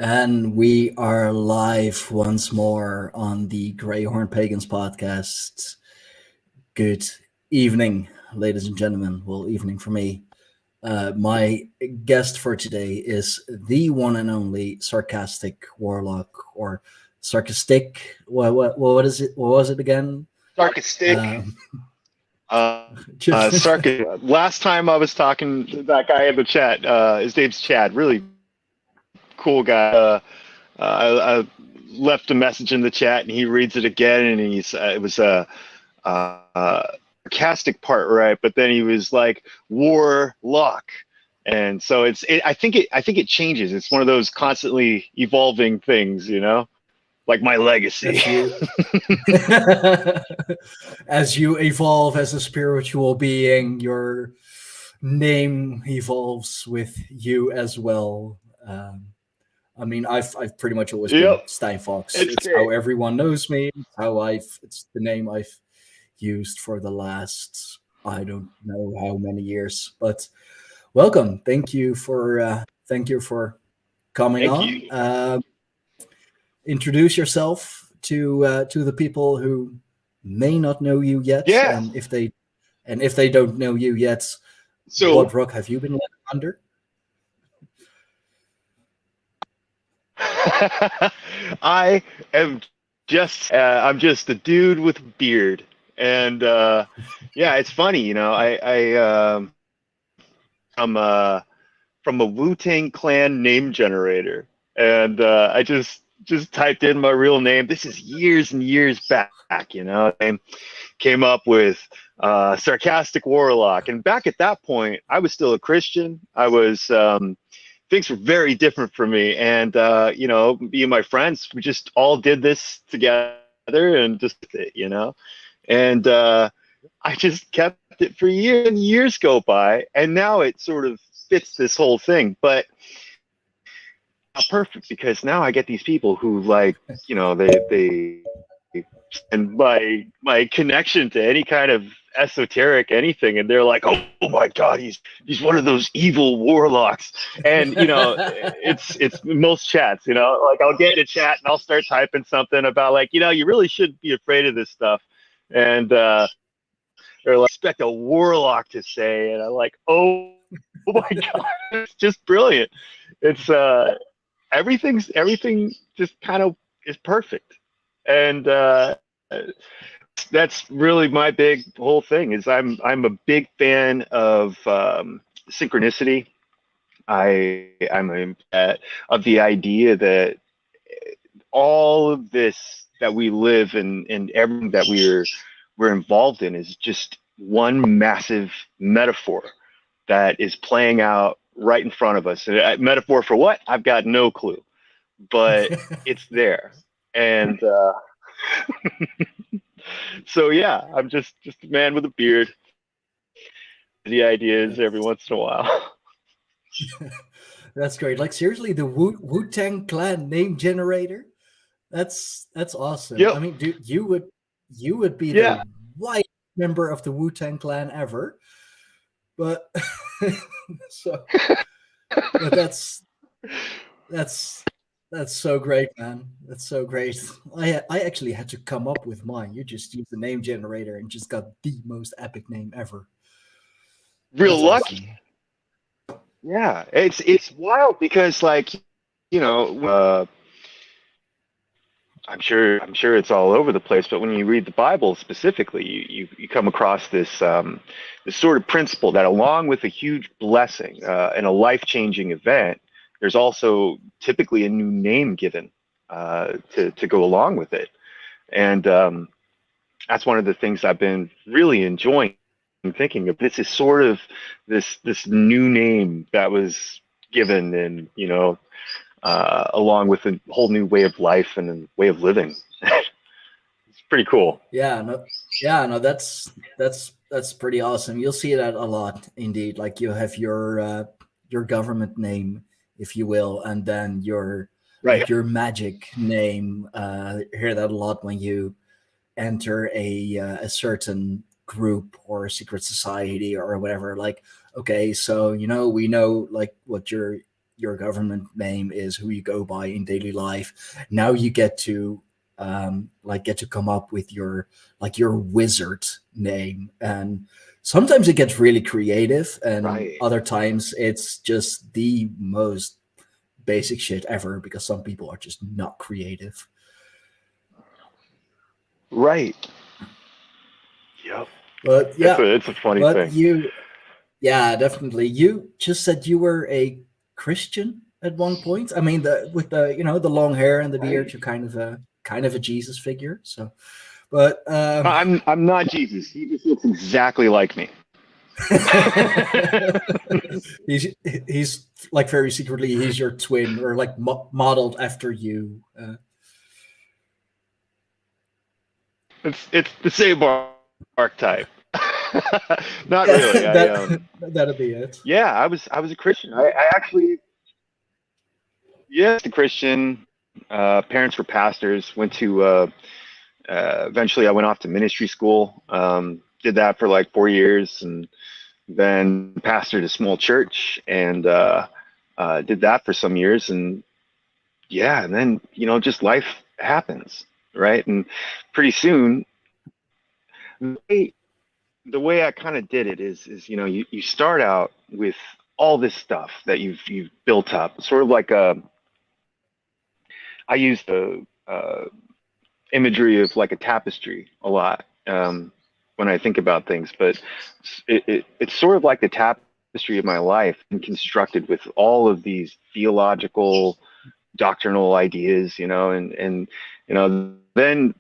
And we are live once more on the Greyhorn Pagans podcast. Good evening, ladies and gentlemen. Well, evening for me. My guest for today is the one and only sarcastic warlock, or sarcastic. What is it? What was it again? Sarcastic. Last time I was talking to that guy in the chat, his name's Chad. Really cool guy. I left a message in the chat, and he reads it again, and it was a sarcastic part, right? But then he was like warlock, and so I think it changes. It's one of those constantly evolving things, like my legacy. As you evolve as a spiritual being, your name evolves with you as well. I mean, I've pretty much always been Stein Fox. It's how everyone knows me. It's the name I've used for the last, I don't know how many years. But welcome. Thank you for coming on. Introduce yourself to the people who may not know you yet. Yeah. And if they don't know you yet, so what rock have you been living under? I am just I'm just a dude with a beard, and yeah, it's funny, I'm from a WuTang Clan name generator, and I just typed in my real name. This is years and years back, I came up with sarcastic warlock, and back at that point I was still a Christian. I was things were very different for me, and me and my friends, we just all did this together, and and I just kept it for years, and years go by, and now it sort of fits this whole thing, but not perfect, because now I get these people who they and my connection to any kind of esoteric anything, and they're like, oh my god, he's one of those evil warlocks. And it's most chats, like I'll get in a chat and I'll start typing something about you really shouldn't be afraid of this stuff, and they're like, expect a warlock to say, and I'm like, oh my god, it's just brilliant. It's everything just kind of is perfect. And that's really my big whole thing. Is I'm a big fan of synchronicity. I'm of the idea that all of this that we live and everything that we're involved in is just one massive metaphor that is playing out right in front of us. Metaphor for what? I've got no clue, but it's there. And so yeah, I'm just a man with a beard. The ideas every once in a while. That's great. Like, seriously, the WuTang Clan name generator. That's awesome. Yep. I mean, dude, you would be the whitest member of the WuTang Clan ever. But but that's so great, man. That's so great. I actually had to come up with mine. You just used the name generator and just got the most epic name ever. Real lucky. Awesome. Yeah, it's wild, because I'm sure it's all over the place, but when you read the Bible specifically, you come across this sort of principle that, along with a huge blessing and a life-changing event, there's also typically a new name given to go along with it. And that's one of the things I've been really enjoying thinking of. This is sort of this new name that was given, and along with a whole new way of life and a way of living. It's pretty cool. Yeah, no, that's pretty awesome. You'll see that a lot, indeed. Like, you have your government name, if you will, and then your magic name. Hear that a lot when you enter a certain group or a secret society or whatever. Like, okay, so we know like what your your government name is, who you go by in daily life. Now you get to come up with your wizard name, and sometimes it gets really creative, and Right. other times it's just the most basic shit ever, because some people are just not creative. Right. Yep. But yeah, It's a funny but thing. yeah, definitely. You just said you were a Christian at one point. I mean, with the the long hair and the beard, Right. you're kind of a Jesus figure. So, but I'm not Jesus. He just looks exactly like me. he's like very secretly he's your twin, or like modeled after you. It's the same archetype. Not Yeah, really. that'd be it. Yeah, I was a Christian. I actually, yes, a Christian. Parents were pastors. Went to eventually I went off to ministry school. Did that for like 4 years, and then pastored a small church, and did that for some years. And yeah, and then just life happens, right? And pretty soon, the way I kind of did it is you start out with all this stuff that you've built up, sort of like I use the imagery of like a tapestry a lot when I think about things, but it's sort of like the tapestry of my life, and constructed with all of these theological, doctrinal ideas, and then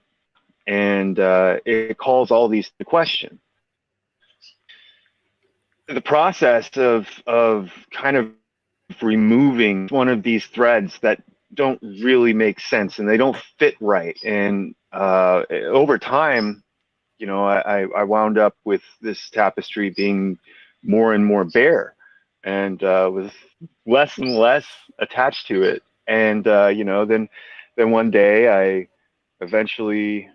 it calls all these to question. The process of kind of removing one of these threads that don't really make sense, and they don't fit right, and over time, I wound up with this tapestry being more and more bare, and with less and less attached to it. And then one day I eventually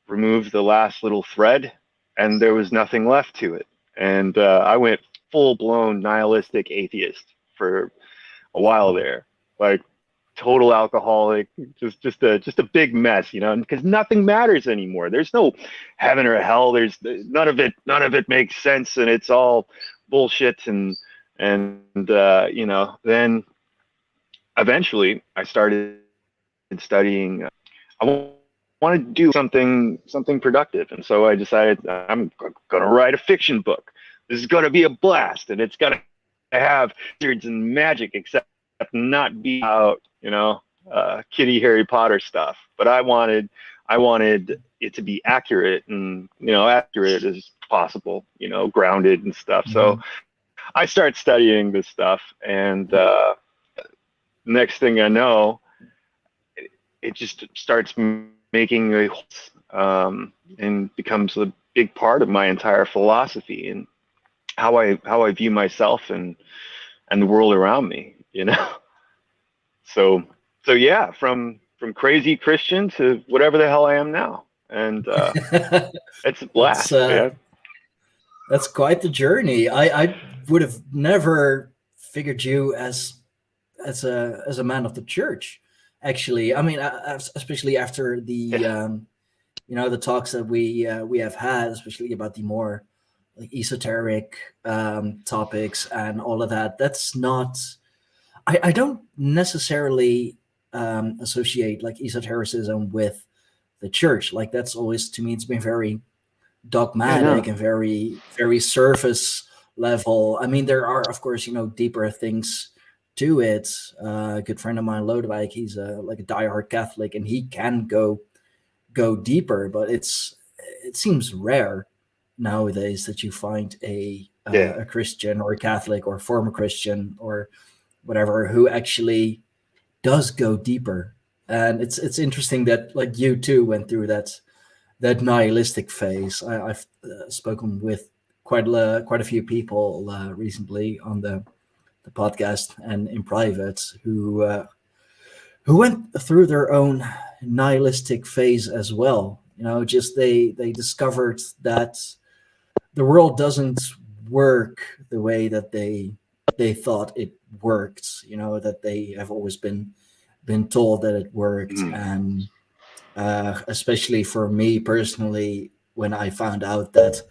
removed the last little thread, and there was nothing left to it. And I went full-blown nihilistic atheist for a while there, like total alcoholic, just a big mess, because nothing matters anymore. There's no heaven or hell. There's none of it makes sense, and it's all bullshit. And then eventually I started studying. I wanted to do something productive, and so I decided I'm gonna write a fiction book. This is gonna be a blast, and it's gonna have wizards and magic, except not be about kitty Harry Potter stuff. But I wanted it to be accurate, and accurate as possible, grounded and stuff. So I start studying this stuff, and next thing I know, it just starts making and becomes a big part of my entire philosophy, and how I view myself and the world around me. So yeah, from crazy Christian to whatever the hell I am now, and it's a blast. That's quite the journey. I would have never figured you as a man of the church. Actually, I mean, especially after the the talks that we have had, especially about the more like esoteric topics and all of that. That's not. I don't necessarily associate like esotericism with the church. Like that's always, to me, it's been very dogmatic and very, very surface level. I mean, there are, of course, deeper things to it. A good friend of mine, Lodewijk, he's like a diehard Catholic, and he can go deeper, but it seems rare nowadays that you find a Christian or a Catholic or former Christian or whatever who actually does go deeper. And it's interesting that like you too went through that nihilistic phase. I've spoken with quite a few people recently on the podcast and in private who went through their own nihilistic phase as well. Just they discovered that the world doesn't work the way that they they thought it worked, you know, that they have always been told that it worked. And especially for me personally, when I found out that,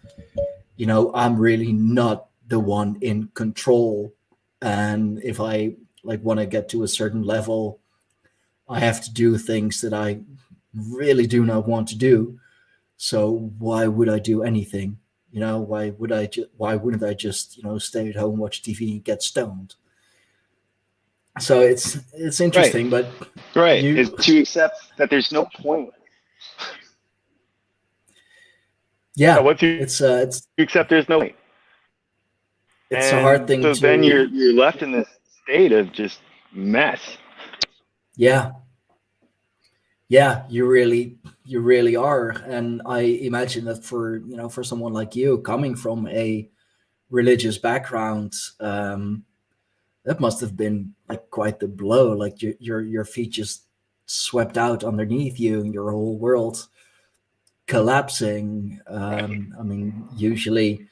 you know, I'm really not the one in control, and if I like want to get to a certain level, I have to do things that I really do not want to do. So why would I do anything? You know, why wouldn't I just, you know, stay at home, watch TV, and get stoned? So it's interesting, but Right. you, Is to accept that there's no point. yeah, Once you it's accept there's no point. it's a hard And thing so then to, you're left in this state of just mess. yeah, you really are. And I imagine that for, you know, for someone like you coming from a religious background, that must have been like quite the blow. Like your feet just swept out underneath you and your whole world collapsing. Right. I mean, usually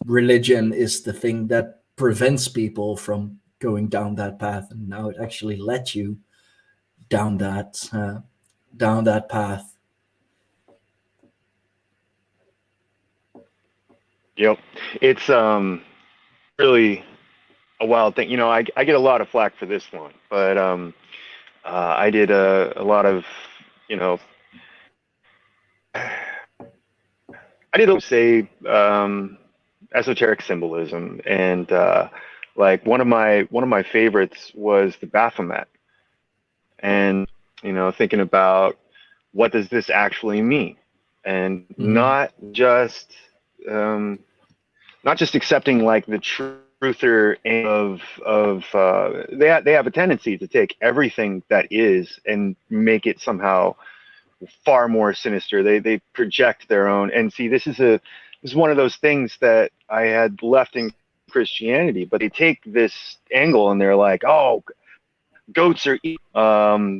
religion is the thing that prevents people from going down that path, and now it actually let you down that path. Yep. It's really a wild thing. You know, I get a lot of flack for this one, but I did a lot of, you know, I did say esoteric symbolism, and like one of my favorites was the Baphomet, and you know, thinking about what does this actually mean, and Mm-hmm. um, not just accepting like the truther of they have a tendency to take everything that is and make it somehow far more sinister. They project their own, and see, this is one of those things that I had left in Christianity, but they take this angle and they're like, oh, goats are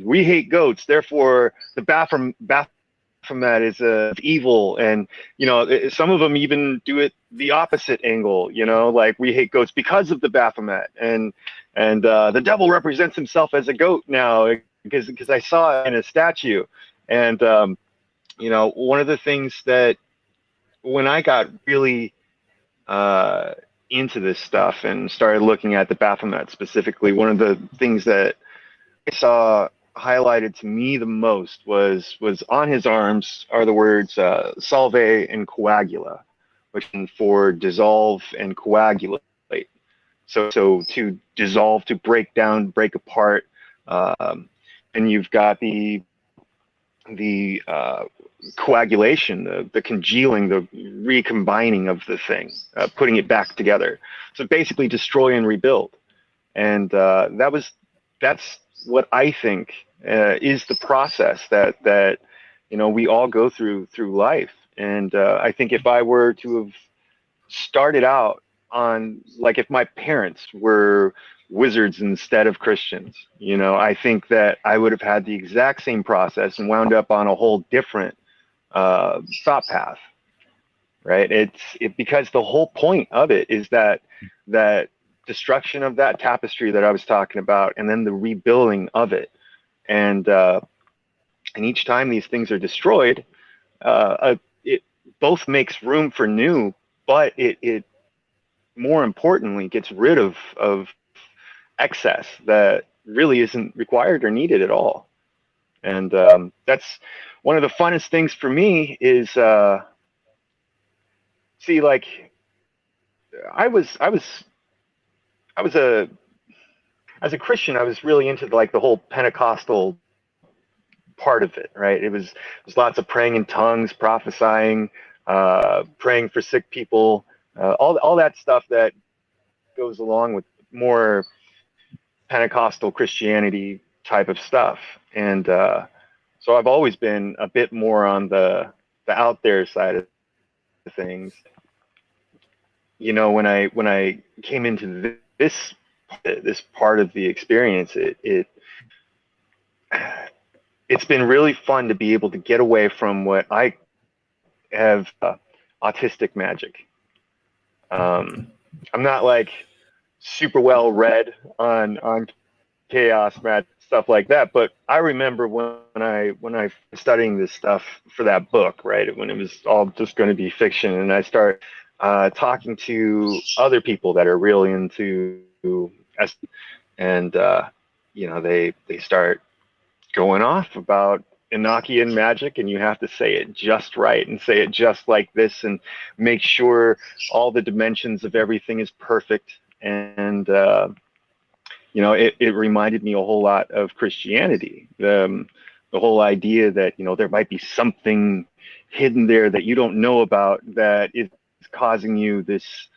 we hate goats, therefore the Baphomet is evil. And you know, some of them even do it the opposite angle, you know, like we hate goats because of the Baphomet, and the devil represents himself as a goat now because I saw it in a statue. And you know, one of the things that when I got really uh, into this stuff and started looking at the Baphomet specifically, one of the things that I saw highlighted to me the most was on his arms are the words Solvay and coagula, which mean for dissolve and coagulate. So to dissolve, to break down, break apart, um, and you've got the coagulation, the congealing, the recombining of the thing, putting it back together. So basically, destroy and rebuild. And that's what I think is the process that you know we all go through life. And I think if I were to have started out on, like, if my parents were wizards instead of Christians, you know, I think that I would have had the exact same process and wound up on a whole different thought path, right? It because the whole point of it is that destruction of that tapestry that I was talking about, and then the rebuilding of it, and each time these things are destroyed, it both makes room for new, but it more importantly gets rid of excess that really isn't required or needed at all. And that's one of the funnest things for me is see, like, I was I was I was a as a Christian, I was really into like the whole Pentecostal part of it, right? It was lots of praying in tongues, prophesying, praying for sick people, all that stuff that goes along with more Pentecostal Christianity type of stuff. And so I've always been a bit more on the out there side of things. You know, when I came into this part of the experience, it's been really fun to be able to get away from what I have autistic magic. I'm not like super well read on chaos, magic, stuff like that. But I remember when I was studying this stuff for that book, right, when it was all just going to be fiction, and I start talking to other people that are really into and they start going off about Enochian magic, and you have to say it just right and say it just like this and make sure all the dimensions of everything is perfect. And it reminded me a whole lot of Christianity. The whole idea that there might be something hidden there that you don't know about that is causing you this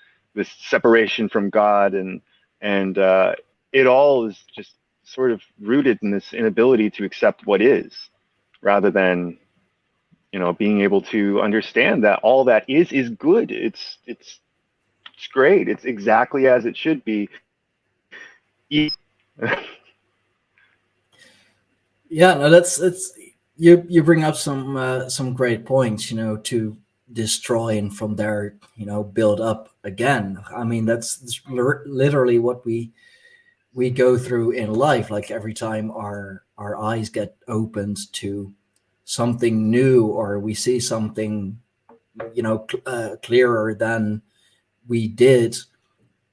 separation from God, and it all is just sort of rooted in this inability to accept what is, rather than being able to understand that all that is good. It's great. It's exactly as it should be. Yeah, no, it's you bring up some great points, to destroy and from there, build up again. I mean, that's literally what we go through in life. Like every time our eyes get opened to something new, or we see something, clearer than we did,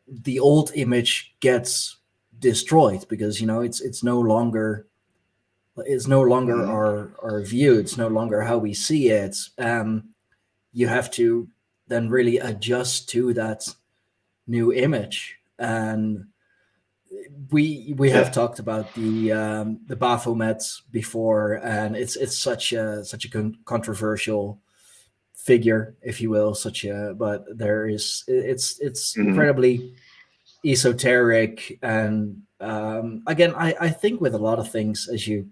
the old image gets destroyed because it's no longer Mhm. our view. It's no longer how we see it. You have to then really adjust to that new image. And we have Yeah. talked about the Baphomet before, and it's such a controversial figure, if you will. But it's Mhm. incredibly esoteric. And again, I think with a lot of things, as you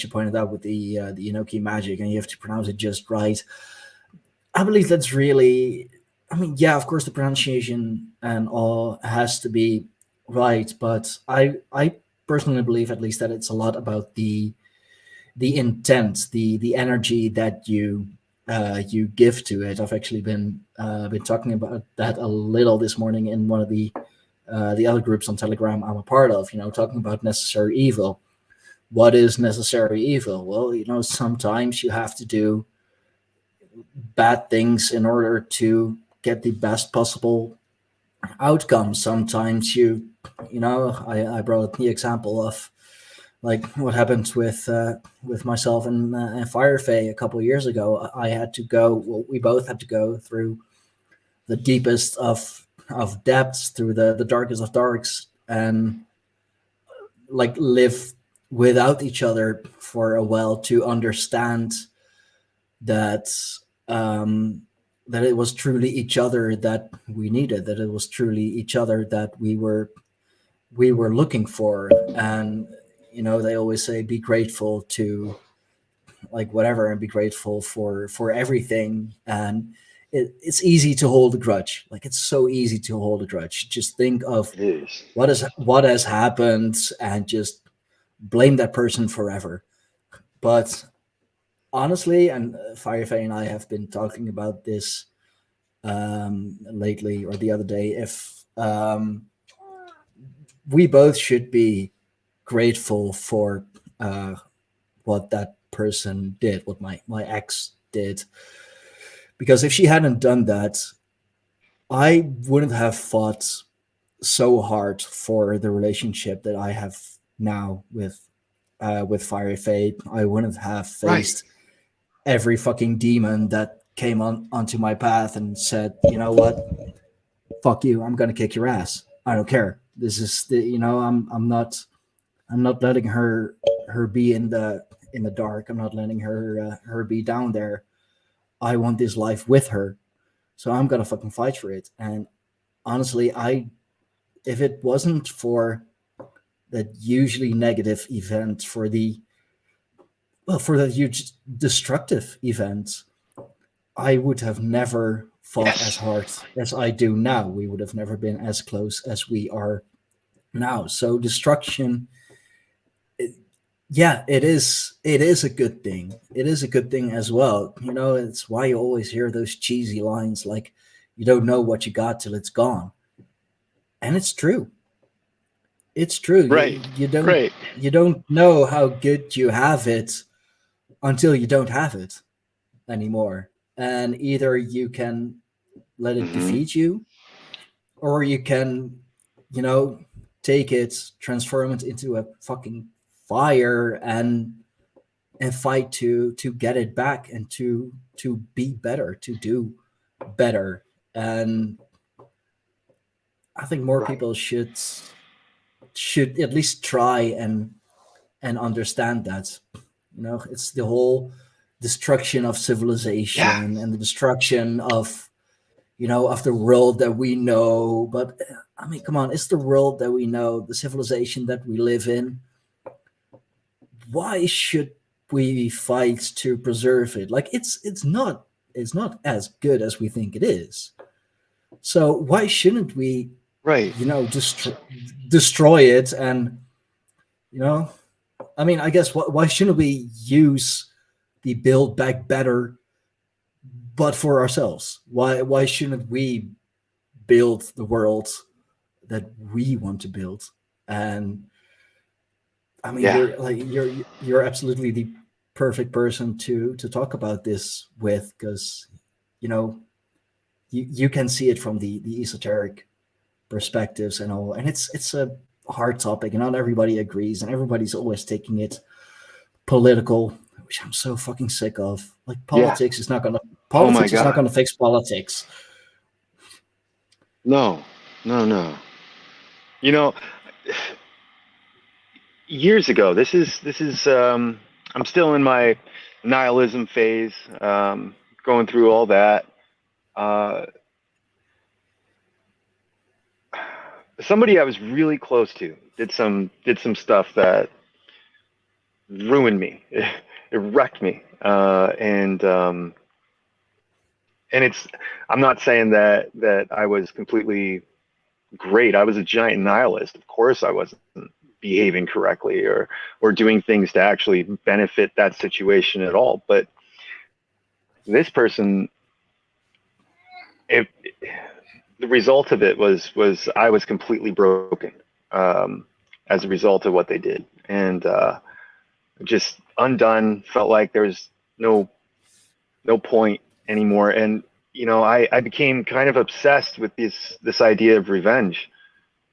pointed out with the Enochi magic, and you have to pronounce it just right. I believe that's really, I mean, yeah, of course, the pronunciation and all has to be right, but I personally believe, at least, that it's a lot about the intent, the energy that you give to it. I've actually been talking about that a little this morning in one of the other groups on Telegram I'm a part of. Talking about necessary evil. What is necessary evil? Well, sometimes you have to do bad things in order to get the best possible outcome. Sometimes I brought up the example of like what happened with myself and Firefay a couple of years ago. I had to go. Well, we both had to go through the deepest of depths, through the darkest of darks, and like live without each other for a while to understand that um, that it was truly each other that we needed, that it was truly each other that we were looking for. And they always say be grateful to like whatever, and be grateful for everything. And it's easy to hold a grudge. Like it's so easy to hold a grudge. Just think of It is. what has happened and just blame that person forever. But honestly, and Firefly and I have been talking about this lately or the other day, if we both should be grateful for what that person did, what my ex did, because if she hadn't done that, I wouldn't have fought so hard for the relationship that I have now with Fiery Fate. I wouldn't have Right. faced every fucking demon that came onto my path and said, you know what, fuck you, I'm gonna kick your ass. I don't care. This is I'm not letting her be in the dark. I'm not letting her be down there. I want this life with her, so I'm gonna fucking fight for it. And honestly, if it wasn't for that usually negative event, for that huge destructive event, I would have never fought as Yes. hard as I do now. We would have never been as close as we are now. So destruction, yeah, it is a good thing. It is a good thing as well. It's why you always hear those cheesy lines like, you don't know what you got till it's gone. And it's true. It's true. Right. Right. You don't know how good you have it until you don't have it anymore. And either you can let it Mm-hmm. defeat you, or you can, you know, take it, transform it into a fucking fire, and fight to get it back, and to be better, to do better. And I think more Right. people should at least try and understand that. You know, it's the whole destruction of Yeah. civilization and the destruction of, you know, of the world that we know. But I mean, come on, it's the world that we know, the civilization that we live in. Why should we fight to preserve it? Like, it's not as good as we think it is. So why shouldn't we, Right. you know, destroy it? And, you know, I mean, I guess why shouldn't we use the build back better, but for ourselves? Why shouldn't we build the world that we want to build? And I mean, Yeah. you're absolutely the perfect person to talk about this with, because, you know, you can see it from the esoteric perspectives and all, and it's a hard topic, and not everybody agrees, and everybody's always taking it political, which I'm so fucking sick of. Like, Yeah. Oh my politics is not God. gonna fix politics. No. No. No. You know, years ago, this is I'm still in my nihilism phase, going through all that. Uh, Somebody I was really close to did some stuff that ruined me. It wrecked me. And it's I'm not saying that I was completely great. I was a giant nihilist. Of course I wasn't behaving correctly or doing things to actually benefit that situation at all. But this person, it, the result of it was I was completely broken, as a result of what they did, and just undone. Felt like there was no point anymore, and I became kind of obsessed with this idea of revenge,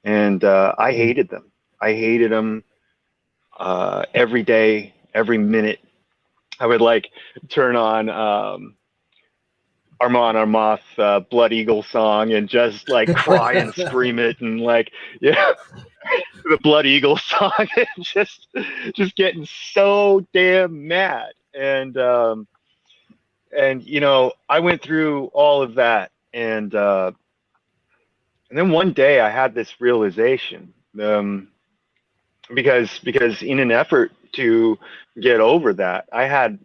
and I hated them. I hated them, every day, every minute. I would like turn on Armand Armath Blood Eagle song and just like cry and scream it, and like, yeah, the Blood Eagle song, and just getting so damn mad. And I went through all of that, and then one day I had this realization, because in an effort to get over that, I had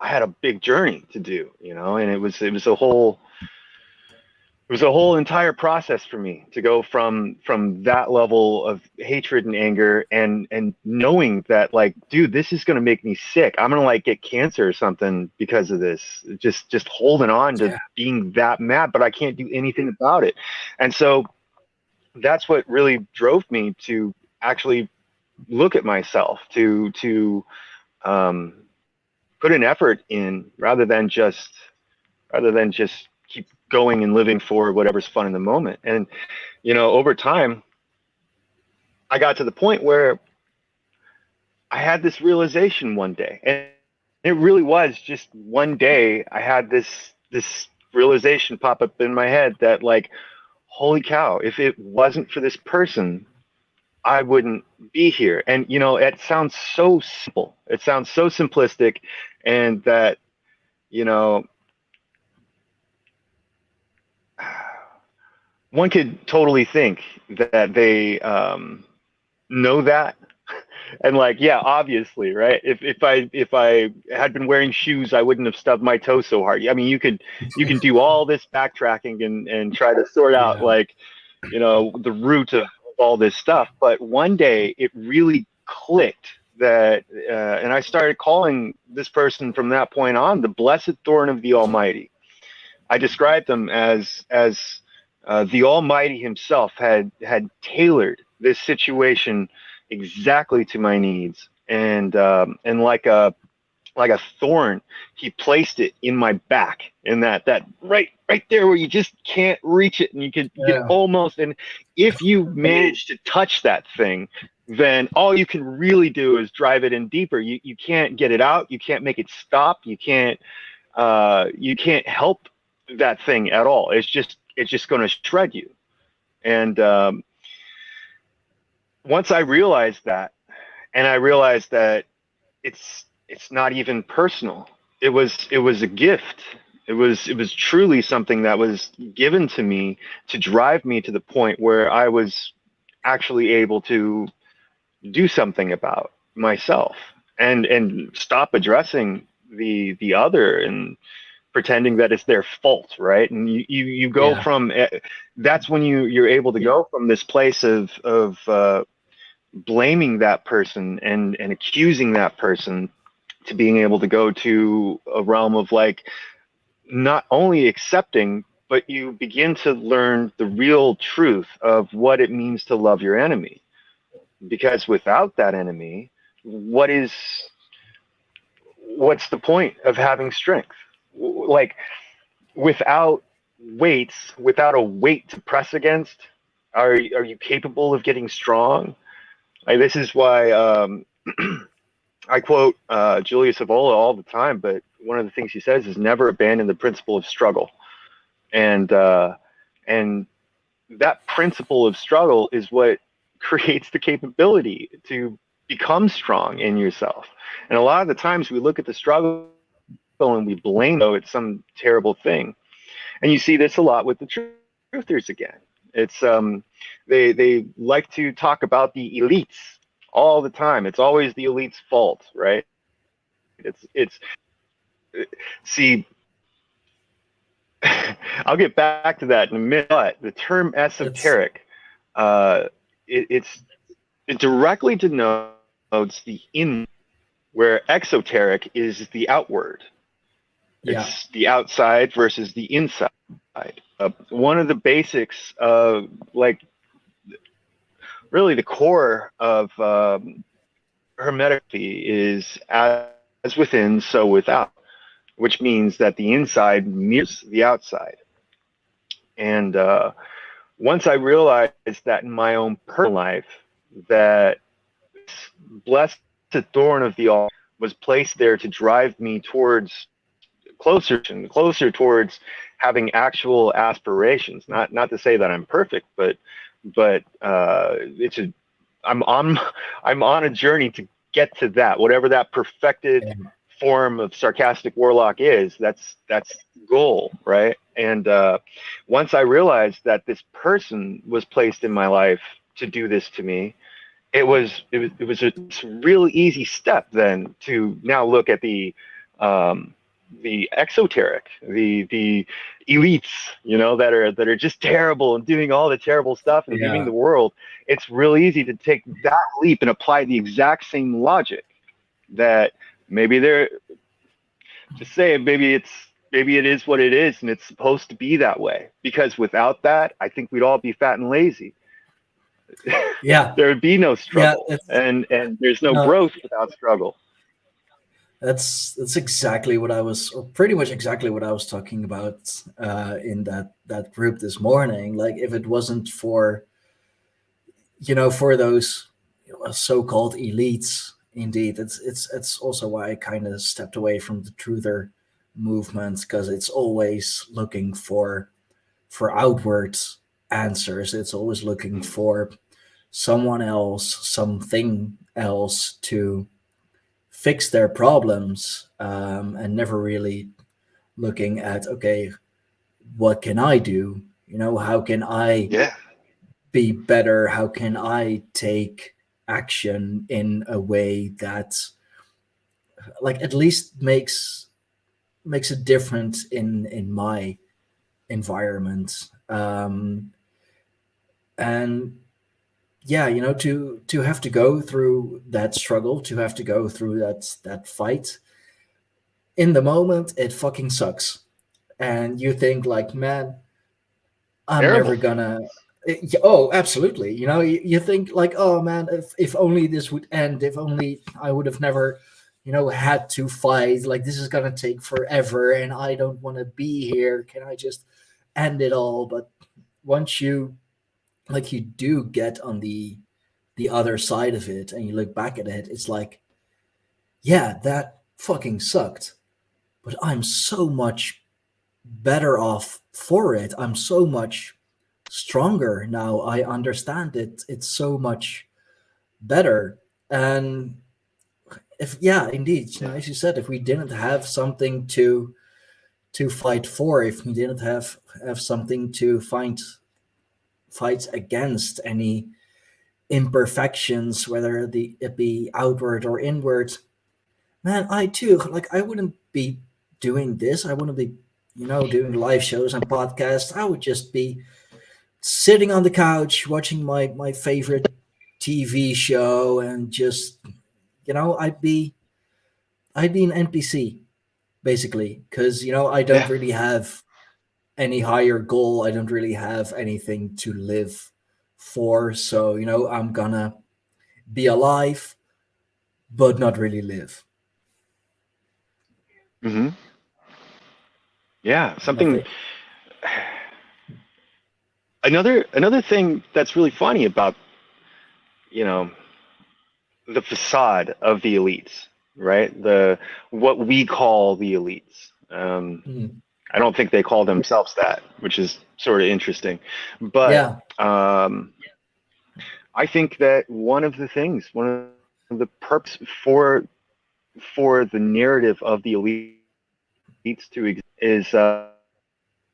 a big journey to do, and it was a whole entire process for me to go from that level of hatred and anger, and knowing that, like, dude, this is going to make me sick. I'm going to like get cancer or something because of this. Just holding on to Yeah. being that mad, but I can't do anything about it. And so that's what really drove me to actually look at myself, to um, put an effort in, rather than just keep going and living for whatever's fun in the moment. And over time, I got to the point where I had this realization one day, and it really was just one day. I had this realization pop up in my head that, like, holy cow, if it wasn't for this person, I wouldn't be here. And it sounds so simple. It sounds so simplistic, and that you know one could totally think that they know that, and, like, yeah, obviously, right? If I had been wearing shoes, I wouldn't have stubbed my toe so hard. I mean, you can do all this backtracking and try to sort out, Yeah. like, the root of all this stuff. But one day it really clicked that, and I started calling this person from that point on the Blessed Thorn of the Almighty. I described them as the Almighty Himself had tailored this situation exactly to my needs, and like a thorn, He placed it in my back, in that right there where you just can't reach it, and you can almost. And if you manage to touch that thing, then all you can really do is drive it in deeper. You can't get it out. You can't make it stop. You can't help that thing at all. It's just going to shred you. And once I realized that, and I realized that it's not even personal. It was a gift. It was truly something that was given to me to drive me to the point where I was actually able to do something about myself, and stop addressing the other and pretending that it's their fault, right? And you go from, that's when you're able to go from this place of blaming that person and accusing that person, to being able to go to a realm of like not only accepting, but you begin to learn the real truth of what it means to love your enemy. Because without that enemy, what's the point of having strength? Like, without weights, without a weight to press against, are you capable of getting strong? Like, this is why I quote Julius Evola all the time, but one of the things he says is never abandon the principle of struggle. And that principle of struggle is what creates the capability to become strong in yourself. And a lot of the times we look at the struggle and we blame, though it's some terrible thing. And you see this a lot with the truthers again. It's they like to talk about the elites all the time. It's always the elite's fault, right? It's see, I'll get back to that in a minute. But the term esoteric, it directly denotes the in, where exoteric is the outward. It's the outside versus the inside. One of the basics of, like, really the core of hermeticity is as within, so without, which means that the inside mirrors the outside. And once I realized that in my own personal life, that Blessed Thorn of the all was placed there to drive me towards closer towards having actual aspirations. Not to say that I'm perfect, but I'm on a journey to get to that, whatever that perfected form of sarcastic warlock is. That's the goal, right? And once I realized that this person was placed in my life to do this to me, it was a real easy step then to now look at the exoteric, the elites, that are just terrible and doing all the terrible stuff and leaving the world. It's real easy to take that leap and apply the exact same logic that maybe they're just saying, maybe it is what it is, and it's supposed to be that way. Because without that, I think we'd all be fat and lazy. There would be no struggle, and there's no growth without struggle. That's exactly what I was, or pretty much exactly what I was talking about in that group this morning. Like, if it wasn't for, for those so-called elites, indeed, it's also why I kind of stepped away from the truther movement, because it's always looking for outward answers. It's always looking for someone else, something else to fix their problems, and never really looking at, okay, what can I do? How can I be better? How can I take action in a way that, like, at least makes a difference in my environment? And to have to go through that struggle, to have to go through that fight, in the moment it fucking sucks, and you think like, man, I'm never Terrible. gonna. Oh, absolutely. You know, you think like, oh man, if only this would end, if only I would have never, had to fight. Like this is gonna take forever, and I don't want to be here. Can I just end it all? But once you do get on the other side of it, and you look back at it, it's like, yeah, that fucking sucked. But I'm so much better off for it. I'm so much stronger now. I understand it. It's so much better. And if yeah, indeed, as you said, if we didn't have something to fight for, if we didn't have something to fight against, any imperfections, whether it be outward or inward, man, I too, like, I wouldn't be doing this. I wouldn't be, doing live shows and podcasts. I would just be sitting on the couch watching my favorite TV show, and just, I'd be an NPC basically, because I don't Yeah. really have any higher goal. I don't really have anything to live for. So I'm gonna be alive, but not really live. Hmm. Yeah. And I Something. think, Another thing that's really funny about you know the facade of the elites, right? The what we call the elites. mm, I don't think they call themselves that, which is sort of interesting. But yeah, I think that one of the purpose for the narrative of the elites to exist is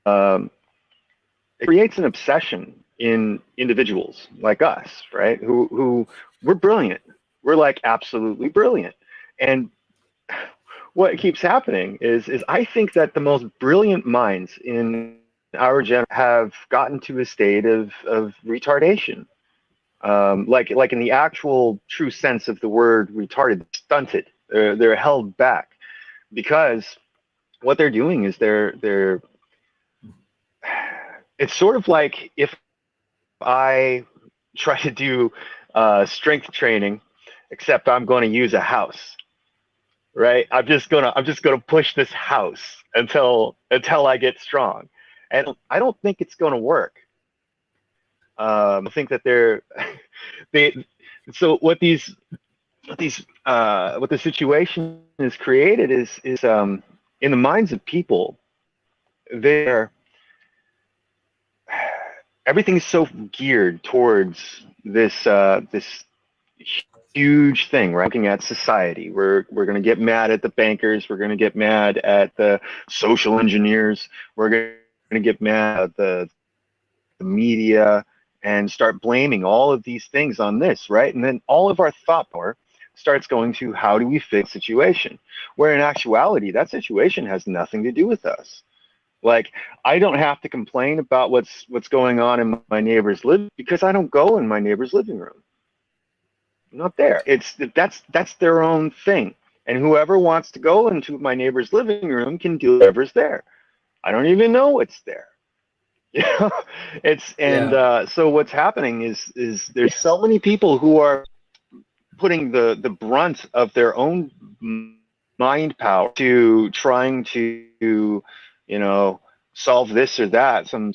um, it creates an obsession in individuals like us, right? Who we're brilliant. We're like absolutely brilliant. And what keeps happening is I think that the most brilliant minds in our generation have gotten to a state of retardation. Like in the actual true sense of the word retarded, stunted. They're held back because what they're doing is they're it's sort of like if I try to do strength training, except I'm going to use a house, right? I'm just gonna push this house until I get strong, and I don't think it's going to work. I think that they so what the situation is created is in the minds of people, they're everything's so geared towards this huge thing, right? Looking at society, we're going to get mad at the bankers, we're going to get mad at the social engineers, we're going to get mad at the media, and start blaming all of these things on this, right? And then all of our thought power starts going to how do we fix the situation, where in actuality that situation has nothing to do with us. Like, I don't have to complain about what's going on in my neighbor's living because I don't go in my neighbor's living room. I'm not there. That's their own thing. And whoever wants to go into my neighbor's living room can do whatever's there. I don't even know what's there. You know, it's and yeah, so what's happening is there's so many people who are putting the brunt of their own mind power to trying to solve this or that, some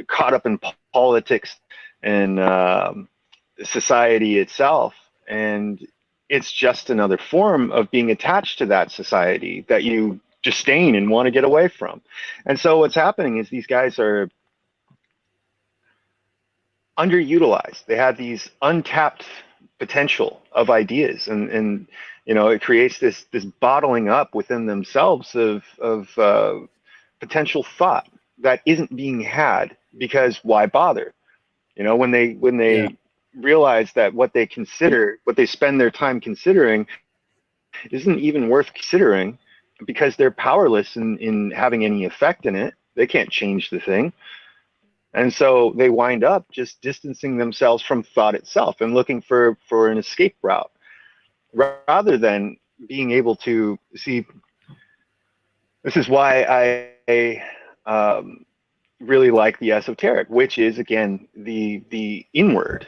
caught up in politics and society itself, and it's just another form of being attached to that society that you disdain and want to get away from. And so what's happening is these guys are underutilized. They have these untapped potential of ideas, and it creates this bottling up within themselves of potential thought that isn't being had, because why bother? When yeah, they realize that what they spend their time considering isn't even worth considering, because they're powerless in having any effect in it. They can't change the thing. And so they wind up just distancing themselves from thought itself and looking for an escape route, rather than being able to see. This is why I really like the esoteric, which is again the inward,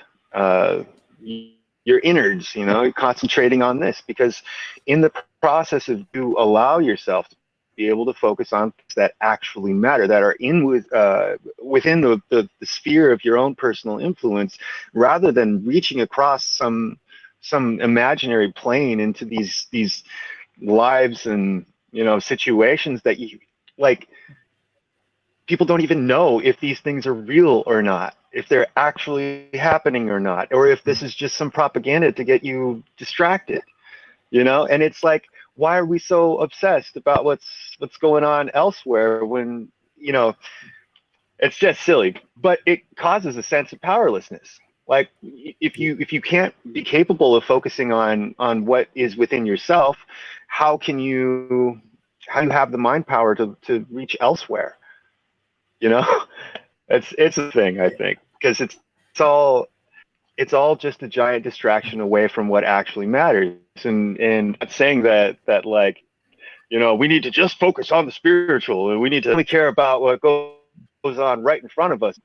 your innards. You know, concentrating on this, because in the process of you allow yourself to be able to focus on things that actually matter, that are within the sphere of your own personal influence, rather than reaching across some imaginary plane into these lives and, you know, situations that you like. People don't even know if these things are real or not, if they're actually happening or not, or if this is just some propaganda to get you distracted, you know. And it's like, why are we so obsessed about what's going on elsewhere, when, you know, it's just silly. But it causes a sense of powerlessness. Like, if you can't be capable of focusing on what is within yourself, how you have the mind power to reach elsewhere? You know, it's a thing, I think, because it's all just a giant distraction away from what actually matters. And I'm saying that like, you know, we need to just focus on the spiritual, and we need to only care about what goes on right in front of us.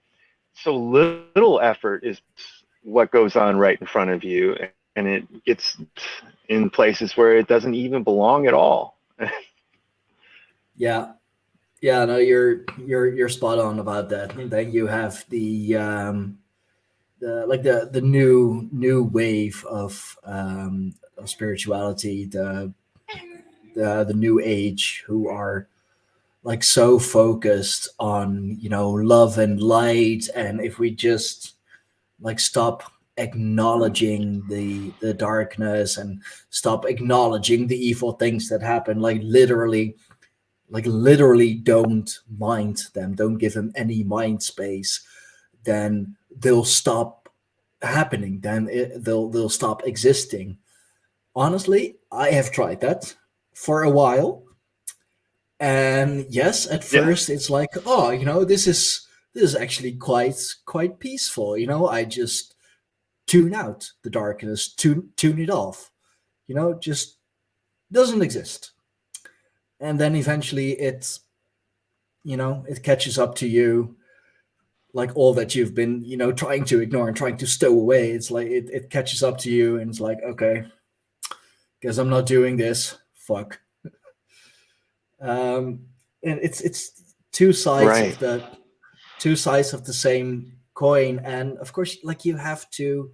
So little effort is what goes on right in front of you, and it gets in places where it doesn't even belong at all. Yeah. Yeah, no, you're spot on about that. And then you have the new wave of spirituality, the new age, who are like so focused on, you know, love and light, and if we just like stop acknowledging the darkness and stop acknowledging the evil things that happen, like literally don't mind them, don't give them any mind space, then they'll stop happening, then they'll stop existing. Honestly, I have tried that for a while, and yes, at Yeah, first it's like, oh, you know, this is actually quite peaceful, you know. I just tune out the darkness, tune it off, you know, just doesn't exist. And then eventually it's, you know, it catches up to you, like all that you've been, you know, trying to ignore and trying to stow away. It's like it catches up to you, and it's like, okay, guess I'm not doing this, fuck. And it's right. two sides of the same coin. And of course, like, you have to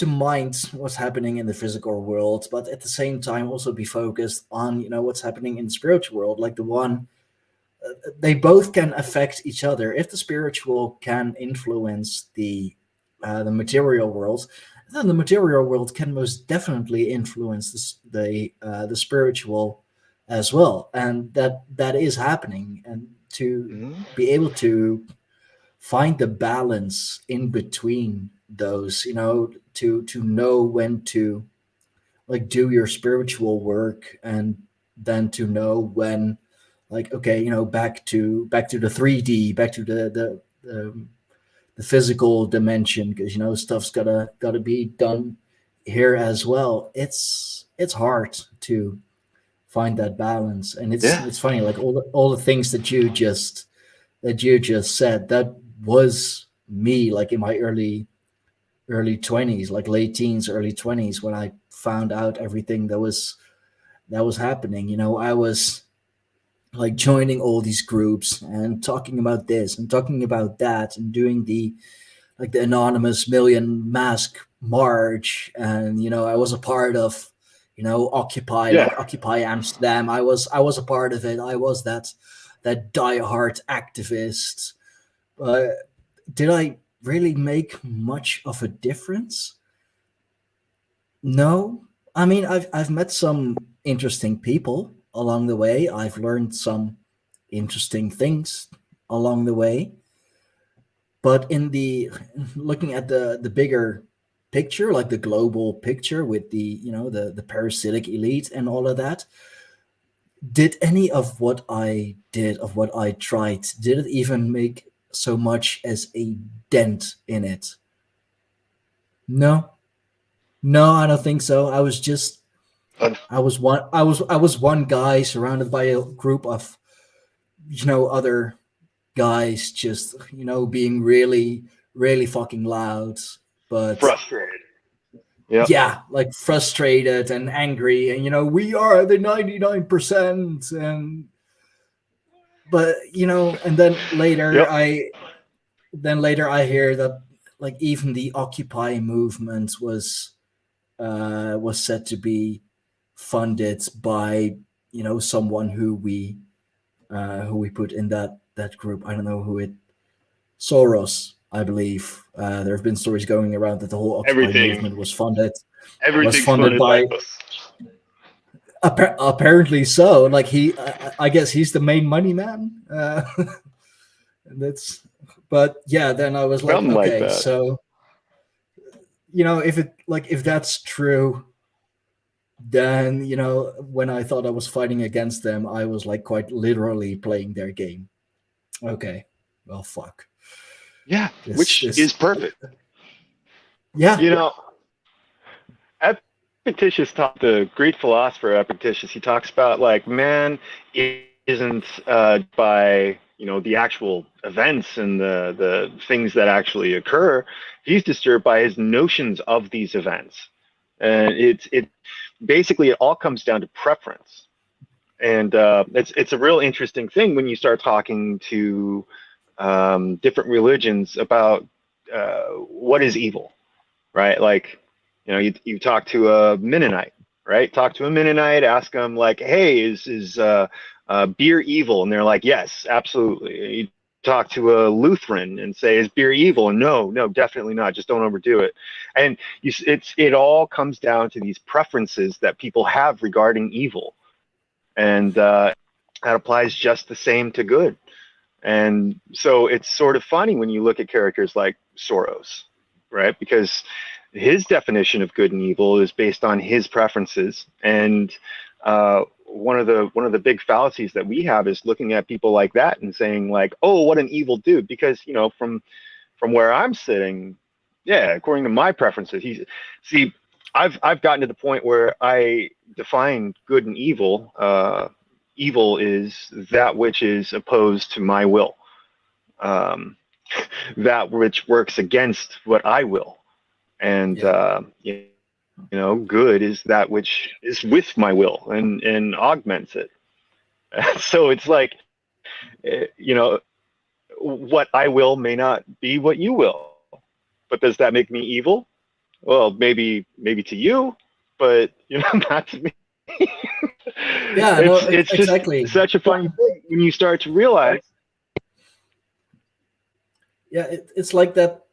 mind what's happening in the physical world, but at the same time also be focused on, you know, what's happening in the spiritual world. Like, they both can affect each other. If the spiritual can influence the material world, then the material world can most definitely influence the spiritual as well, and that is happening. And to Mhm. be able to find the balance in between those, you know, to know when to like do your spiritual work, and then to know when, like, okay, you know, back to the 3D, back to the physical dimension, because, you know, stuff's gotta be done here as well. It's hard to find that balance. And Yeah. it's funny, like all the things that you just said, that was me, like in my early 20s, like late teens, early 20s, when I found out everything that was happening. You know, I was like joining all these groups and talking about this and talking about that, and doing the anonymous million mask march. And, you know, I was a part of, you know, Yeah. Occupy Amsterdam. I was a part of it. I was that diehard activist. But did I really make much of a difference? No. I mean, I've met some interesting people along the way. I've learned some interesting things along the way. But in the looking at the bigger picture, like the global picture with the, you know, the parasitic elite and all of that, did any of what I did, of what I tried, did it even make so much as a dent in it? No. No, I don't think so. Un- I was one guy surrounded by a group of, you know, other guys just, being really, really fucking loud, but Frustrated. Yep. yeah, like frustrated and angry, and we are the 99%, but and Yep. then later I hear that like even the Occupy movement was said to be funded by someone who we put in that group. I don't know who it. Soros, I believe. There have been stories going around that the whole Occupy movement was funded Everything's funded by. by us. Apparently so. Like I guess he's the main money man. That's. But yeah, then I was like, Something like okay, that. so if that's true, then when I thought I was fighting against them, I was like quite literally playing their game. Okay, well, fuck. Yeah, which is perfect. Yeah. Epictetus the great philosopher Epictetus, he talks about like man isn't by the actual events and the things that actually occur. He's disturbed by his notions of these events, and it basically it all comes down to preference. And it's a real interesting thing when you start talking to different religions about what is evil, right? Like, you talk to a Mennonite, right? Talk to a Mennonite, ask them like, hey, is beer evil? And they're like, yes, absolutely. You talk to a Lutheran and say, is beer evil? And no, definitely not. Just don't overdo it. And it all comes down to these preferences that people have regarding evil. And that applies just the same to good. And so it's sort of funny when you look at characters like Soros, right? Because his definition of good and evil is based on his preferences. And one of the big fallacies that we have is looking at people like that and saying like, oh, what an evil dude. Because from where I'm sitting, yeah, according to my preferences, I've gotten to the point where I define good and evil. Evil is that which is opposed to my will, that which works against what I will, and good is that which is with my will and augments it. So it's like, what I will may not be what you will, but does that make me evil? Well, maybe to you, but not to me. Yeah, it's exactly. Just such a funny thing when you start to realize. Yeah, it's like that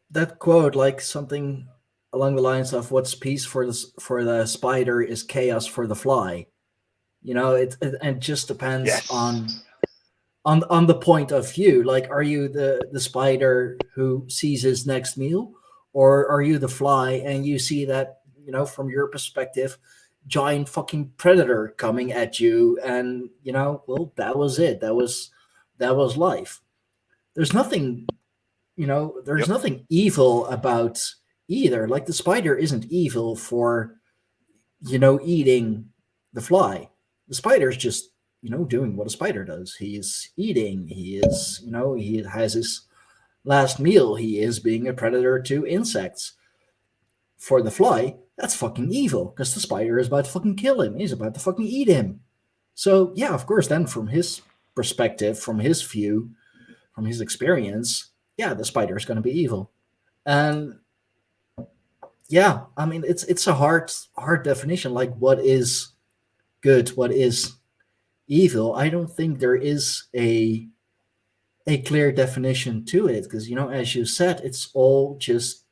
quote, like something along the lines of "What's peace for the spider is chaos for the fly." It just depends Yes. on the point of view. Like, are you the spider who sees his next meal, or are you the fly and you see that from your perspective, giant fucking predator coming at you, and well, that was it. That was life. There's nothing, there's nothing evil about either. Like the spider isn't evil for eating the fly. The spider's just doing what a spider does. He is eating. He is he has his last meal. He is being a predator to insects. For the fly, that's fucking evil because the spider is about to fucking kill him. He's about to fucking eat him. So yeah, of course, then from his perspective, from his view, from his experience, yeah, the spider is going to be evil. And yeah, I mean, it's a hard definition. Like, what is good? What is evil? I don't think there is a clear definition to it because as you said, it's all just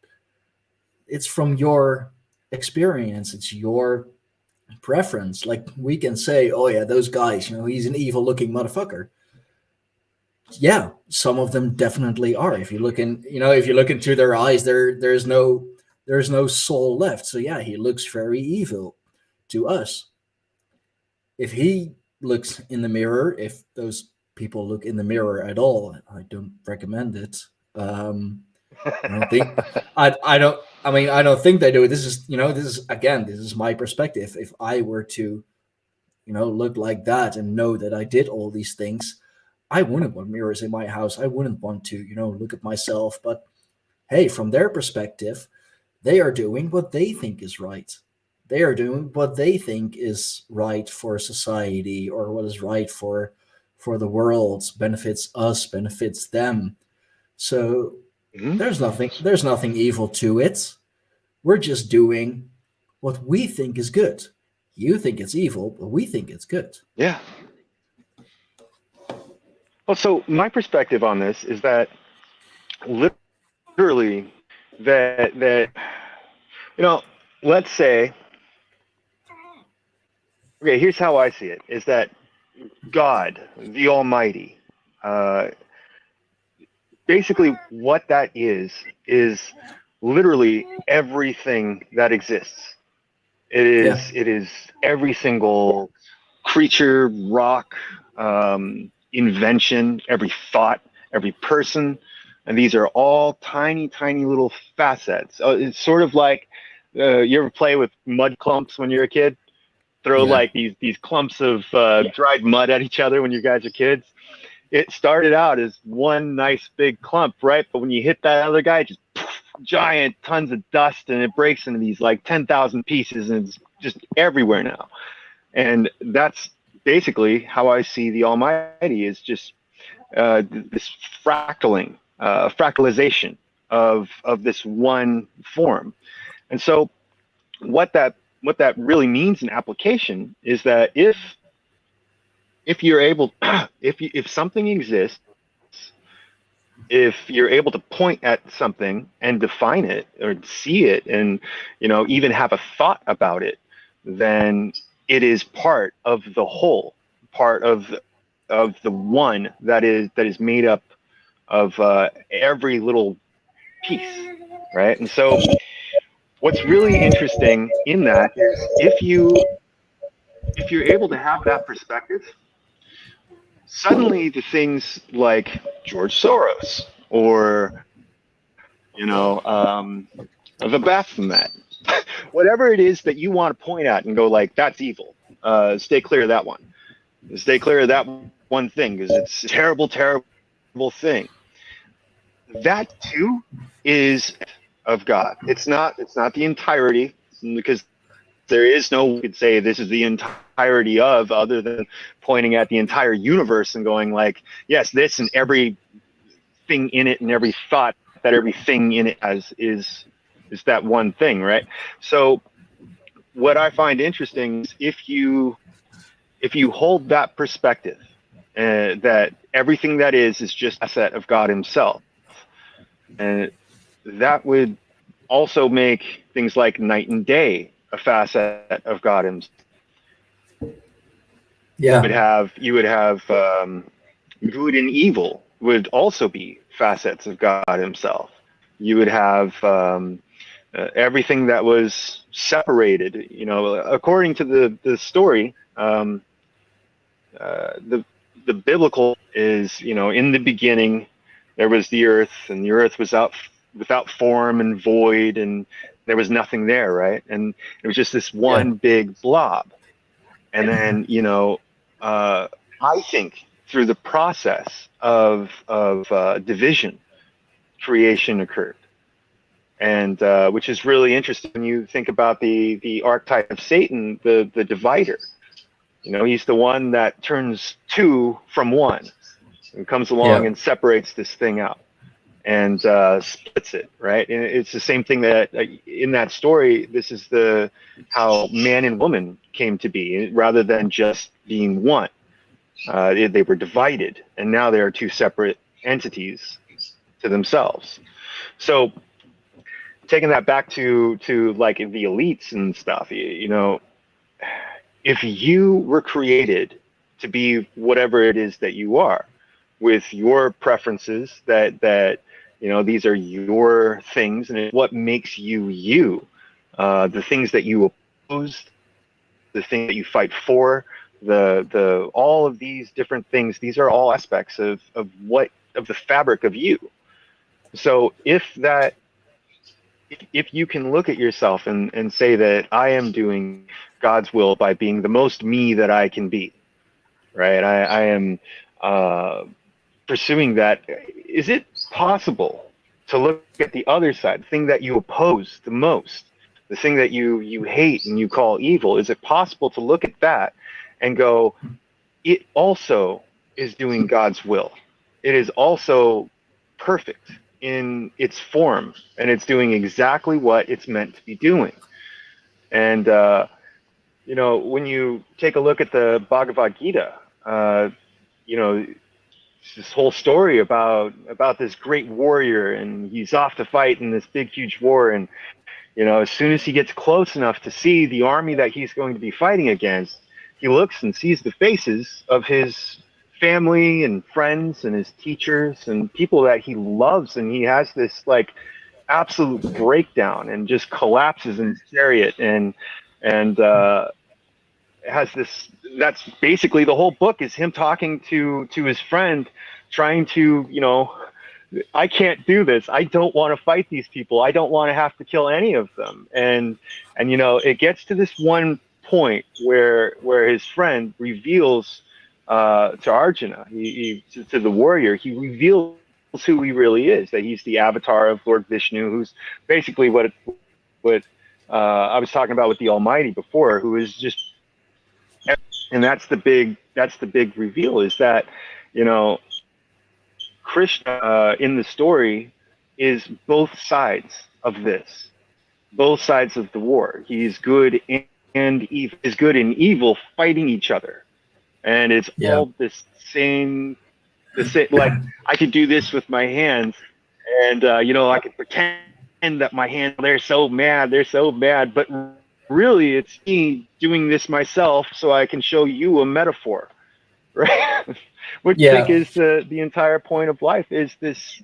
it's from your experience. It's your preference. Like, we can say, oh yeah, those guys, he's an evil looking motherfucker. Yeah, some of them definitely are. If you look into their eyes, there's no soul left. So yeah, he looks very evil to us. If he looks in the mirror, if those people look in the mirror at all, I don't recommend it. I don't think I don't. I mean, I don't think they do. This is my perspective. If I were to, look like that and know that I did all these things, I wouldn't want mirrors in my house. I wouldn't want to, look at myself. But hey, from their perspective, they are doing what they think is right. They are doing what they think is right for society, or what is right for the world, benefits us, benefits them. So Mhm. there's nothing evil to it. We're just doing what we think is good. You think it's evil, but we think it's good. Yeah. Well, so my perspective on this is that literally that you know, let's say, okay, here's how I see it: is that God, the Almighty, uh, basically what that is literally everything that exists. Yeah. It is every single creature, rock, invention, every thought, every person, and these are all tiny, tiny little facets. It's sort of like you ever play with mud clumps when you're a kid? Throw Yeah. like these clumps of dried mud at each other when you guys are kids. It started out as one nice big clump, right? But when you hit that other guy, just giant tons of dust, and it breaks into these like 10,000 pieces, and it's just everywhere now. And that's basically how I see the Almighty, is just this fractalization of this one form. And so what that really means in application is that if you're able if something exists, if you're able to point at something and define it or see it, and even have a thought about it, then it is part of the whole, part of the one that is made up of every little piece, right? And so what's really interesting in that is if you're able to have that perspective, suddenly the things like George Soros, or the Baphomet, whatever it is that you want to point at and go like, that's evil. Stay clear of that one. Stay clear of that one thing because it's a terrible, terrible thing. That too is of God. It's not. It's not the entirety, because there is no, we could say this is the entirety of, other than pointing at the entire universe and going like, yes, this and every thing in it and every thought that everything in it has is that one thing, right? So what I find interesting is if you hold that perspective, that everything that is just a set of God Himself, and that would also make things like night and day a facet of God Himself. Yeah. You would have good and evil would also be facets of God Himself. You would have everything that was separated. According to the story, the biblical is, in the beginning there was the earth, and the earth was out without form and void, and there was nothing there, right? And it was just this Yeah. one big blob. And then, I think through the process of division, creation occurred, and which is really interesting when you think about the archetype of Satan, the divider. He's the one that turns two from one, and comes along Yeah. and separates this thing out and splits it, right? And it's the same thing that in that story, this is how man and woman came to be, rather than just being one. They were divided, and now they are two separate entities to themselves. So taking that back to like the elites and stuff, if you were created to be whatever it is that you are, with your preferences, that these are your things, and what makes you you, the things that you oppose, the things that you fight for, the all of these different things, these are all aspects of the fabric of you. So if you can look at yourself and say that I am doing God's will by being the most me that I can be, right? I am pursuing that, is it possible to look at the other side, the thing that you oppose the most, the thing that you hate and you call evil? Is it possible to look at that and go, it also is doing God's will? It is also perfect in its form, and it's doing exactly what it's meant to be doing. And when you take a look at the Bhagavad Gita, you know, this whole story about this great warrior, and he's off to fight in this big huge war, and as soon as he gets close enough to see the army that he's going to be fighting against, he looks and sees the faces of his family and friends and his teachers and people that he loves, and he has this like absolute breakdown and just collapses in his chariot, and has this. That's basically the whole book, is him talking to his friend, trying to, I can't do this. I don't want to fight these people. I don't want to have to kill any of them. And it gets to this one point where his friend reveals to Arjuna, to the warrior, he reveals who he really is, that he's the avatar of Lord Vishnu, who's basically what I was talking about with the Almighty before, who is just. And that's the big reveal, is that Krishna in the story is both sides of this, both sides of the war. He's good and evil. Is good and evil fighting each other, and it's all the same. Like, I could do this with my hands, and I could pretend that my hands, they're so mad, but really it's me doing this myself so I can show you a metaphor, right? Which I think is the entire point of life, is this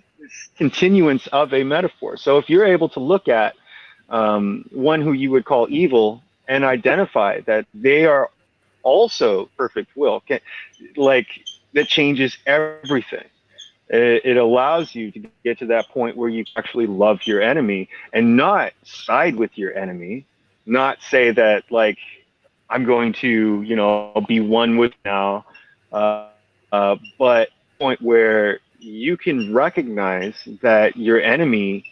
continuance of a metaphor. So if you're able to look at one who you would call evil and identify that they are also perfect will, that changes everything. It allows you to get to that point where you actually love your enemy and not side with your enemy, not say that, like, I'm going to, be one with now, but point where you can recognize that your enemy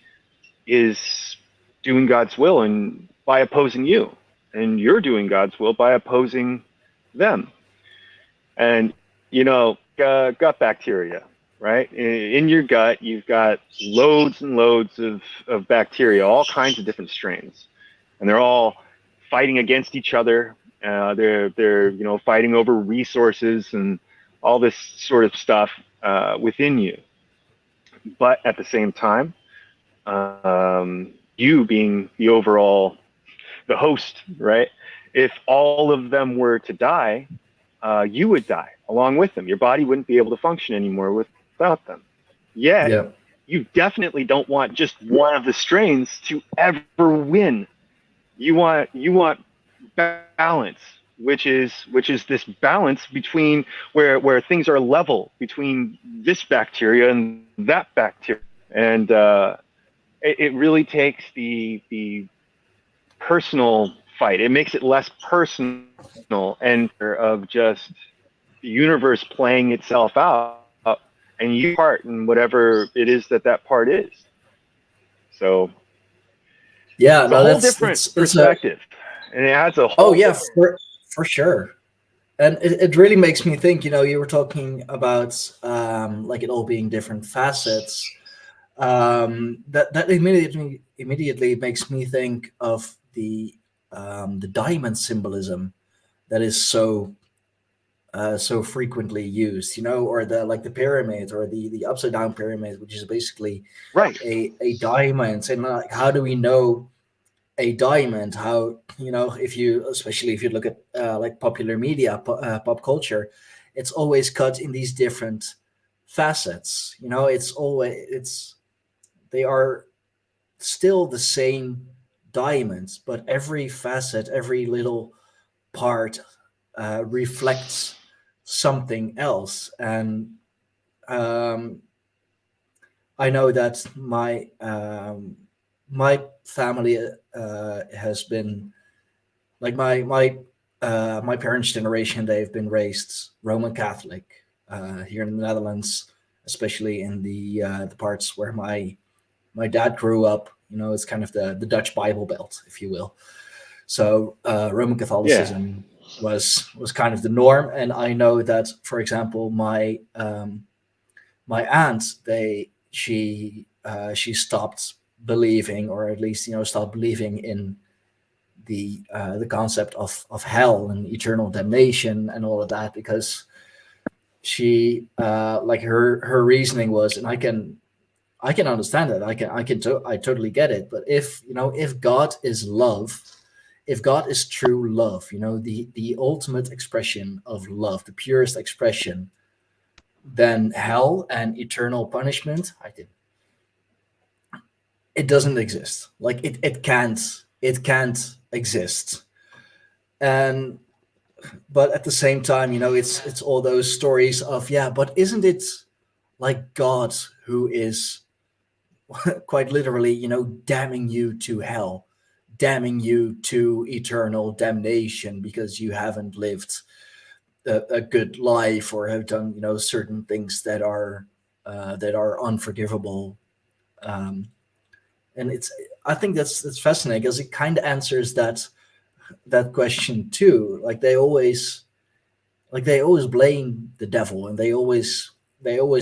is doing God's will and by opposing you, and you're doing God's will by opposing them. And gut bacteria, right? In your gut, you've got loads and loads of bacteria, all kinds of different strains, and they're all fighting against each other. They're fighting over resources and all this sort of stuff within you. But at the same time, you being the host, right? If all of them were to die, you would die along with them. Your body wouldn't be able to function anymore without them. Yet, you definitely don't want just one of the strains to ever win. You want balance, which is this balance between where things are level between this bacteria and that bacteria. And it really takes the personal fight. It makes it less personal and of just the universe playing itself out, and you part in whatever it is that part is. So it's a whole different perspective, and it has a whole for sure. And it really makes me think, you were talking about like it all being different facets. That immediately makes me think of the diamond symbolism that is so frequently used, or the pyramid, or the upside down pyramid, which is basically a diamond. And like, how do we know a diamond? How, especially if you look at like popular media, pop culture, it's always cut in these different facets. They are still the same diamonds, but every facet, every little part reflects something else. And I know that my family has been like my parents' generation. They've been raised Roman Catholic. here in the Netherlands, especially in the parts where my dad grew up. It's kind of the Dutch Bible Belt, if you will. So Roman Catholicism was kind of the norm, and I know that, for example, my aunt, she stopped believing, or at least stopped believing in the concept of hell and eternal damnation and all of that, because she like her reasoning was, and I can understand that, I totally get it, but if God is love, if God is true love, the ultimate expression of love, the purest expression, then hell and eternal punishment, it doesn't exist. Like it can't exist. And but at the same time, it's all those stories of, yeah, but isn't it like God who is quite literally, damning you to hell, damning you to eternal damnation because you haven't lived a good life, or have done, certain things that are unforgivable. And I think that's fascinating, because it kind of answers that question too. They always blame the devil, and they always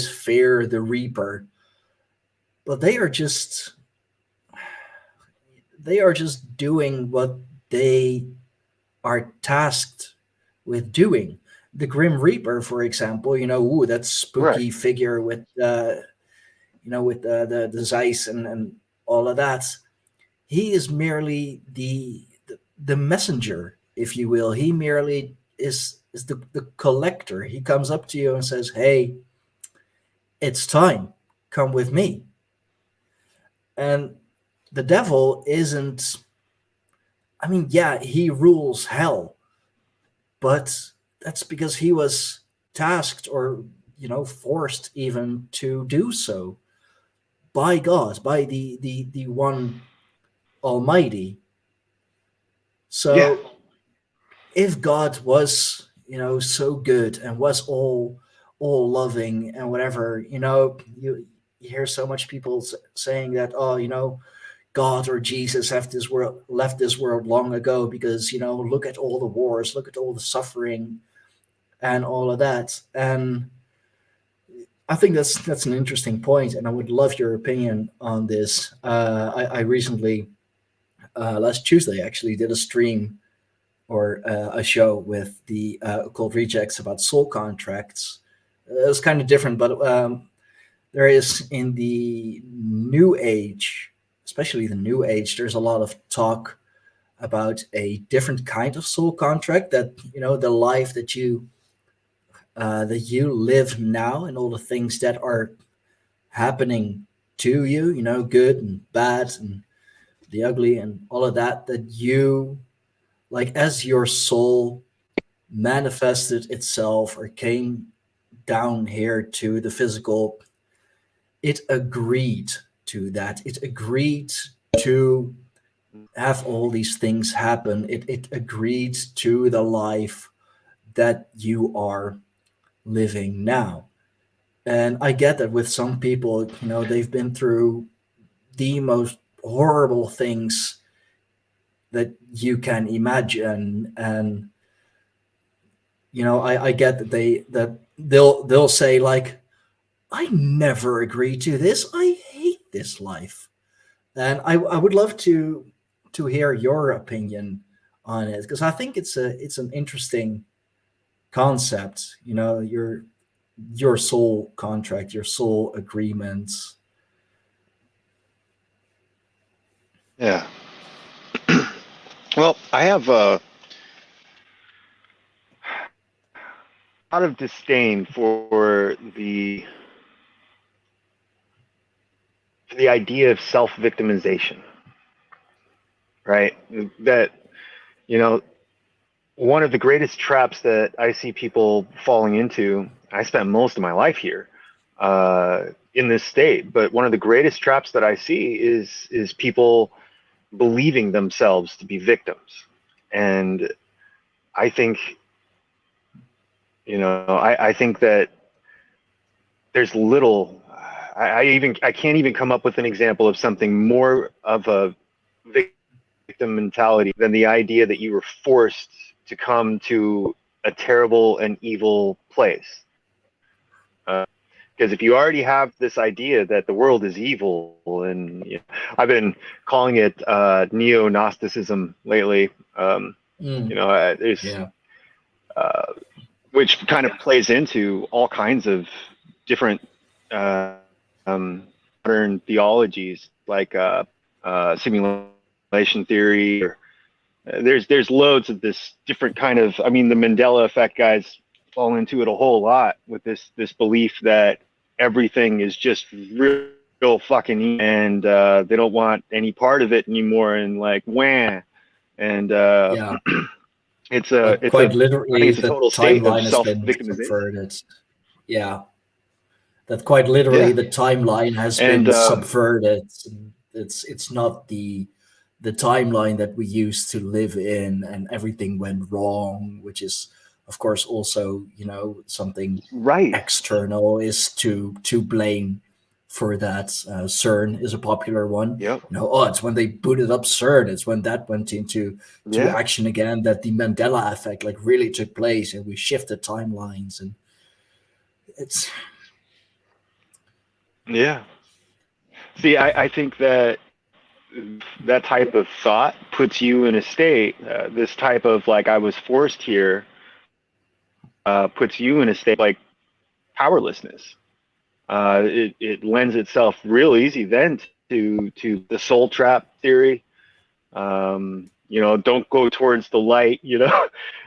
fear the reaper, but they are just doing what they are tasked with doing. The Grim Reaper, for example, that spooky figure with with the Zeiss and all of that. He is merely the messenger, if you will. He merely is the collector. He comes up to you and says, "Hey, it's time. Come with me." And the devil isn't. I mean, yeah, he rules hell, but that's because he was tasked, or forced even to do so by God, by the one Almighty. So if God was, so good and was all loving and whatever, you hear so much people saying that, oh, God or Jesus left this world long ago because, look at all the wars, look at all the suffering and all of that. And I think that's an interesting point, and I would love your opinion on this. I recently, last Tuesday, actually did a stream, or a show with the Occult Rejects about soul contracts. It was kind of different, but there is, in the New Age, especially the New Age, there's a lot of talk about a different kind of soul contract, that the life that you live now, and all the things that are happening to you, good and bad and the ugly and all of that, that you, like, as your soul manifested itself or came down here to the physical, it agreed to that. It agreed to have all these things happen. It agreed to the life that you are living now. And I get that with some people, they've been through the most horrible things that you can imagine. And I get that they'll say, like, I never agreed to this. I hate this life. And I would love to hear your opinion on it, because I think it's an interesting concept. Your soul contract, your soul agreements. Yeah. Well, I have a lot of disdain for the idea of self-victimization, right? That, one of the greatest traps that I see people falling into, I spent most of my life here, in this state, but one of the greatest traps that I see is people believing themselves to be victims. And I think, I think that there's little. I can't even come up with an example of something more of a victim mentality than the idea that you were forced to come to a terrible and evil place. Because if you already have this idea that the world is evil, and I've been calling it neo-Gnosticism lately. There's Yeah. which kind of plays into all kinds of different modern theologies, like simulation theory. Or, there's loads of this different kind of. I mean, the Mandela effect guys fall into it a whole lot with this belief that everything is just real fucking evil, and they don't want any part of it anymore, and like wham, and Yeah. it's quite I literally, think it's a the total state of timeline has been self-victimization. subverted. Yeah, that quite literally Yeah, the timeline has and been subverted. It's not the timeline that we used to live in, and everything went wrong, which is of course also something right. external is to blame for that. CERN is a popular one. Yep. It's when they booted up CERN, it's when that went into Yeah. action again, that the Mandela effect like really took place, and we shifted timelines, and it's Yeah. See, I think that type of thought puts you in a state, this type of like I was forced here, puts you in a state like powerlessness. It lends itself real easy then to the soul trap theory. Don't go towards the light,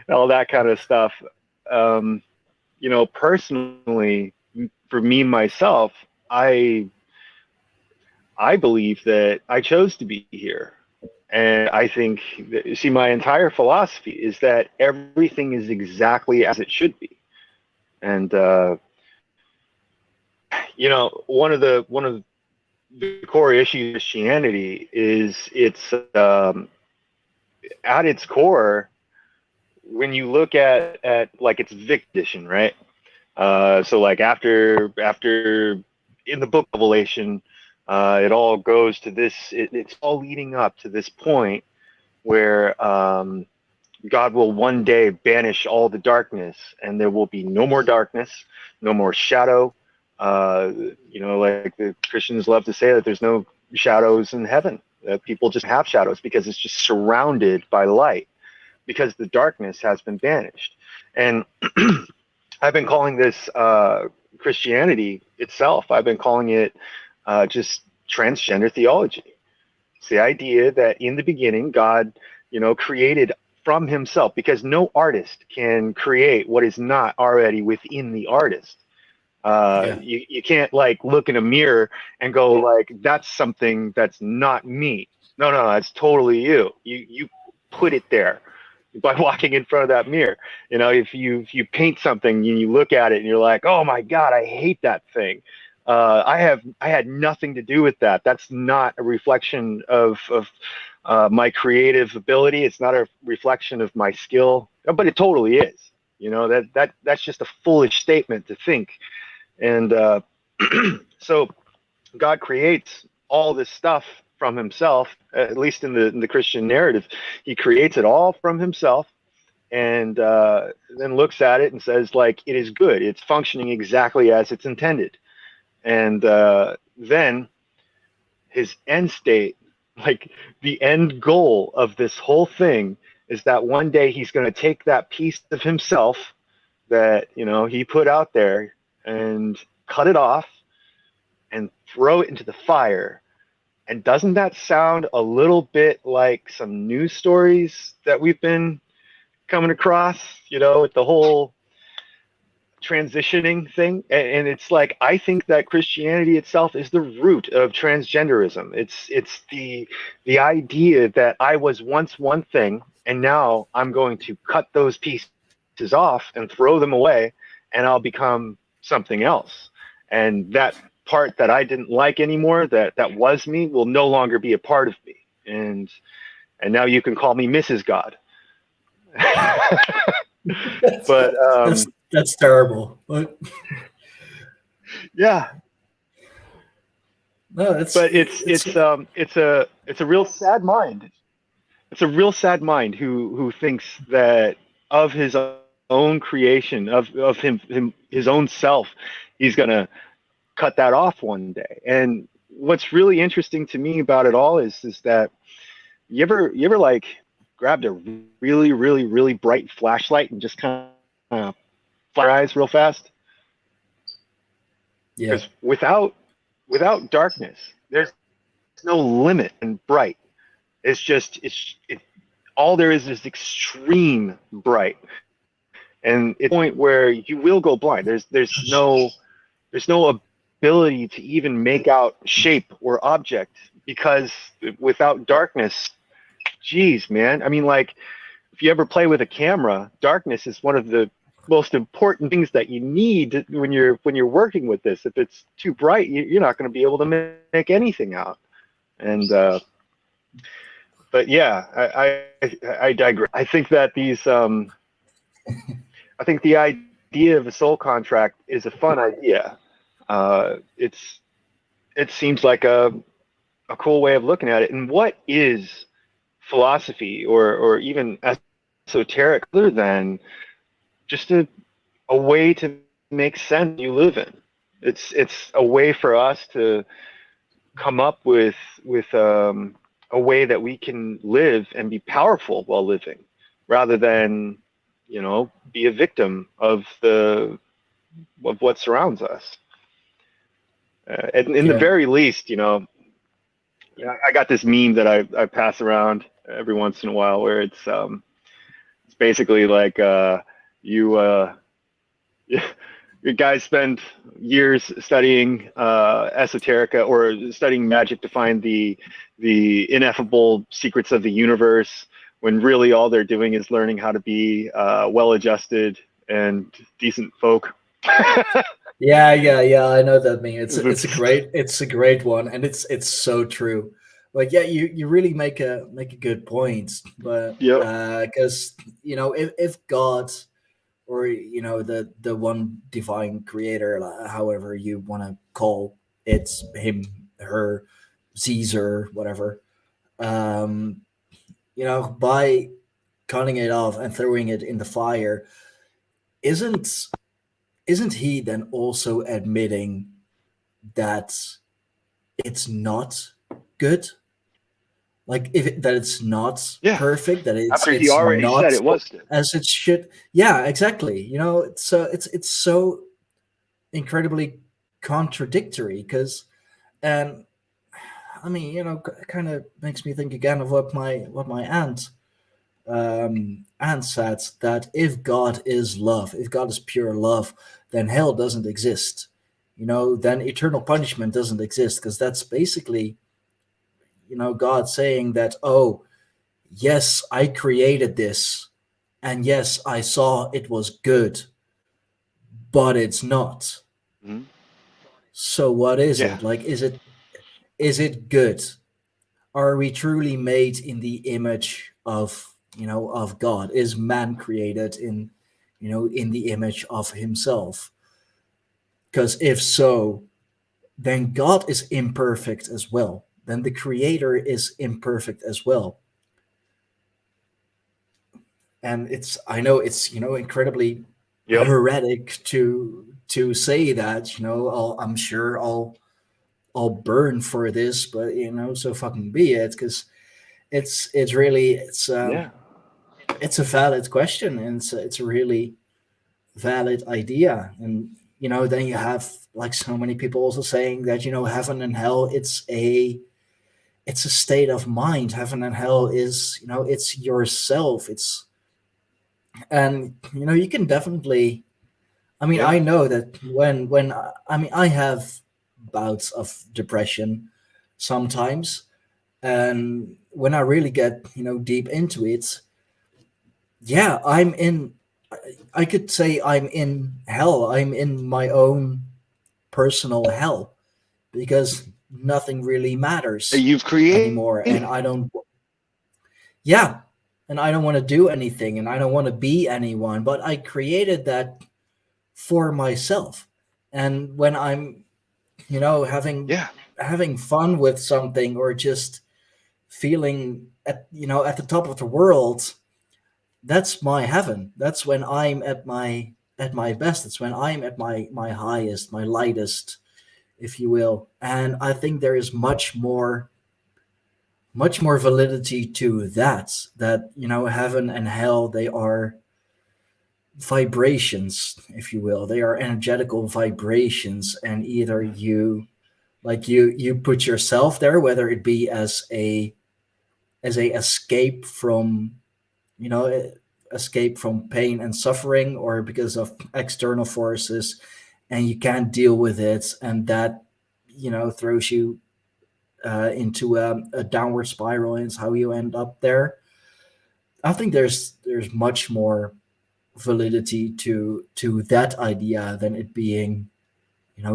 all that kind of stuff. Personally, for me myself, I believe that I chose to be here. And I think, my entire philosophy is that everything is exactly as it should be. And, one of the core issues of Christianity is it's, at its core, when you look at like its victimhood, right? So like after in the book of Revelation, it all goes to this. It's all leading up to this point where God will one day banish all the darkness, and there will be no more darkness, no more shadow. Like the Christians love to say that there's no shadows in heaven. People just have shadows because it's just surrounded by light, because the darkness has been banished. And I've been calling this Christianity itself. I've been calling it just transgender theology. It's the idea that in the beginning, God, created from himself, because no artist can create what is not already within the artist. You can't like look in a mirror and go like, that's something that's not me. No, that's totally you. You put it there by walking in front of that mirror. If you paint something and you look at it and you're like, oh my God, I hate that thing. I had nothing to do with that. That's not a reflection of my creative ability. It's not a reflection of my skill, but it totally is. That's just a foolish statement to think. And so God creates all this stuff from himself, at least in the Christian narrative. He creates it all from himself, and then looks at it and says, like, it is good. It's functioning exactly as it's intended. And then his end state, like the end goal of this whole thing, is that one day he's going to take that piece of himself that, he put out there and cut it off and throw it into the fire. And doesn't that sound a little bit like some news stories that we've been coming across, with the whole transitioning thing? And it's like, I think that Christianity itself is the root of transgenderism. It's the idea that I was once one thing, and now I'm going to cut those pieces off and throw them away, and I'll become something else. And that part that I didn't like anymore, that was me, will no longer be a part of me. And now you can call me Mrs. God. But that's terrible. But Yeah, No, but it's a real sad mind. It's a real sad mind who thinks that of his own creation, of him his own self, he's gonna cut that off one day. And what's really interesting to me about it all is that you ever like grabbed a really bright flashlight and just kind of fire eyes real fast? yeah, Because without darkness, there's no limit and bright. It's just all there is extreme bright, and it's a point where you will go blind. There's no ability to even make out shape or object, because without darkness, geez, man. I mean, like, if you ever play with a camera, darkness is one of the most important things that you need when you're working with this. If it's too bright, you're not going to be able to make anything out. And but yeah, I digress. I think that I think the idea of a soul contract is a fun idea. It seems like a cool way of looking at it. And what is philosophy or even esoteric other than just a way to make sense you live in? It's a way for us to come up with a way that we can live and be powerful while living, rather than be a victim of what surrounds us. And in the yeah, very least, I got this meme that I pass around every once in a while, where it's basically like you you guys spend years studying esoterica or studying magic to find the ineffable secrets of the universe, when really all they're doing is learning how to be well-adjusted and decent folk. yeah. I know that meme. It's a great one, and it's so true. Like, yeah, you really make a good point, but Yep. because if God, or the one divine creator, however you want to call it, him, her, Caesar, whatever, um by cutting it off and throwing it in the fire, isn't he then also admitting that it's not good? Like, that it's not Yeah. perfect, that After he it's already not said it was good. as it should. Yeah, exactly. It's so incredibly contradictory, because, and I mean, kind of makes me think again of what my aunt said, that if God is love, if God is pure love, then hell doesn't exist. Then eternal punishment doesn't exist, because that's basically God saying that, oh, yes, I created this, and yes, I saw it was good, but it's not. Mhm. So what is Yeah. it? Like, is it good? Are we truly made in the image of God? Is man created in the image of himself? Because if so, then God is imperfect as well. Then the creator is imperfect as well. And I know it's incredibly Yep. heretic to say that. I'm sure I'll burn for this, but so fucking be it, because it's really Yeah. it's a valid question, and it's a really valid idea. And then you have, like, so many people also saying that heaven and hell, it's a state of mind. Heaven and hell is it's yourself. It's And you can definitely, I mean, Yeah. I know that I mean, I have bouts of depression sometimes, and when I really get deep into it, yeah, I could say I'm in hell. I'm in my own personal hell, because nothing really That matters you've anymore, and created. I don't. Yeah, and I don't want to do anything, and I don't want to be anyone. But I created that for myself, And when I'm, Yeah. having fun with something, or just feeling at at the top of the world, that's my heaven. That's when I'm at my best. It's when I'm at my highest, my lightest, if you will. And I think there is much more validity to that heaven and hell, they are vibrations, if you will. They are energetical vibrations, and either you put yourself there, whether it be as a escape from you know escape from pain and suffering, or because of external forces, and you can't deal with it, and that throws you into a downward spiral, and it's how you end up there. I think there's much more validity to that idea than it being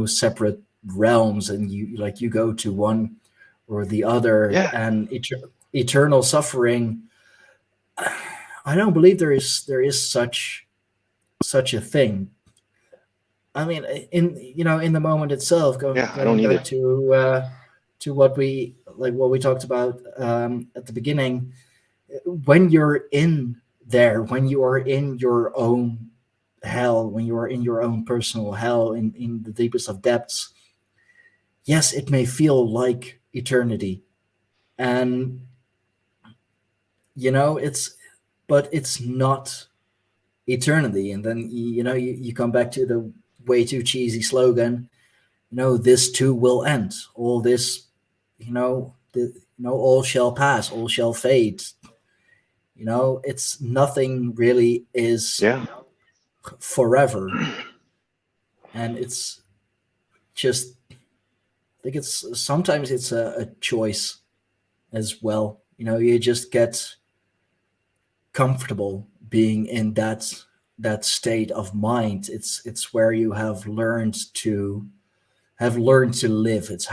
separate realms, and you go to one or the other, Yeah. and eternal suffering. I don't believe there is such a thing. I mean, in the moment itself, Yeah. I don't going either. back to what we talked about at the beginning. When you're in there, when you are in your own hell, when you are in your own personal hell, in the deepest of depths, yes, it may feel like eternity, and it's but it's not eternity. And then you come back to the way too cheesy slogan, this too will end. All this, all shall pass, all shall fade. It's nothing really is Yeah. forever. And it's just, I think it's sometimes it's a choice as well. You just get comfortable being in that state of mind. It's where you have learned to live. It's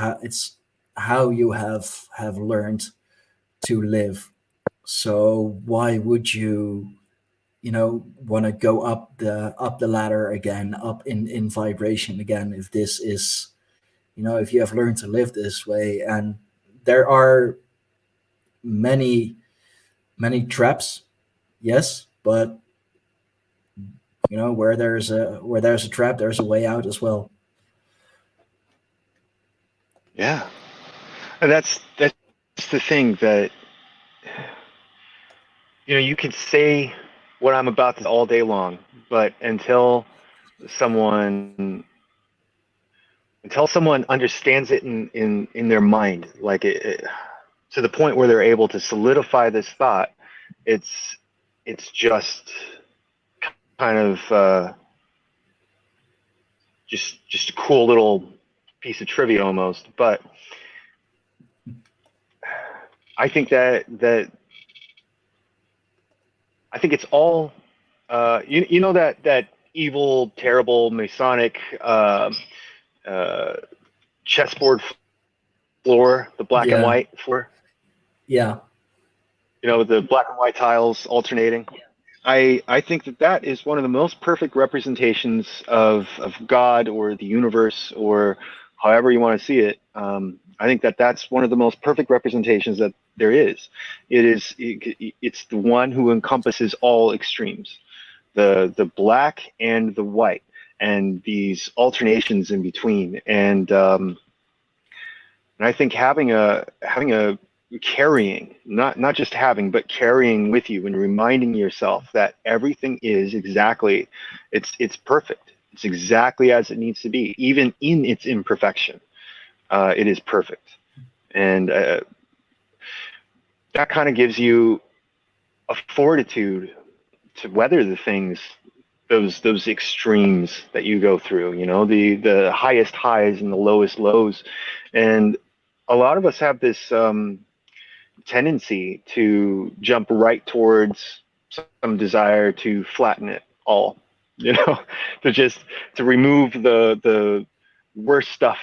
how you have learned to live. So why would you want to go up the ladder again, up in vibration again, if this is if you have learned to live this way? And there are many traps, yes, but where there's a trap, there's a way out as well. Yeah. And that's the thing that you can say what I'm about to all day long, but someone someone understands it in their mind, like to the point where they're able to solidify this thought, it's just kind of just a cool little piece of trivia almost. But I think I think it's all that evil, terrible Masonic uh, chessboard floor, the black and Yeah, white floor, yeah, with the black and white tiles alternating. I think that is one of the most perfect representations of God or the universe, or however you want to see it. I think that's one of the most perfect representations that there is. It's the one who encompasses all extremes, the black and the white, and these alternations in between. And I think having a carrying, not just having, but carrying with you, and reminding yourself that everything is exactly, it's perfect. It's exactly as it needs to be, even in its imperfection. It is perfect, and that kind of gives you a fortitude to weather the things, those extremes that you go through. The highest highs and the lowest lows, and a lot of us have this tendency to jump right towards some desire to flatten it all, to remove the worst stuff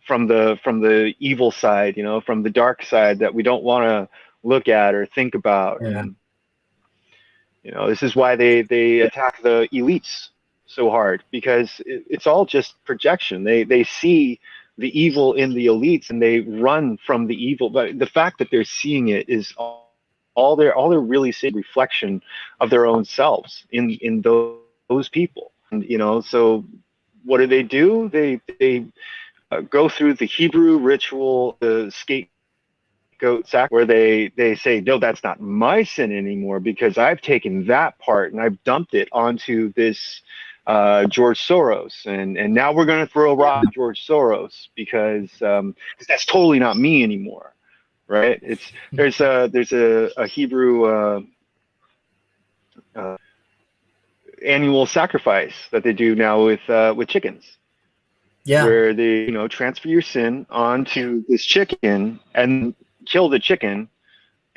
from the evil side, from the dark side that we don't want to look at or think about. yeah, And this is why they attack the elites, so hard because it's all just projection. They see the evil in the elites and they run from the evil. But the fact that they're seeing it is all they're really seeing reflection of their own selves in those people. And so what do? They go through the Hebrew ritual, the scapegoat sack, where they say, no, that's not my sin anymore because I've taken that part and I've dumped it onto this George Soros, and now we're going to throw a rock at George Soros because that's totally not me anymore, right? There's a Hebrew annual sacrifice that they do now with chickens. Yeah. Where they transfer your sin onto this chicken and kill the chicken,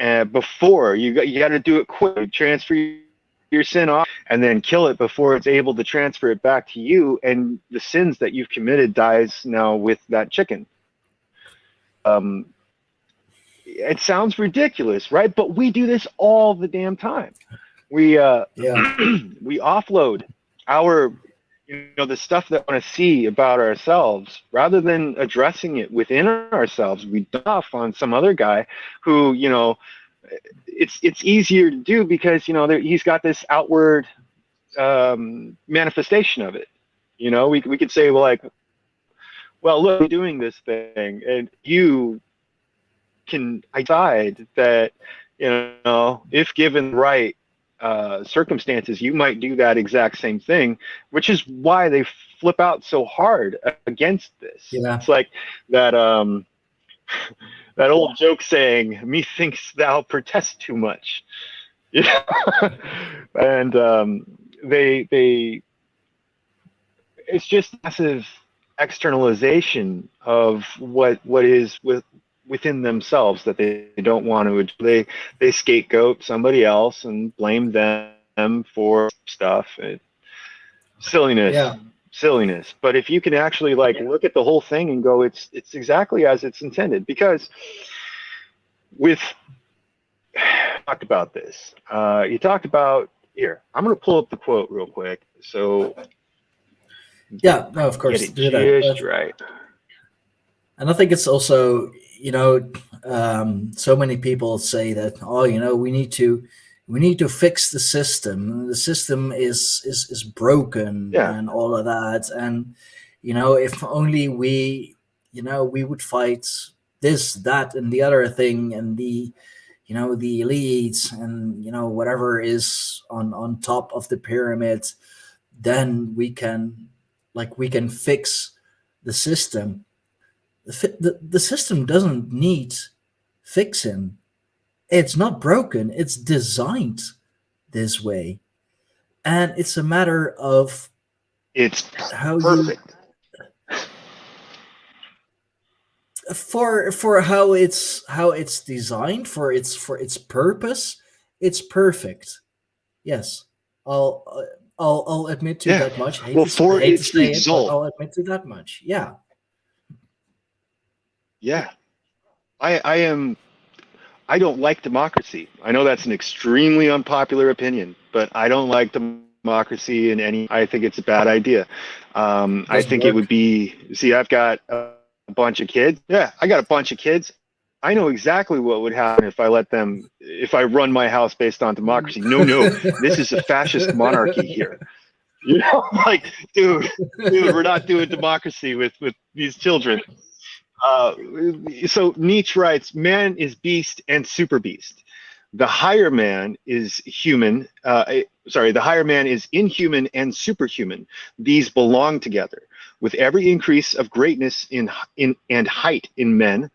and before you got to do it quick. Transfer your sin off and then kill it before it's able to transfer it back to you, and the sins that you've committed dies now with that chicken. It sounds ridiculous, right? But we do this all the damn time. We we offload our the stuff that we want to see about ourselves, rather than addressing it within ourselves. We dump on some other guy who it's easier to do because he's got this outward manifestation of it. We could say, well, look, I'm doing this thing, and you can decide that if given the right circumstances, you might do that exact same thing, which is why they flip out so hard against this. Yeah. It's like that that old joke saying, "Methinks thou protest too much," and they it's just massive externalization of what is within themselves that they don't want to. They scapegoat somebody else and blame them for stuff. Silliness. But if you can actually look at the whole thing and go, it's exactly as it's intended. Because talked about this. You talked about here. I'm going to pull up the quote real quick. So yeah, no, of course, get it just right. And I think it's also so many people say that we need to fix the system. The system is broken and all of that. And if only we would fight this, that, and the other thing, and the elites and whatever is on top of the pyramid, then we can fix the system. The system doesn't need fixing. It's not broken. It's designed this way, and it's a matter of how perfect. For how it's designed, for its purpose. It's perfect. Yes, I'll admit to that much. For its result, I'll admit to that much. Yeah. Yeah, I don't like democracy. I know that's an extremely unpopular opinion, but I don't like democracy in any. I think it's a bad idea. I think it would be. See, I've got a bunch of kids. Yeah, I got a bunch of kids. I know exactly what would happen if I run my house based on democracy. No, this is a fascist monarchy here. Dude, we're not doing democracy with these children. So Nietzsche writes, man is beast and super beast. The higher man is human. The higher man is inhuman and superhuman. These belong together. With every increase of greatness and height in men,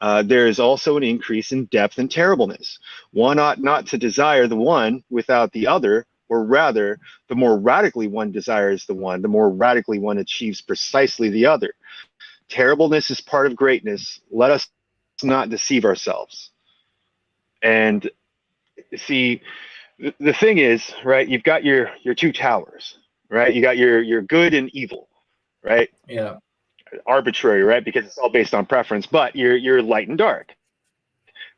there is also an increase in depth and terribleness. One ought not to desire the one without the other, or rather, the more radically one desires the one, the more radically one achieves precisely the other. Terribleness is part of greatness. Let us not deceive ourselves. And see, the thing is, right, you've got your two towers, right? You got your good and evil, right? Yeah. Arbitrary, right? Because it's all based on preference, but you're light and dark.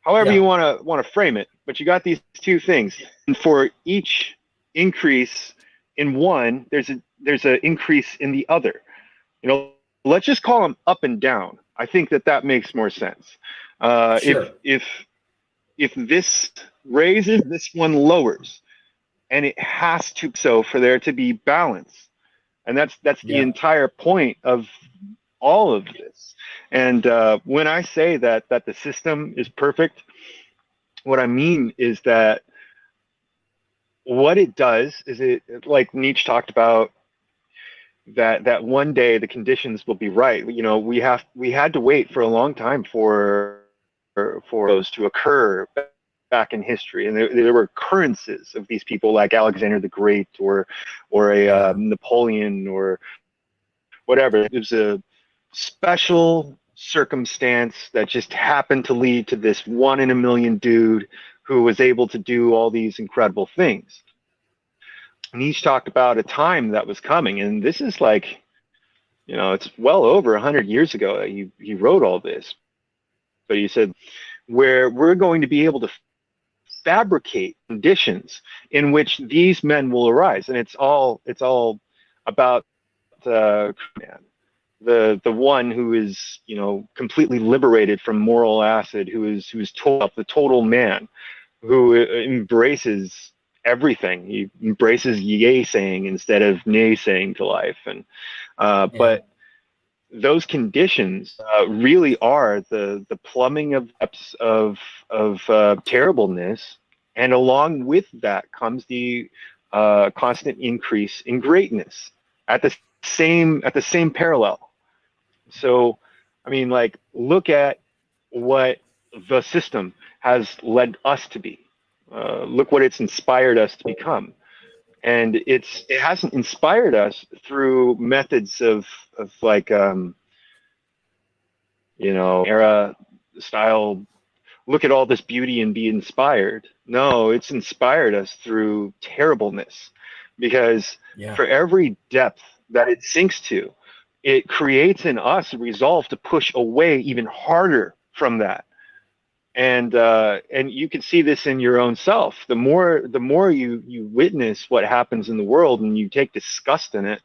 However you want to frame it, but you got these two things. And for each increase in one, there's there's an increase in the other. You know, let's just call them up and down. I think that makes more sense. Sure. If this raises, this one lowers, and it has to so for there to be balance, and that's the entire point of all of this. And when I say that the system is perfect, what I mean is that what it does is it, like Nietzsche talked about, that one day the conditions will be right. You know, we had to wait for a long time for those to occur back in history, and there were occurrences of these people like Alexander the Great or a Napoleon or whatever. It was a special circumstance that just happened to lead to this 1 in a million dude who was able to do all these incredible things. And he's talked about a time that was coming, and this is like, you know, it's well over 100 years ago that he wrote all this. But he said, where we're going to be able to fabricate conditions in which these men will arise, and it's all about the man, the one who is, you know, completely liberated from moral acid, who is the total man, who embraces everything. He embraces yay saying instead of nay saying to life, and but those conditions really are the plumbing of terribleness, and along with that comes the constant increase in greatness at the same parallel. So, I mean, like, look at what the system has led us to be. Look what it's inspired us to become. And it hasn't inspired us through methods of like, you know, era style, look at all this beauty and be inspired. No, it's inspired us through terribleness, because for every depth that it sinks to, it creates in us a resolve to push away even harder from that. And you can see this in your own self. The more you witness what happens in the world and you take disgust in it,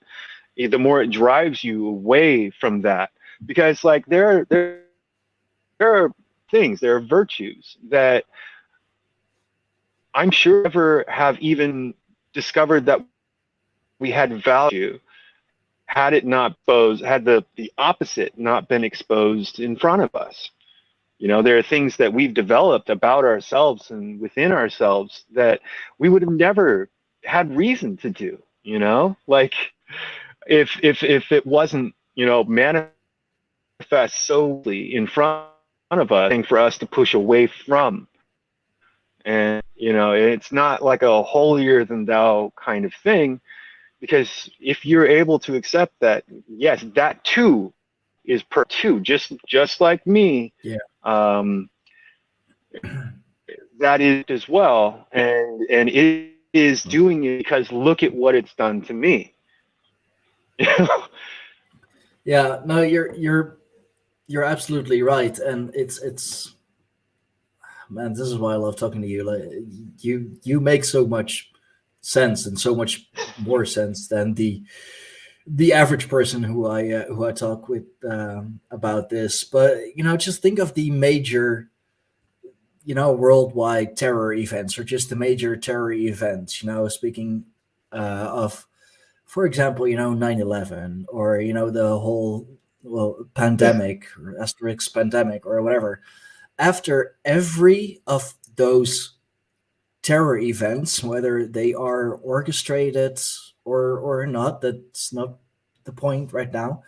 the more it drives you away from that. Because like there are things, there are virtues that I'm sure never have even discovered that we had value had it not exposed, had the opposite not been exposed in front of us. You know, there are things that we've developed about ourselves and within ourselves that we would have never had reason to do, you know, like if it wasn't, you know, manifest solely in front of us, thing for us to push away from. And, you know, it's not like a holier than thou kind of thing, because if you're able to accept that, yes, that too is too, just like me. That is as well, and it is doing it because look at what it's done to me. Yeah, no, you're absolutely right, and it's man, this is why I love talking to you. Like, you make so much sense, and so much more sense than the average person who I talk with about this. But you know, just think of the major, you know, worldwide terror events, or just the major terror events. You know, speaking of, for example, you know, 9/11, or you know, the whole pandemic, or asterisk pandemic, or whatever. After every of those terror events, whether they are orchestrated or not, that's not the point right now.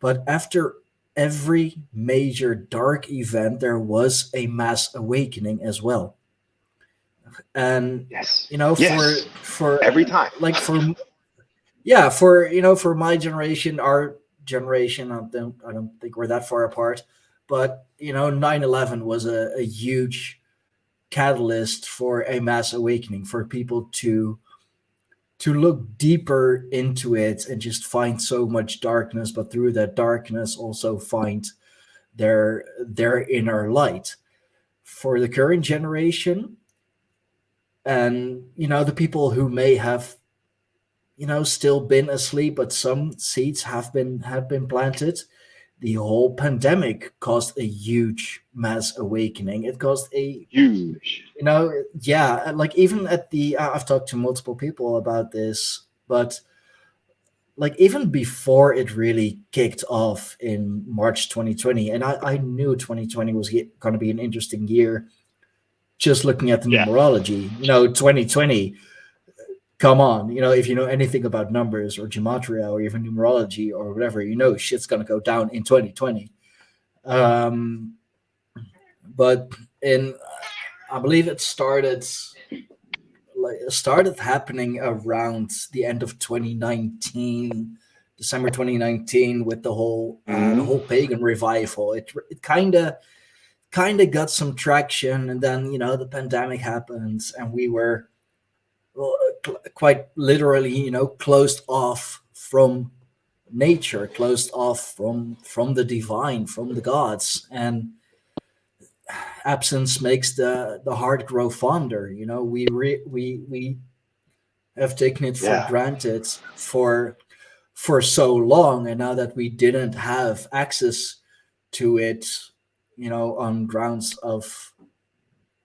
But after every major dark event, there was a mass awakening as well. And you know, for every time, like for for, you know, for my generation, our generation, I don't think we're that far apart, but you know, 9/11 was a huge catalyst for a mass awakening, for people to look deeper into it and just find so much darkness, but through that darkness also find their inner light. For the current generation, and you know, the people who may have still been asleep, but some seeds have been planted. The whole pandemic caused a huge mass awakening. It caused a Huge. yeah, like even at the I've talked to multiple people about this, but like even before it really kicked off in March 2020, and I knew 2020 was going to be an interesting year just looking at the Yeah. numerology. 2020, come on, if you know anything about numbers or gematria or even numerology or whatever, shit's going to go down in 2020. But in I believe it started happening around the end of 2019, December 2019, with the whole pagan revival. It kind of got some traction, and then the pandemic happened, and we were quite literally closed off from nature, closed off from the divine, from the gods, and absence makes the heart grow fonder. We have taken it for Yeah. granted for so long, and now that we didn't have access to it, on grounds of,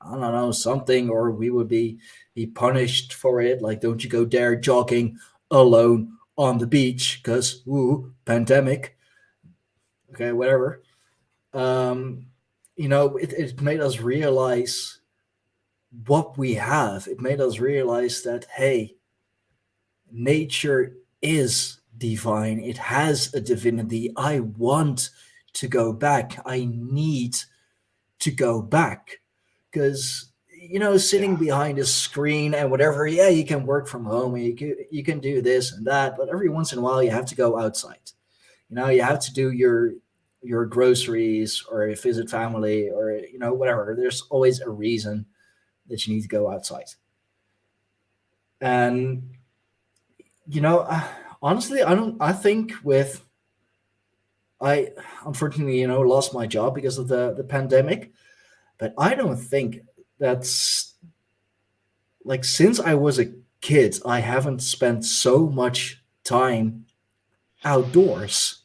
I don't know, something, or we would be punished for it. Like, don't you go dare jogging alone on the beach because pandemic. Okay, whatever. It made us realize what we have. It made us realize that, hey, nature is divine. It has a divinity. I want to go back. I need to go back because sitting behind a screen and whatever, yeah, you can work from home, and you can do this and that, but every once in a while you have to go outside. You have to do your groceries or visit family or whatever. There's always a reason that you need to go outside. And honestly, I think with I unfortunately lost my job because of the pandemic, but I don't think that's like, since I was a kid, I haven't spent so much time outdoors.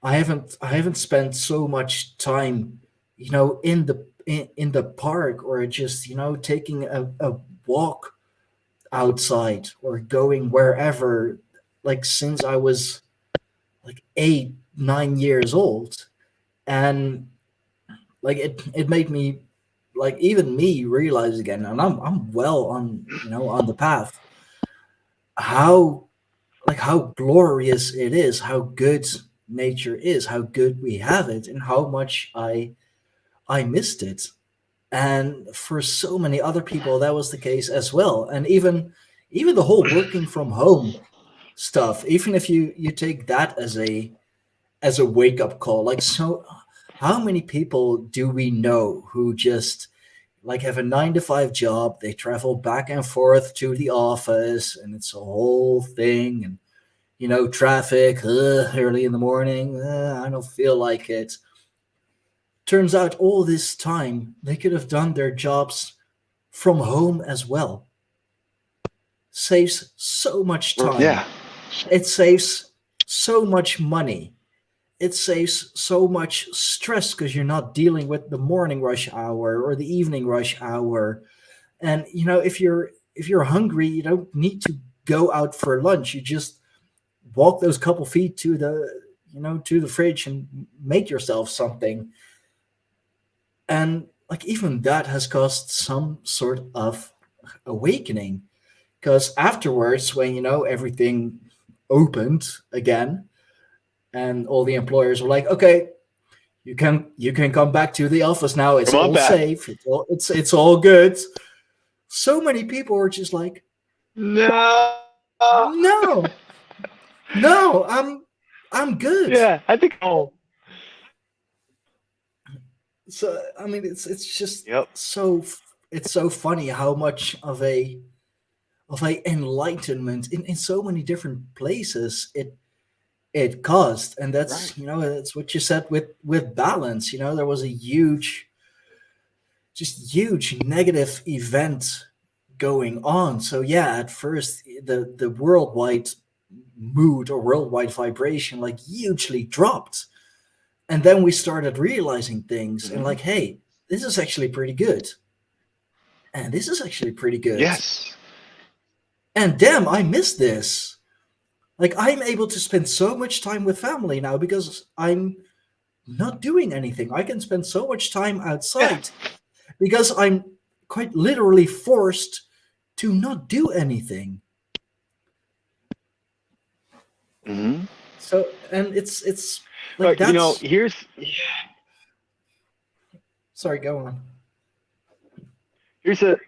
I haven't spent so much time in the park, or just taking a walk outside or going wherever, like since I was like 8 9 years old. And like it made me, like even me, realize again, and I'm well on the path, how how glorious it is, how good nature is, how good we have it, and how much I missed it. And for so many other people that was the case as well. And even the whole working from home stuff, even if you take that as a wake up call, like, so how many people do we know who just like have a 9 to 5 job, they travel back and forth to the office, and it's a whole thing, and traffic, early in the morning, I don't feel like it. Turns out all this time they could have done their jobs from home as well. Saves so much time. Yeah. It saves so much money. It saves so much stress because you're not dealing with the morning rush hour or the evening rush hour. And if you're hungry, you don't need to go out for lunch. You just walk those couple feet to the fridge and make yourself something. And like even that has caused some sort of awakening, because afterwards, when everything opened again, and all the employers were like, okay, you can come back to the office now, it's Come on all back. safe, it's all good. So many people were just like, No. no, no, I'm good. Yeah, I think. Oh. So I mean, it's just Yep. it's so funny how much of a enlightenment in so many different places it caused. And Right. that's that's what you said with balance. There was a huge negative event going on. So yeah, at first the worldwide mood or worldwide vibration like hugely dropped. And then we started realizing things and like, hey, this is actually pretty good. And this is actually pretty good. Yes. And damn, I miss this. Like I'm able to spend so much time with family now because I'm not doing anything. I can spend so much time Yeah. outside because I'm quite literally forced to not do anything. Mm-hmm. So, and it's like But that's sorry, go on. here's a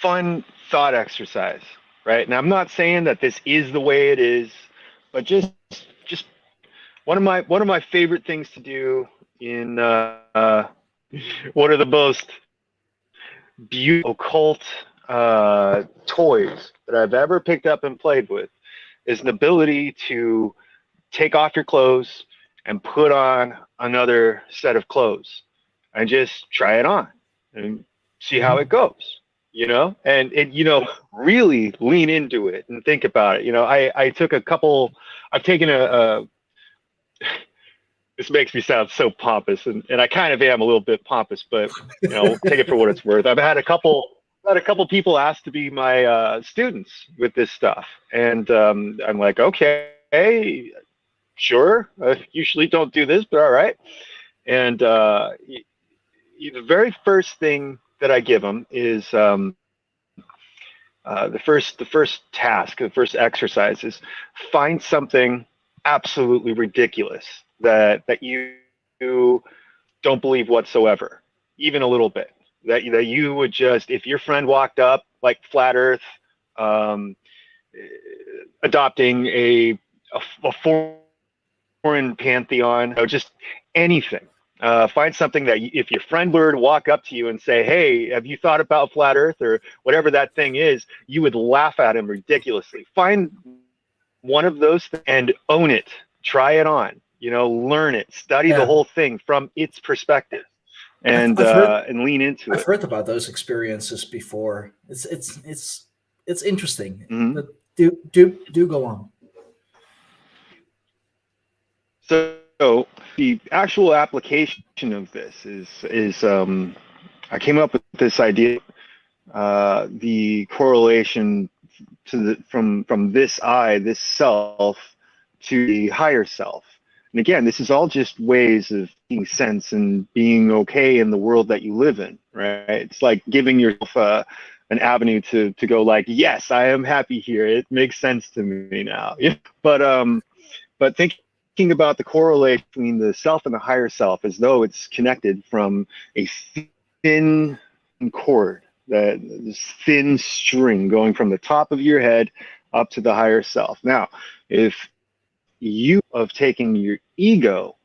fun thought exercise, right? Now I'm not saying that this is the way it is, but just one of my favorite things to do in one of the most beautiful occult toys that I've ever picked up and played with is an ability to take off your clothes and put on another set of clothes and just try it on and see how it goes, and really lean into it and think about it. I took I've taken this makes me sound so pompous, and I kind of am a little bit pompous, but take it for what it's worth. I've had a couple people ask to be my students with this stuff, and I'm like, okay, sure. I usually don't do this, but all right. And the very first thing that I give them is the first task, the first exercise is find something absolutely ridiculous that you don't believe whatsoever, even a little bit. That you would just, if your friend walked up like flat Earth, um, adopting a foreign pantheon, just anything. Find something that if your friend were to walk up to you and say, "Hey, have you thought about flat Earth?" or whatever that thing is, you would laugh at him ridiculously. Find one of those and own it. Try it on. Learn it. Study the Yeah, whole thing from its perspective, I've heard and lean into I've it. heard about those experiences before. It's interesting, Mm-hmm. but do go on. So the actual application of this is I came up with this idea, the correlation to from this I, this self, to the higher self. And again, this is all just ways of making sense and being okay in the world that you live in, right? It's like giving yourself an avenue to go like, yes, I am happy here. It makes sense to me now. But thinking about the correlation between the self and the higher self as though it's connected from a thin cord, this thin string going from the top of your head up to the higher self. Now, if you of taking your ego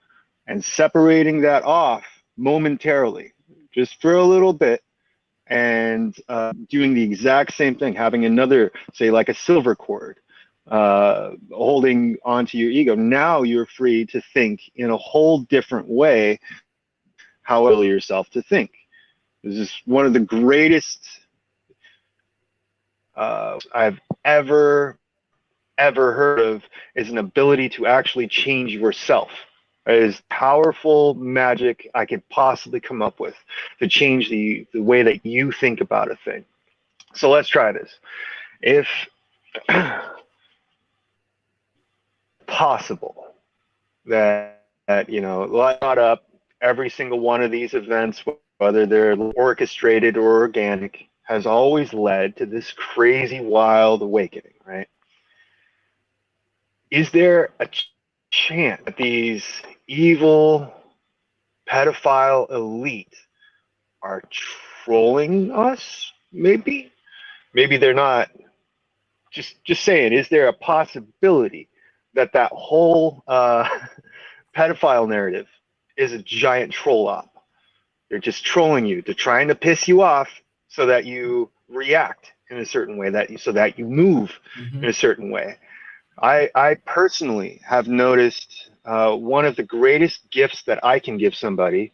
and separating that off momentarily, just for a little bit, and doing the exact same thing, having another, say, like a silver cord, holding onto your ego. Now you're free to think in a whole different way how you will yourself to think. This is one of the greatest I've ever heard of, is an ability to actually change yourself. It is powerful magic I could possibly come up with to change the way that you think about a thing. So let's try this. If possible, that line up every single one of these events, whether they're orchestrated or organic, has always led to this crazy wild awakening, right? Is there a chance that these evil pedophile elite are trolling us? Maybe they're not. Just saying, is there a possibility that whole pedophile narrative is a giant troll op? They're just trolling you. They're trying to piss you off so that you react in a certain way, so that you move in a certain way. I personally have noticed one of the greatest gifts that I can give somebody,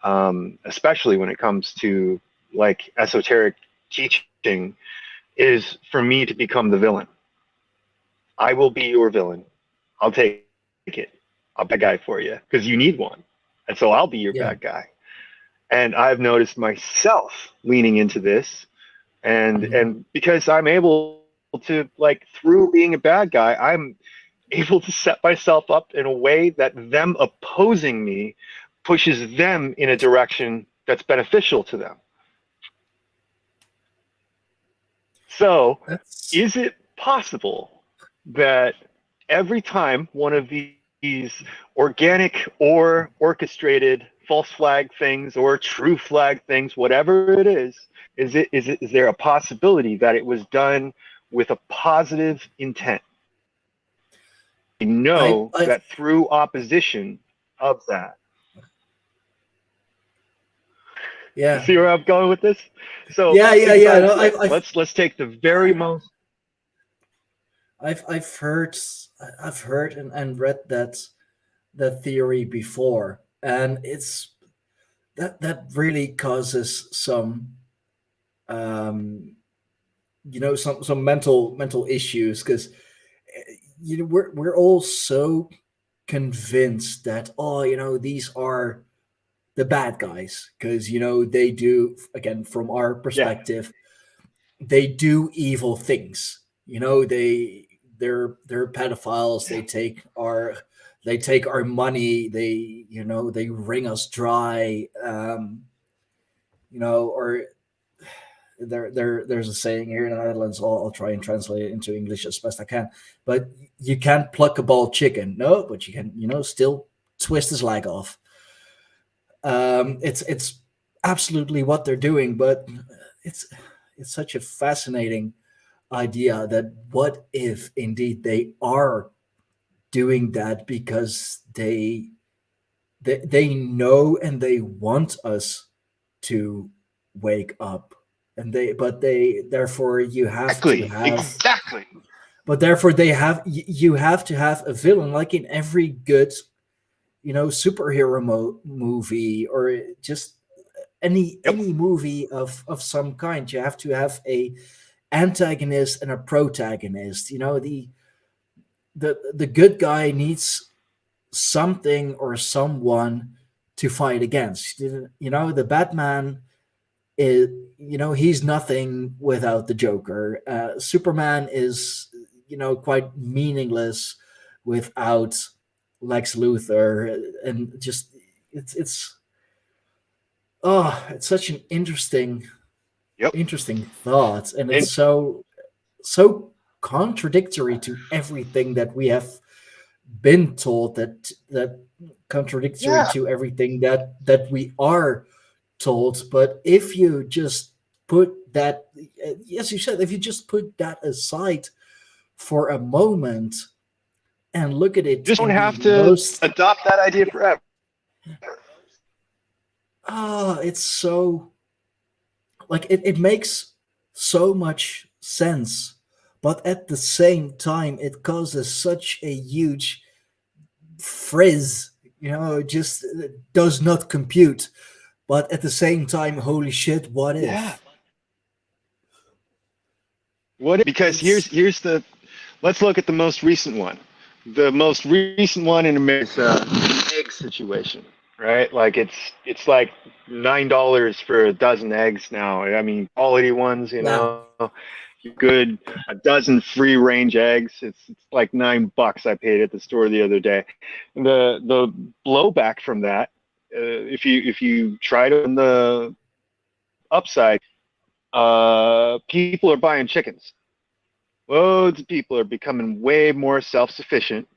especially when it comes to like esoteric teaching is for me to become the villain. I will be your villain. I'll take it. I'll be a bad guy for you because you need one. And so I'll be your Yeah. bad guy. And I've noticed myself leaning into this, and because I'm able to, like, through being a bad guy, I'm able to set myself up in a way that them opposing me pushes them in a direction that's beneficial to them. So, is it possible that every time one of these organic or orchestrated false flag things or true flag things, whatever it is there a possibility that it was done with a positive intent? We know that through opposition of that. Yeah. You see where I'm going with this? So yeah. No, let's take the very most. I've heard and read that theory before, and it's that really causes some some mental issues, because we're all so convinced that, these are the bad guys, because they do, again, from our perspective, they do evil things. They're pedophiles. They take our money. They wring us dry. Or there's a saying here in the Netherlands. I'll try and translate it into English as best I can. But you can't pluck a bald chicken, no, but you can still twist his leg off. It's absolutely what they're doing, but it's such a fascinating idea that what if indeed they are doing that because they know and they want us to wake up, and they therefore you have to have exactly but therefore you have to have a villain, like in every good superhero movie, or just any movie of some kind. You have to have a antagonist and a protagonist. The good guy needs something or someone to fight against. The Batman is, he's nothing without the Joker. Superman is, quite meaningless without Lex Luthor. And just it's such an interesting thought, and it's so contradictory to everything that we have been told, that contradictory to everything that we are told. But if you just put that, as you said, if you just put that aside for a moment and look at it, just don't have to adopt that idea forever. It's so, like, it makes so much sense, but at the same time it causes such a huge frizz. It just does not compute. But at the same time, holy shit, what if? Because here's the, let's look at the most recent one. The most recent one in America, egg situation, right? Like it's like $9 for a dozen eggs now. I mean, quality ones, good, a dozen free range eggs. It's like $9 I paid at the store the other day. The blowback from that, if you try to on the upside, people are buying chickens. Loads of people are becoming way more self-sufficient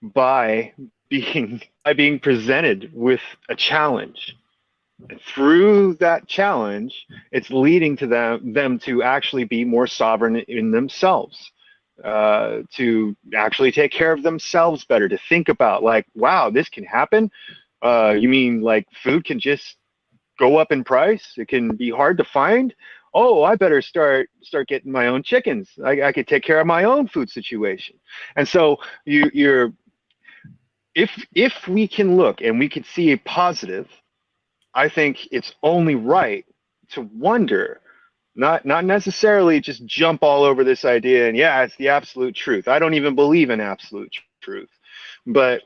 by being presented with a challenge. And through that challenge, it's leading to them to actually be more sovereign in themselves, to actually take care of themselves better, to think about, like, wow, this can happen. You mean like food can just go up in price? It can be hard to find. Oh, I better start getting my own chickens. I could take care of my own food situation. And so you're if we can look and we can see a positive, I think it's only right to wonder, Not necessarily just jump all over this idea and yeah, it's the absolute truth. I don't even believe in absolute truth, but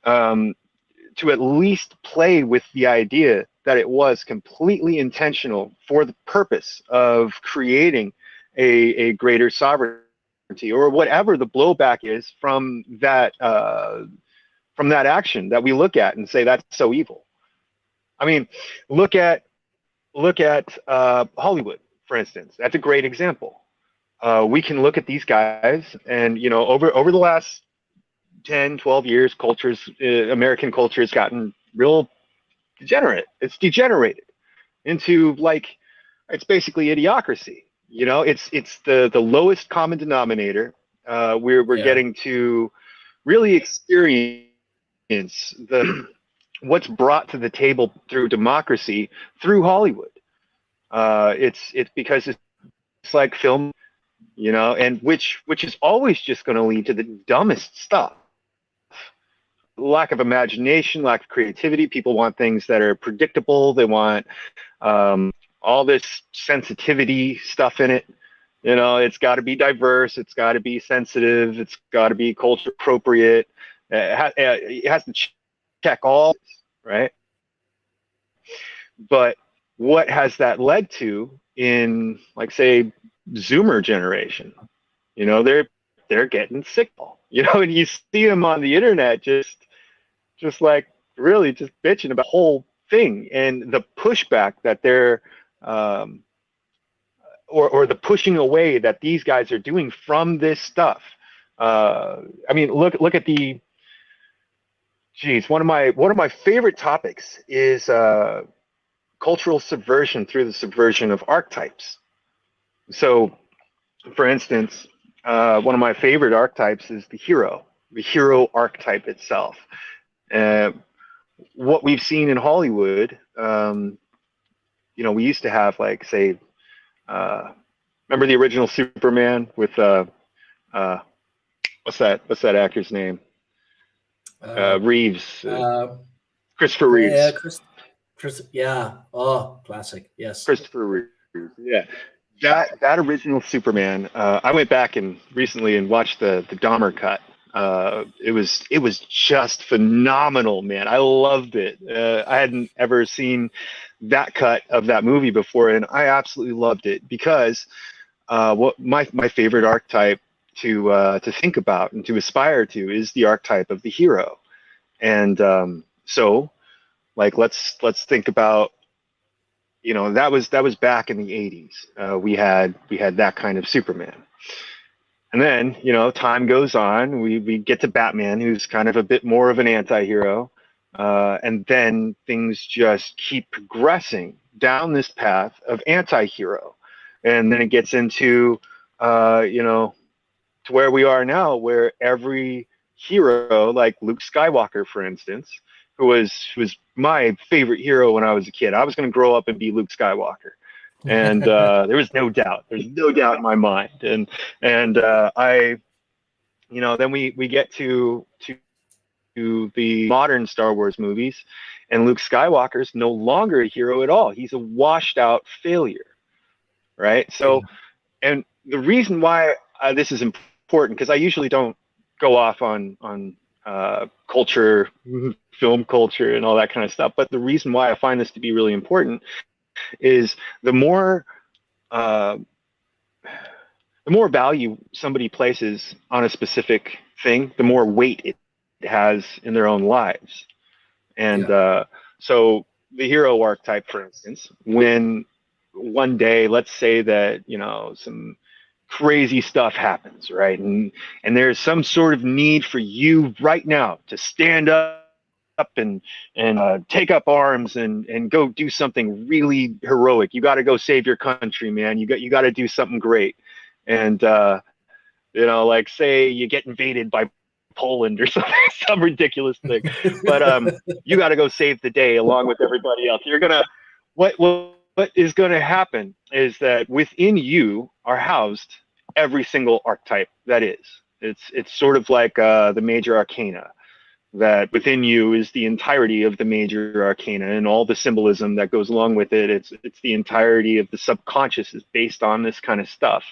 to at least play with the idea that it was completely intentional for the purpose of creating a greater sovereignty, or whatever the blowback is from that action that we look at and say that's so evil. I mean, look at Hollywood, for instance. That's a great example. We can look at these guys, and over the last 10, 12 years, American culture has gotten real degenerate. It's degenerated into, like, it's basically idiocracy. It's the lowest common denominator. We're getting to really experience what's brought to the table through democracy through Hollywood. It's because it's like film, and which is always just going to lead to the dumbest stuff. Lack of imagination, lack of creativity. People want things that are predictable. They want all this sensitivity stuff in it. It's got to be diverse. It's got to be sensitive. It's got to be culture appropriate. It has to check all, right? But what has that led to in, like, say, Zoomer generation? They're getting sick, and you see them on the internet just like really just bitching about the whole thing, and the pushback that they're or the pushing away that these guys are doing from this stuff. I mean, look at the one of my favorite topics is cultural subversion through the subversion of archetypes. So, for instance, one of my favorite archetypes is the hero archetype itself. What we've seen in Hollywood, we used to have, like, say, remember the original Superman with what's that actor's name? Reeves, Christopher Reeves. Yeah. Oh, classic. Yes. Christopher Reeves. Yeah. That original Superman. I went back and recently and watched the Dahmer cut. It was just phenomenal, man. I loved it. I hadn't ever seen that cut of that movie before, and I absolutely loved it because what my favorite archetype to think about and to aspire to is the archetype of the hero. And so, like, let's think about, that was back in the 80s. We had that kind of Superman. And then, time goes on. We get to Batman, who's kind of a bit more of an anti-hero. And then things just keep progressing down this path of anti-hero. And then it gets into, to where we are now, where every hero, like Luke Skywalker, for instance, who was my favorite hero when I was a kid. I was going to grow up and be Luke Skywalker. And there was no doubt. There's no doubt in my mind. And I, then we get to the modern Star Wars movies, and Luke Skywalker's no longer a hero at all. He's a washed out failure, right? So, and the reason why this is important, because I usually don't go off on culture, film culture, and all that kind of stuff. But the reason why I find this to be really important is the more value somebody places on a specific thing, the more weight it has in their own lives. And so the hero archetype, for instance, when one day, let's say that, some crazy stuff happens, right? And there's some sort of need for you right now to stand up and take up arms and go do something really heroic. You got to go save your country, man. You got to do something great. And like, say you get invaded by Poland or something, some ridiculous thing, but you got to go save the day along with everybody else. You're gonna what is going to happen is that within you are housed every single archetype that is. It's sort of like the major arcana. that within you is the entirety of the major arcana and all the symbolism that goes along with it. It's the entirety of the subconscious is based on this kind of stuff.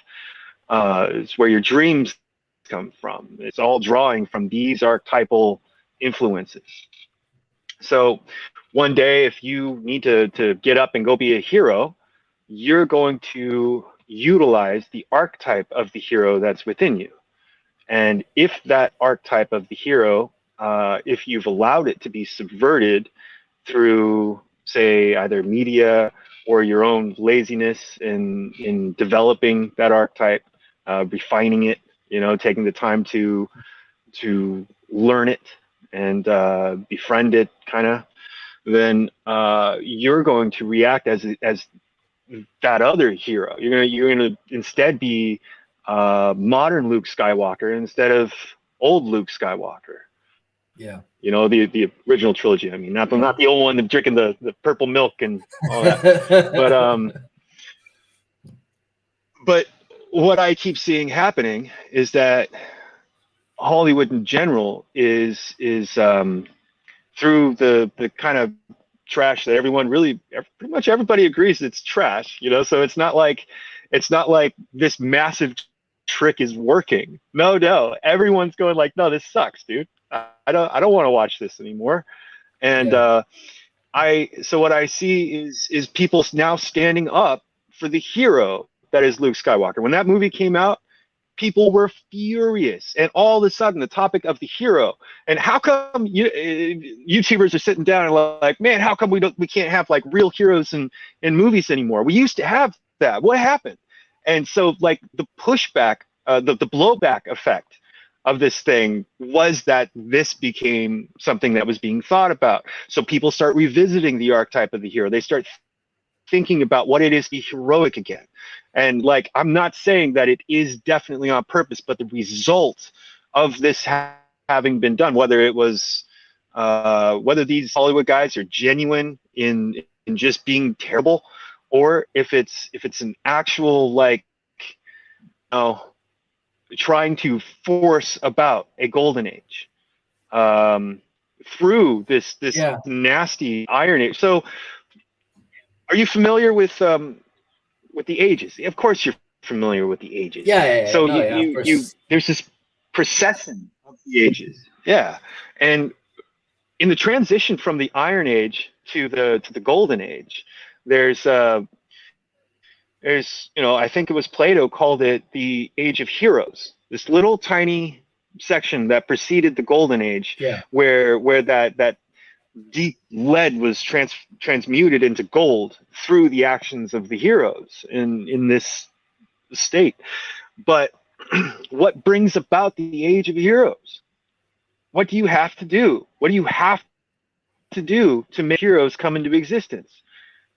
It's where your dreams come from. It's all drawing from these archetypal influences. So one day, if you need to get up and go be a hero, you're going to utilize the archetype of the hero that's within you. And if that archetype of the hero, if you've allowed it to be subverted through, say, either media or your own laziness in developing that archetype, refining it, taking the time to learn it and befriend it, kind of, then you're going to react as that other hero. You're gonna instead be modern Luke Skywalker instead of old Luke Skywalker. Yeah. The original trilogy. I mean, not the old one drinking the purple milk and all that. But what I keep seeing happening is that Hollywood in general is through the kind of trash that everyone pretty much everybody agrees it's trash, so it's not like this massive trick is working. No, everyone's going like, no, this sucks, dude. I don't want to watch this anymore. And so what I see is people now standing up for the hero that is Luke Skywalker. When that movie came out, people were furious, and all of a sudden the topic of the hero, and how come YouTubers are sitting down and like, man, how come we can't have like real heroes in movies anymore? We used to have that. What happened? And so like the pushback, the blowback effect of this thing was that this became something that was being thought about. So people start revisiting the archetype of the hero. They start thinking about what it is to be heroic again. And like, I'm not saying that it is definitely on purpose, but the result of this having been done, whether these Hollywood guys are genuine in just being terrible, or if it's an actual like, trying to force about a golden age through this nasty Iron Age. So, are you familiar with the ages? Of course, you're familiar with the ages. Yeah. So there's this procession of the ages. Yeah, and in the transition from the Iron Age to the Golden Age, there's I think it was Plato called it the Age of Heroes. This little tiny section that preceded the Golden Age, where that deep lead was transmuted into gold through the actions of the heroes in this state. But what brings about the Age of Heroes? What do you have to do? What do you have to do to make heroes come into existence?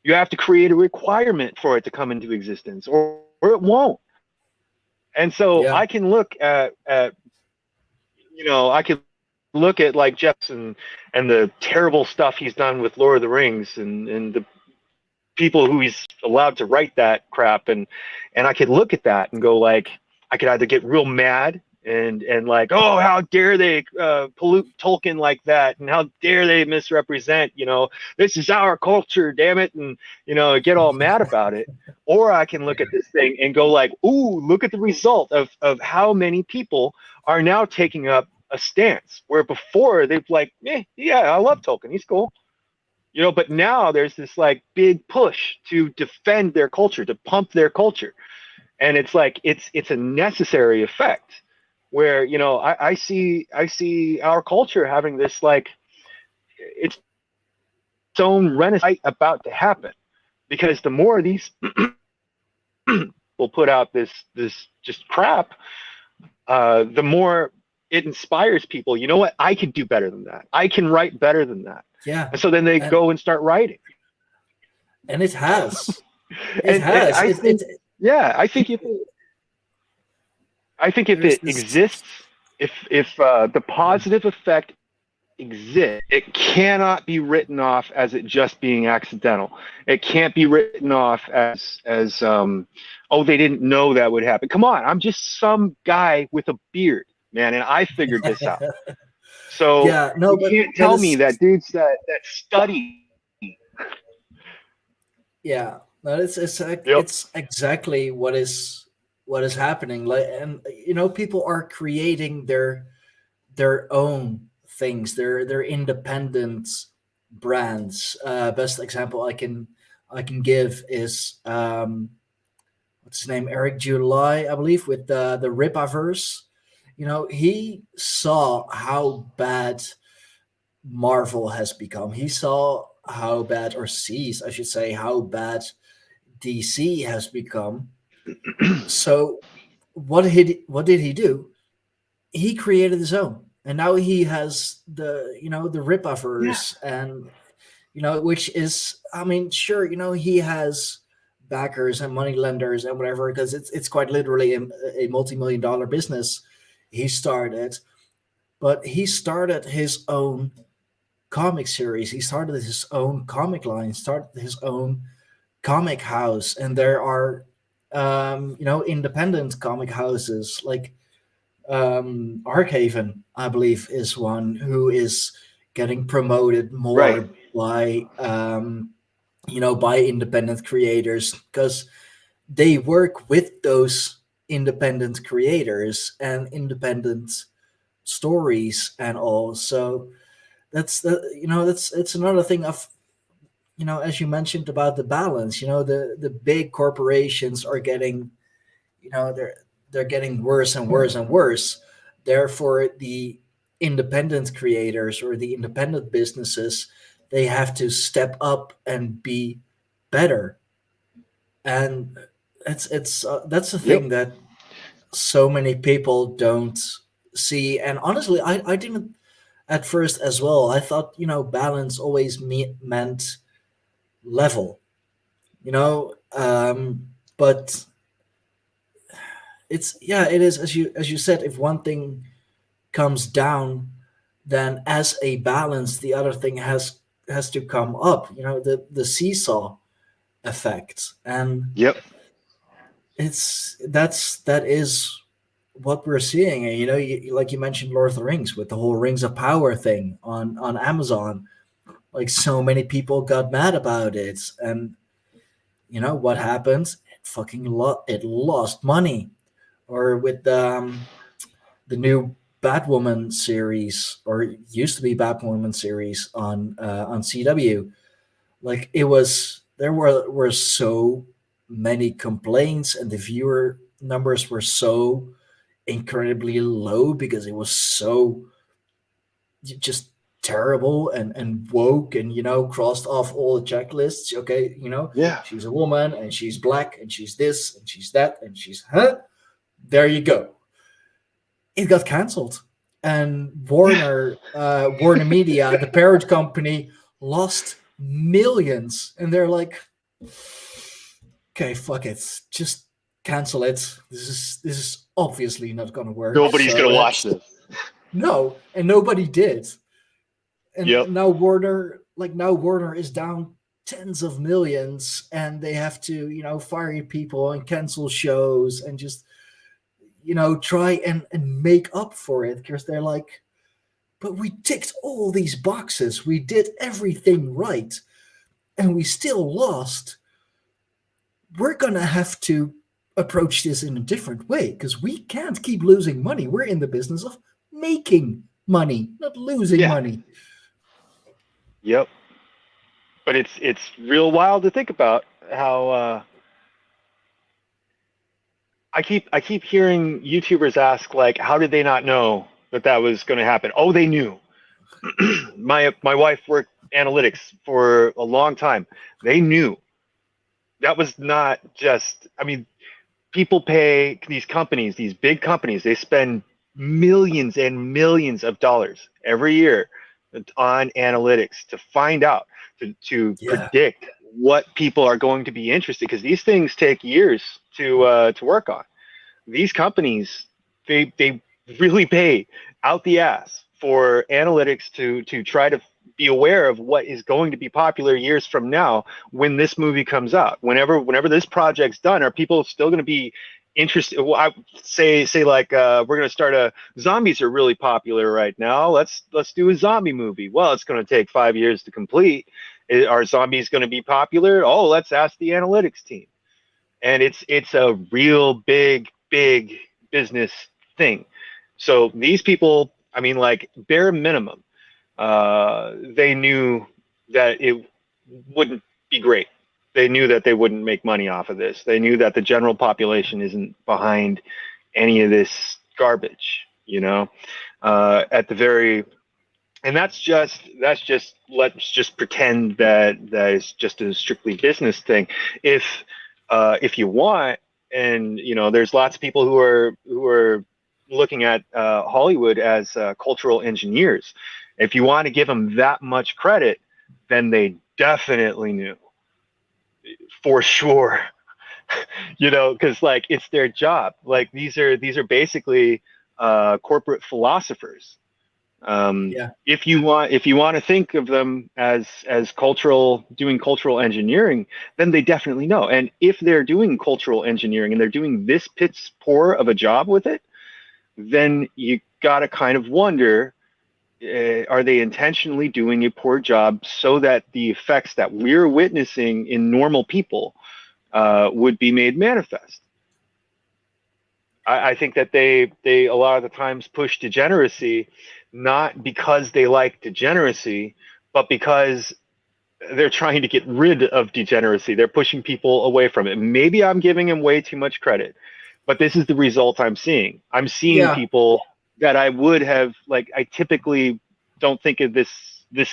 You have to create a requirement for it to come into existence, or it won't. And so I can look at I can look at like Jefferson and the terrible stuff he's done with Lord of the Rings and the people who he's allowed to write that crap, and I could look at that and go like, I could either get real mad and like, oh, how dare they pollute Tolkien like that, and how dare they misrepresent, this is our culture, damn it, and get all mad about it. Or I can look at this thing and go like, ooh, look at the result of how many people are now taking up a stance, where before they've like, yeah, I love Tolkien, he's cool, but now there's this like big push to defend their culture, to pump their culture, and it's like it's a necessary effect. Where I see our culture having this like its own renaissance about to happen, because the more these will put out this just crap, the more it inspires people. You know what? I can do better than that. I can write better than that. Yeah. And so then they go and start writing. And it has. I think if it exists, if the positive effect exists, it cannot be written off as it just being accidental. It can't be written off as oh, they didn't know that would happen. Come on, I'm just some guy with a beard, man, and I figured this out. So Yeah, no, you but can't that tell me is, that dudes that study. yeah, no, Yep. it's exactly what is happening. Like, and people are creating their own things, their independent brands. Best example I can give is what's his name, Eric July, I believe, with the Ripaverse. He saw how bad Marvel has become. He saw how bad, or sees, I should say, how bad DC has become. So what did he do? He created his own, and now he has the Yeah. Ripaverse, and which is, I mean, sure, he has backers and money lenders and whatever, because it's quite literally a multi-million dollar business he started. But he started his own comic series. He started his own comic line, started his own comic house, and there are independent comic houses like Arkhaven, I believe, is one who is getting promoted Right. more by by independent creators, because they work with those independent creators and independent stories and all. So that's it's another thing of, as you mentioned about the balance. The big corporations are getting, they're getting worse and worse and worse. Therefore, the independent creators or the independent businesses, they have to step up and be better. And it's that's the Yep. thing that so many people don't see. And honestly, I didn't at first as well. I thought, balance always meant level, but it's, yeah, it is, as you said, if one thing comes down, then as a balance, the other thing has to come up. The seesaw effect. And Yep. that is what we're seeing. And like you mentioned, Lord of the Rings, with the whole Rings of Power thing on Amazon. Like, so many people got mad about it, and what happened? It fucking it lost money. Or with the new Batwoman series, or it used to be Batwoman series on CW. Like, it was, there were so many complaints, and the viewer numbers were so incredibly low because it was so just terrible and woke, and crossed off all the checklists. Okay, Yeah. she's a woman, and she's black, and she's this, and she's that, and she's, there you go. It got canceled, and Warner Media, the parent company, lost millions, and they're like, okay, fuck it, just cancel it. This is obviously not gonna work. Nobody's So gonna watch let's, this. no, and nobody did. Yep. And now Warner is down tens of millions, and they have to fire people and cancel shows, and just try and make up for it, because they're like, but we ticked all these boxes, we did everything right, and we still lost. We're gonna have to approach this in a different way, because we can't keep losing money. We're in the business of making money, not losing Yeah. money. Yep. But it's real wild to think about how I keep hearing YouTubers ask, like, how did they not know that was going to happen? Oh, they knew. My wife worked analytics for a long time. They knew. That was not just, I mean, people pay these companies, these big companies, they spend millions and millions of dollars every year on analytics to find out, to Yeah. predict what people are going to be interested, because these things take years to work on. These companies, they really pay out the ass for analytics to try to be aware of what is going to be popular years from now when this movie comes out. Whenever this project's done, are people still going to be interesting. Well, I say like we're going to start a zombies are really popular right now. Let's do a zombie movie. Well, it's going to take 5 years to complete. Are zombies going to be popular? Oh, let's ask the analytics team. And it's a real big business thing. So these people, I mean, like bare minimum, they knew that it wouldn't be great. They knew that they wouldn't make money off of this. They knew that the general population isn't behind any of this garbage, you know. At the very, and that's just let's just pretend that is just a strictly business thing. If you want, and you know, there's lots of people who are looking at Hollywood as cultural engineers. If you want to give them that much credit, then they definitely knew, for sure. You know, because like it's their job. Like these are basically corporate philosophers. Yeah. If you want to think of them as doing cultural engineering, then they definitely know. And if they're doing cultural engineering and they're doing this piss poor of a job with it, then you got to kind of wonder, are they intentionally doing a poor job so that the effects that we're witnessing in normal people would be made manifest? I think that they a lot of the times push degeneracy, not because they like degeneracy, but because they're trying to get rid of degeneracy. They're pushing people away from it. Maybe I'm giving them way too much credit, but this is the result I'm seeing. I'm seeing people that I would have, like, I typically don't think of this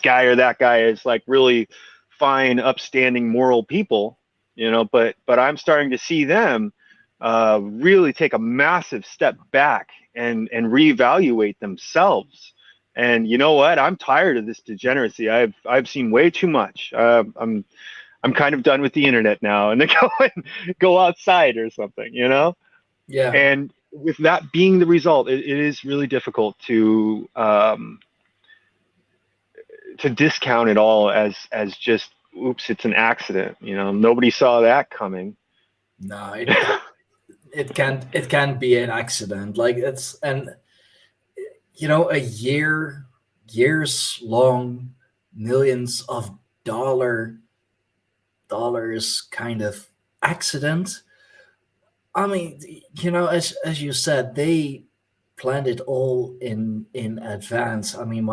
guy or that guy as like really fine, upstanding, moral people, you know, but I'm starting to see them really take a massive step back and reevaluate themselves. And you know what? I'm tired of this degeneracy. I've seen way too much. I'm kind of done with the internet now, and then go outside or something, you know? Yeah. And with that being the result, it is really difficult to discount it all as just, oops, it's an accident. You know, nobody saw that coming. No, it can't be an accident. Like it's, and you know, years long, millions of dollars kind of accident. I mean, you know, as you said, they planned it all in advance. I mean,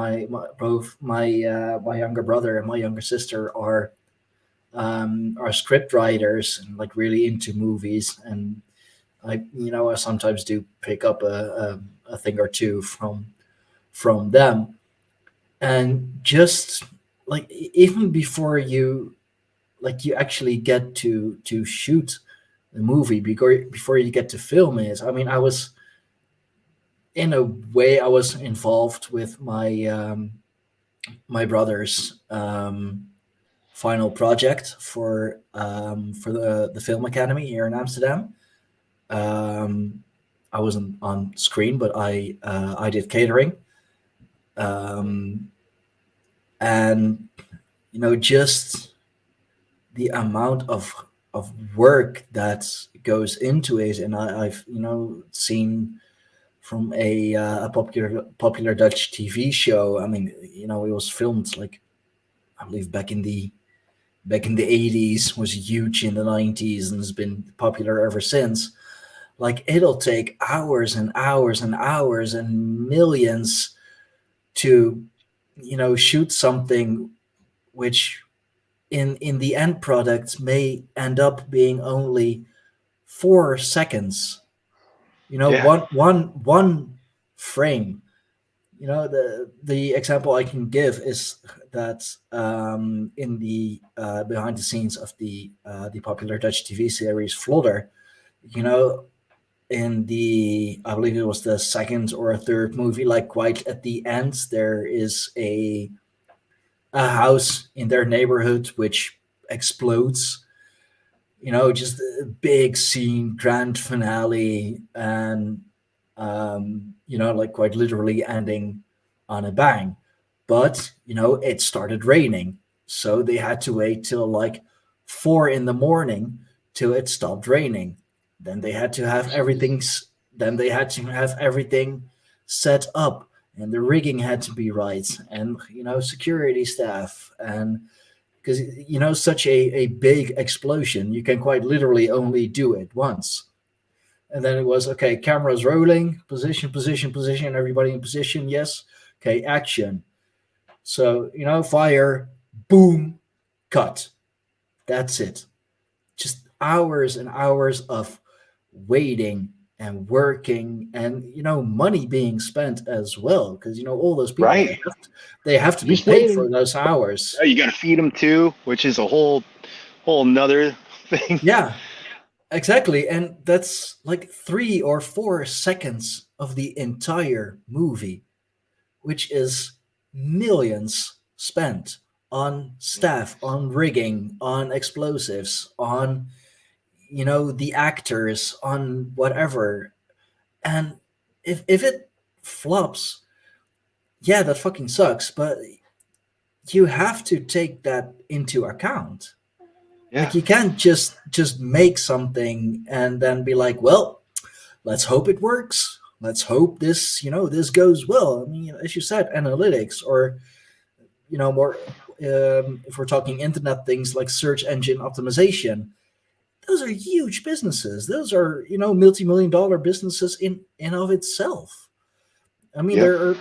both my younger brother and my younger sister are script writers and like really into movies, and I sometimes do pick up a thing or two from them, and just like even before you actually get to shoot the movie, before you get to film it. I mean, I was in a way I was involved with my brother's final project for the film academy here in Amsterdam. I wasn't on screen, but I did catering, and you know, just the amount of work that goes into it. And I've seen from a popular Dutch TV show. I mean, you know, it was filmed like, I believe back in the 80s, was huge in the 90s, and has been popular ever since. Like, it'll take hours and hours and hours and millions to, you know, shoot something which in the end product may end up being only 4 seconds. You know, Yeah. one frame. You know, the example I can give is that in the behind the scenes of the popular Dutch TV series Vlodder, you know, in the, I believe it was the second or third movie, like quite at the end, there is a house in their neighborhood which explodes. You know, just a big scene, grand finale, and you know, like quite literally ending on a bang. But you know, it started raining, so they had to wait till like 4 in the morning till it stopped raining. Then they had to have everything set up, and the rigging had to be right, and security staff, and because such a big explosion, you can quite literally only do it once. And then it was, okay, cameras rolling, position, position, position, everybody in position, yes. Okay, action. So, fire, boom, cut. That's it. Just hours and hours of waiting and working, and money being spent as well, because all those people, Right. they have to be Just paid waiting. for those hours. You got to feed them too, which is a whole nother thing. Yeah, exactly. And that's like 3 or 4 seconds of the entire movie, which is millions spent on staff, on rigging, on explosives, on the actors, on whatever. And if it flops, yeah, that fucking sucks, but you have to take that into account. Yeah. Like, you can't just make something and then be like, well, let's hope it works. Let's hope this goes well. I mean, as you said, analytics, or more, if we're talking internet things like search engine optimization, those are huge businesses. Those are multi-million-dollar businesses in of itself. I mean, Yeah. there are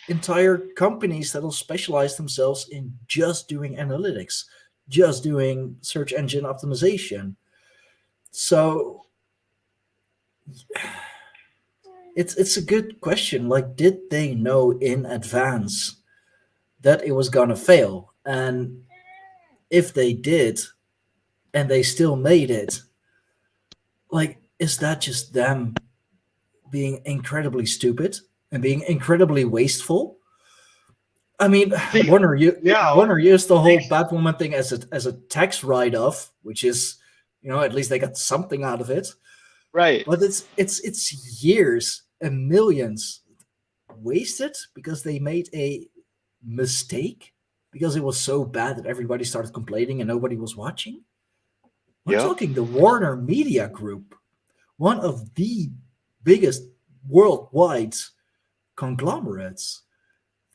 entire companies that will specialize themselves in just doing analytics, just doing search engine optimization. So it's a good question. Like, did they know in advance that it was gonna fail? And if they did, and they still made it, like, is that just them being incredibly stupid and being incredibly wasteful? I mean, Warner used the whole Batwoman thing as a tax write-off, which is, at least they got something out of it. Right. But it's years and millions wasted because they made a mistake, because it was so bad that everybody started complaining and nobody was watching. We're talking the Warner Media Group, one of the biggest worldwide conglomerates.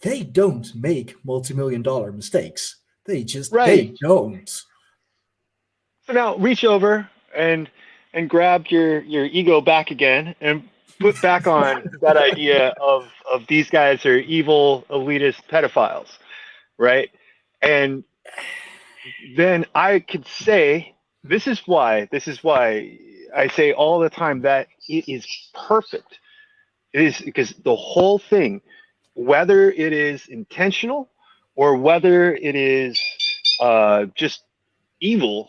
They don't make multi-million-dollar mistakes. They don't. So now reach over and grab your ego back again and put back on that idea of these guys are evil elitist pedophiles, right? And then I could say this is why I say all the time that it is perfect. It is because the whole thing, whether it is intentional or whether it is just evil,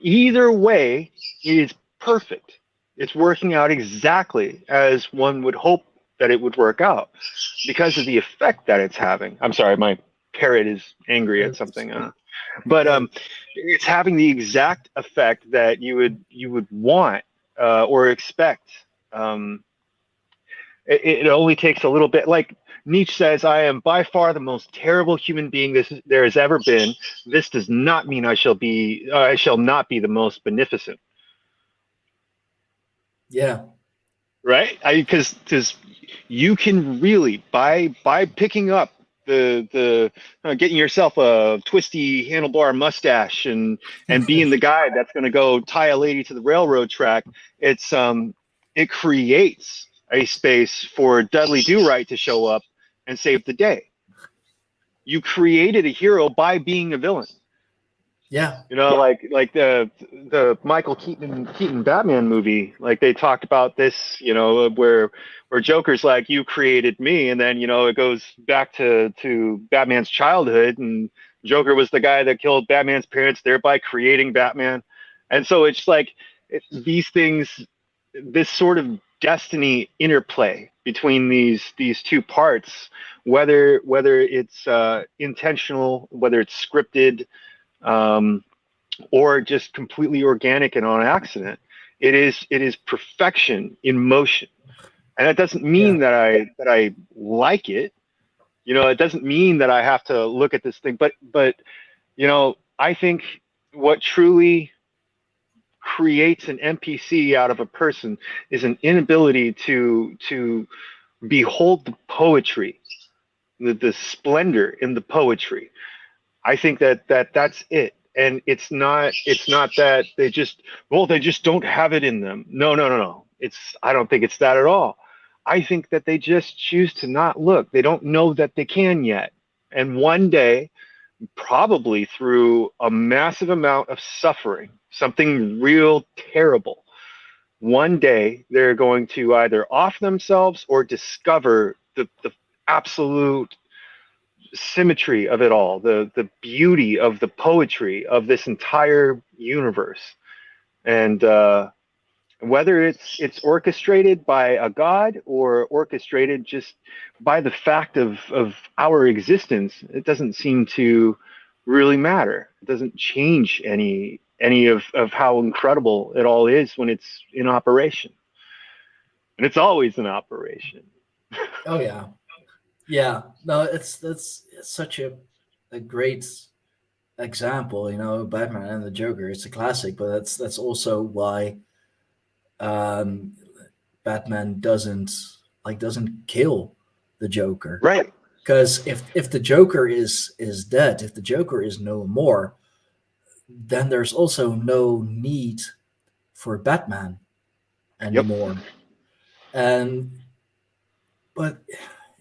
either way, it is perfect. It's working out exactly as one would hope that it would work out because of the effect that it's having. I'm sorry, my parrot is angry at something, but it's having the exact effect that you would want or expect. It only takes a little bit. Like Nietzsche says, I am by far the most terrible human being there has ever been. This does not mean I shall not be the most beneficent. Yeah. Right? Because you can really, by picking up the getting yourself a twisty handlebar mustache and being the guy that's going to go tie a lady to the railroad track, it creates a space for Dudley Do-Right to show up and save the day. You created a hero by being a villain. Yeah. Like the Michael Keaton Batman movie, like they talked about this, where Joker's like, you created me, and then it goes back to Batman's childhood, and Joker was the guy that killed Batman's parents, thereby creating Batman. And so it's like these things, this sort of destiny interplay between these two parts, whether it's intentional, whether it's scripted, or just completely organic and on accident. It is perfection in motion, and that doesn't mean that I like it. It doesn't mean that I have to look at this thing, but I think what truly creates an NPC out of a person is an inability to behold the poetry, the splendor in the poetry. I think that's it. And it's not that they just don't have it in them. No. I don't think it's that at all. I think that they just choose to not look. They don't know that they can yet. And one day, probably through a massive amount of suffering, something real terrible, one day they're going to either off themselves or discover the absolute symmetry of it all, the beauty of the poetry of this entire universe. And whether it's orchestrated by a god or orchestrated just by the fact of our existence, it doesn't seem to really matter. It doesn't change any of how incredible it all is when it's in operation. And it's always in operation. Oh yeah. Yeah. No, that's such a great example, you know, Batman and the Joker. It's a classic, but that's also why Batman doesn't kill the Joker. Right. Because if the Joker is dead, if the Joker is no more, then there's also no need for Batman anymore. Yep. And but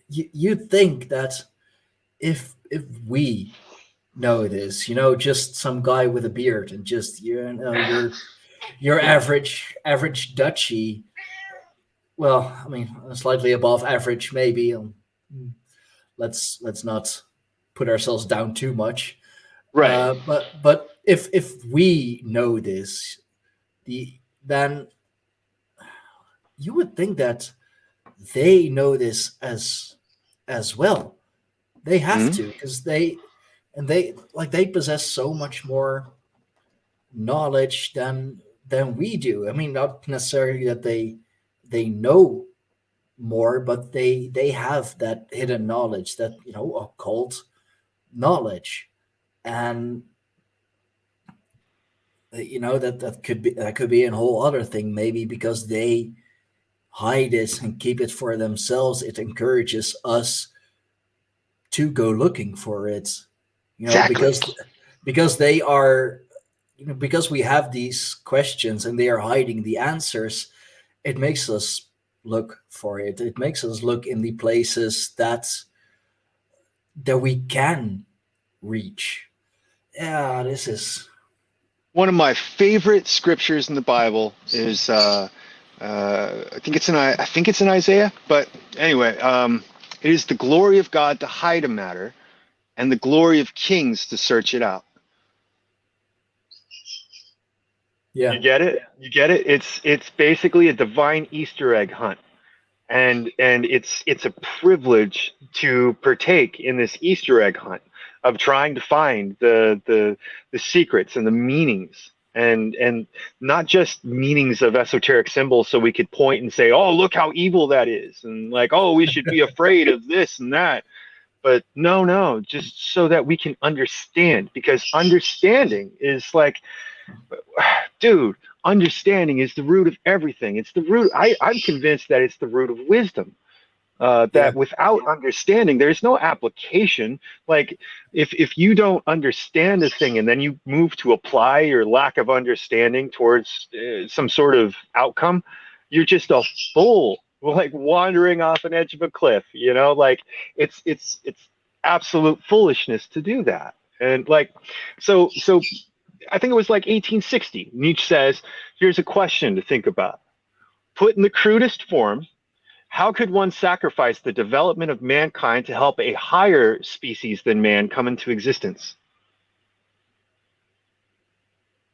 you'd think that if we know this, you know, just some guy with a beard and just, you know, your average Dutchie, well, I mean, slightly above average maybe. Let's not put ourselves down too much. Right. But if we know this, then you would think that they know this as well. They have to, because they possess so much more knowledge than we do. I mean, not necessarily that they know more, but they have that hidden knowledge, that, you know, occult knowledge. And you know, that could be a whole other thing. Maybe because they hide it and keep it for themselves, it encourages us to go looking for it, you know. Exactly. because they are, you know, because we have these questions and they are hiding the answers, it makes us look for it. It makes us look in the places that we can reach. Yeah, this is one of my favorite scriptures in the Bible. Is I think it's in Isaiah, but anyway, it is the glory of God to hide a matter, and the glory of kings to search it out. Yeah. You get it? It's basically a divine Easter egg hunt. And it's a privilege to partake in this Easter egg hunt of trying to find the secrets and the meanings, and not just meanings of esoteric symbols so we could point and say, oh, look how evil that is, and like, oh, we should be afraid of this and that. But no, just so that we can understand, because understanding is like, dude, understanding is the root of everything. It's the root. I'm convinced that it's the root of wisdom. That without understanding, there's no application. Like if you don't understand a thing and then you move to apply your lack of understanding towards some sort of outcome, you're just a fool, like wandering off an edge of a cliff. You know, like it's absolute foolishness to do that. And like, so I think it was like 1860. Nietzsche says, here's a question to think about. Put in the crudest form, how could one sacrifice the development of mankind to help a higher species than man come into existence?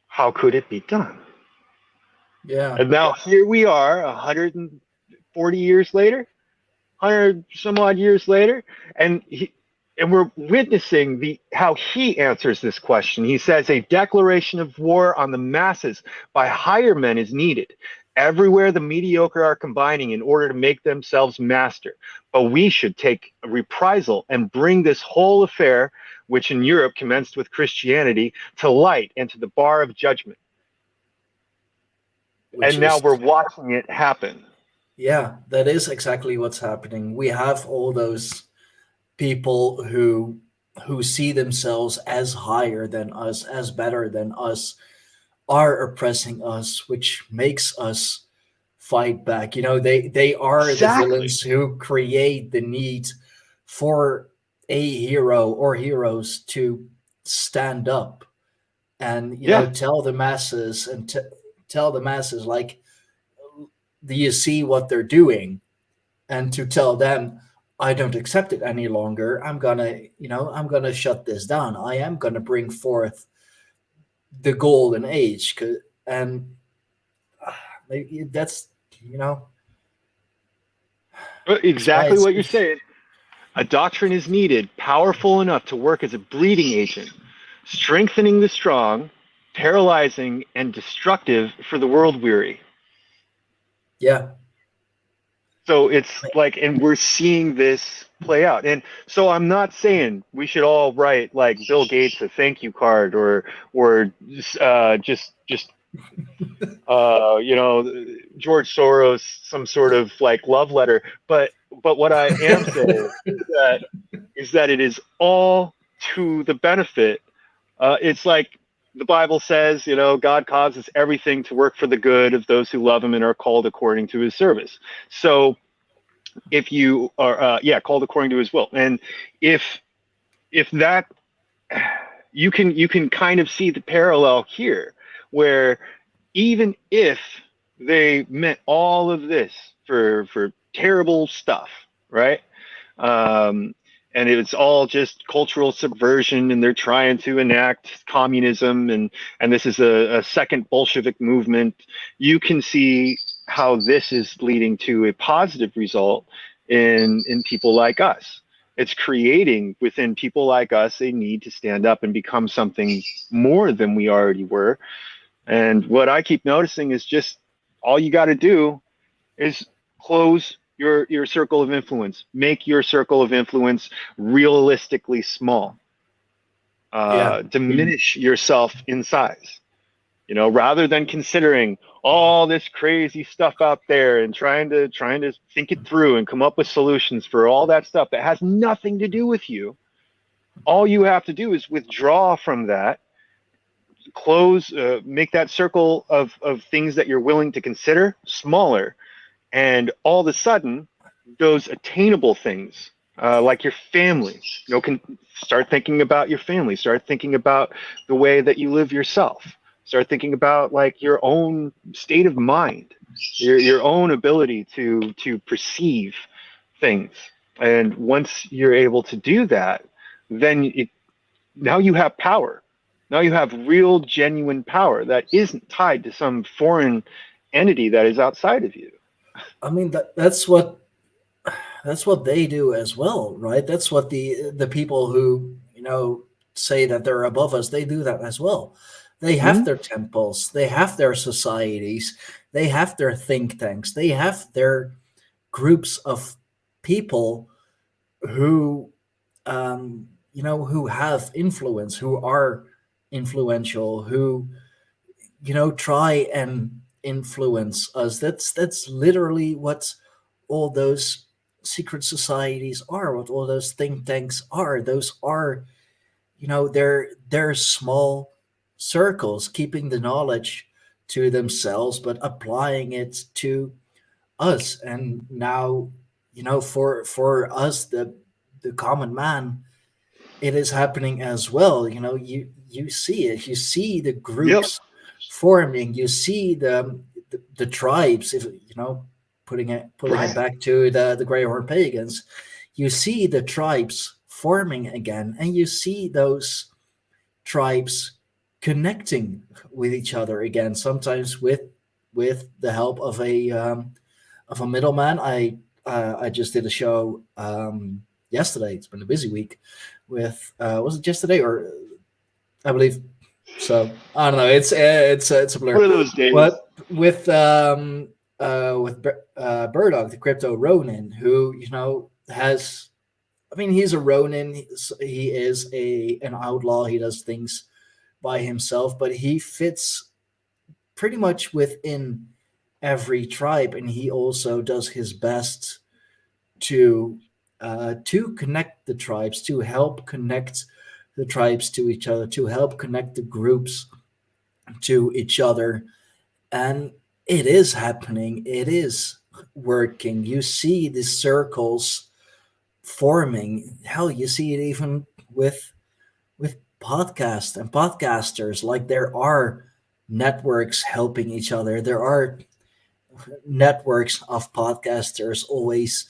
How could it be done? Yeah. And now here we are 140 years later, 100 some odd years later, and we're witnessing how he answers this question. He says, a declaration of war on the masses by higher men is needed. Everywhere the mediocre are combining in order to make themselves master. But we should take a reprisal and bring this whole affair, which in Europe commenced with Christianity, to light and to the bar of judgment. which And now is, we're watching it happen. yeah, that is exactly what's happening. We have all those people who see themselves as higher than us, as better than us, are oppressing us, which makes us fight back. They are the Exactly. villains who create the need for a hero or heroes to stand up and Yeah. tell the masses and tell the masses, like, do you see what they're doing? And to tell them, I don't accept it any longer. I'm gonna shut this down. I am gonna bring forth the golden age. And maybe that's, you know that's why Exactly what you're it's saying. A doctrine is needed, powerful enough to work as a bleeding agent, strengthening the strong, paralyzing, and destructive for the world weary. yeah. So it's like, and we're seeing this play out. And so I'm not saying we should all write like Bill Gates a thank you card, or just George Soros some sort of like love letter. But what I am saying is that it is all to the benefit. It's like the Bible says, God causes everything to work for the good of those who love Him and are called according to His service. So if you are, called according to His will, and if that, you can kind of see the parallel here, where even if they meant all of this for terrible stuff, right? Um, and it's all just cultural subversion, and they're trying to enact communism, and this is a second Bolshevik movement. You can see how this is leading to a positive result in people like us. It's creating within people like us a need to stand up and become something more than we already were. And what I keep noticing is just all you got to do is close your circle of influence, make your circle of influence realistically small, Yeah. diminish yourself in size. Rather than considering all this crazy stuff out there and trying to think it through and come up with solutions for all that stuff that has nothing to do with you. All you have to do is withdraw from that, close, make that circle of things that you're willing to consider smaller, and all of a sudden, those attainable things, like your family, can start thinking about your family, start thinking about the way that you live yourself, start thinking about like your own state of mind, your own ability to perceive things. And once you're able to do that, then now you have power. Now you have real, genuine power that isn't tied to some foreign entity that is outside of you. I mean, that's what they do as well, right? That's what the people who say that they're above us, they do that as well. They have Hmm? their temples, they have their societies, they have their think tanks, they have their groups of people who who have influence, who are influential, who try and influence us. That's literally what all those secret societies are, what all those think tanks are. Those are, they're small circles keeping the knowledge to themselves but applying it to us. And now, for us, the common man, it is happening as well. You see it, you see the Yep. groups forming, you see the tribes, if pulling it Right. back to the gray horn pagans. You see the tribes forming again, and you see those tribes connecting with each other again, sometimes with the help of a middleman. I just did a show yesterday. It's been a busy week. With was it yesterday, or I believe so? I don't know. It's a One blur. of those days. But with Burdock, the crypto Ronin, who has. I mean, he's a Ronin. He is an outlaw. He does things by himself, but he fits pretty much within every tribe, and he also does his best to connect the tribes, to help connect the tribes to each other, to help connect the groups to each other. And it is happening. It is working. You see the circles forming. Hell, you see it even with podcasts and podcasters. Like, there are networks helping each other. There are networks of podcasters always,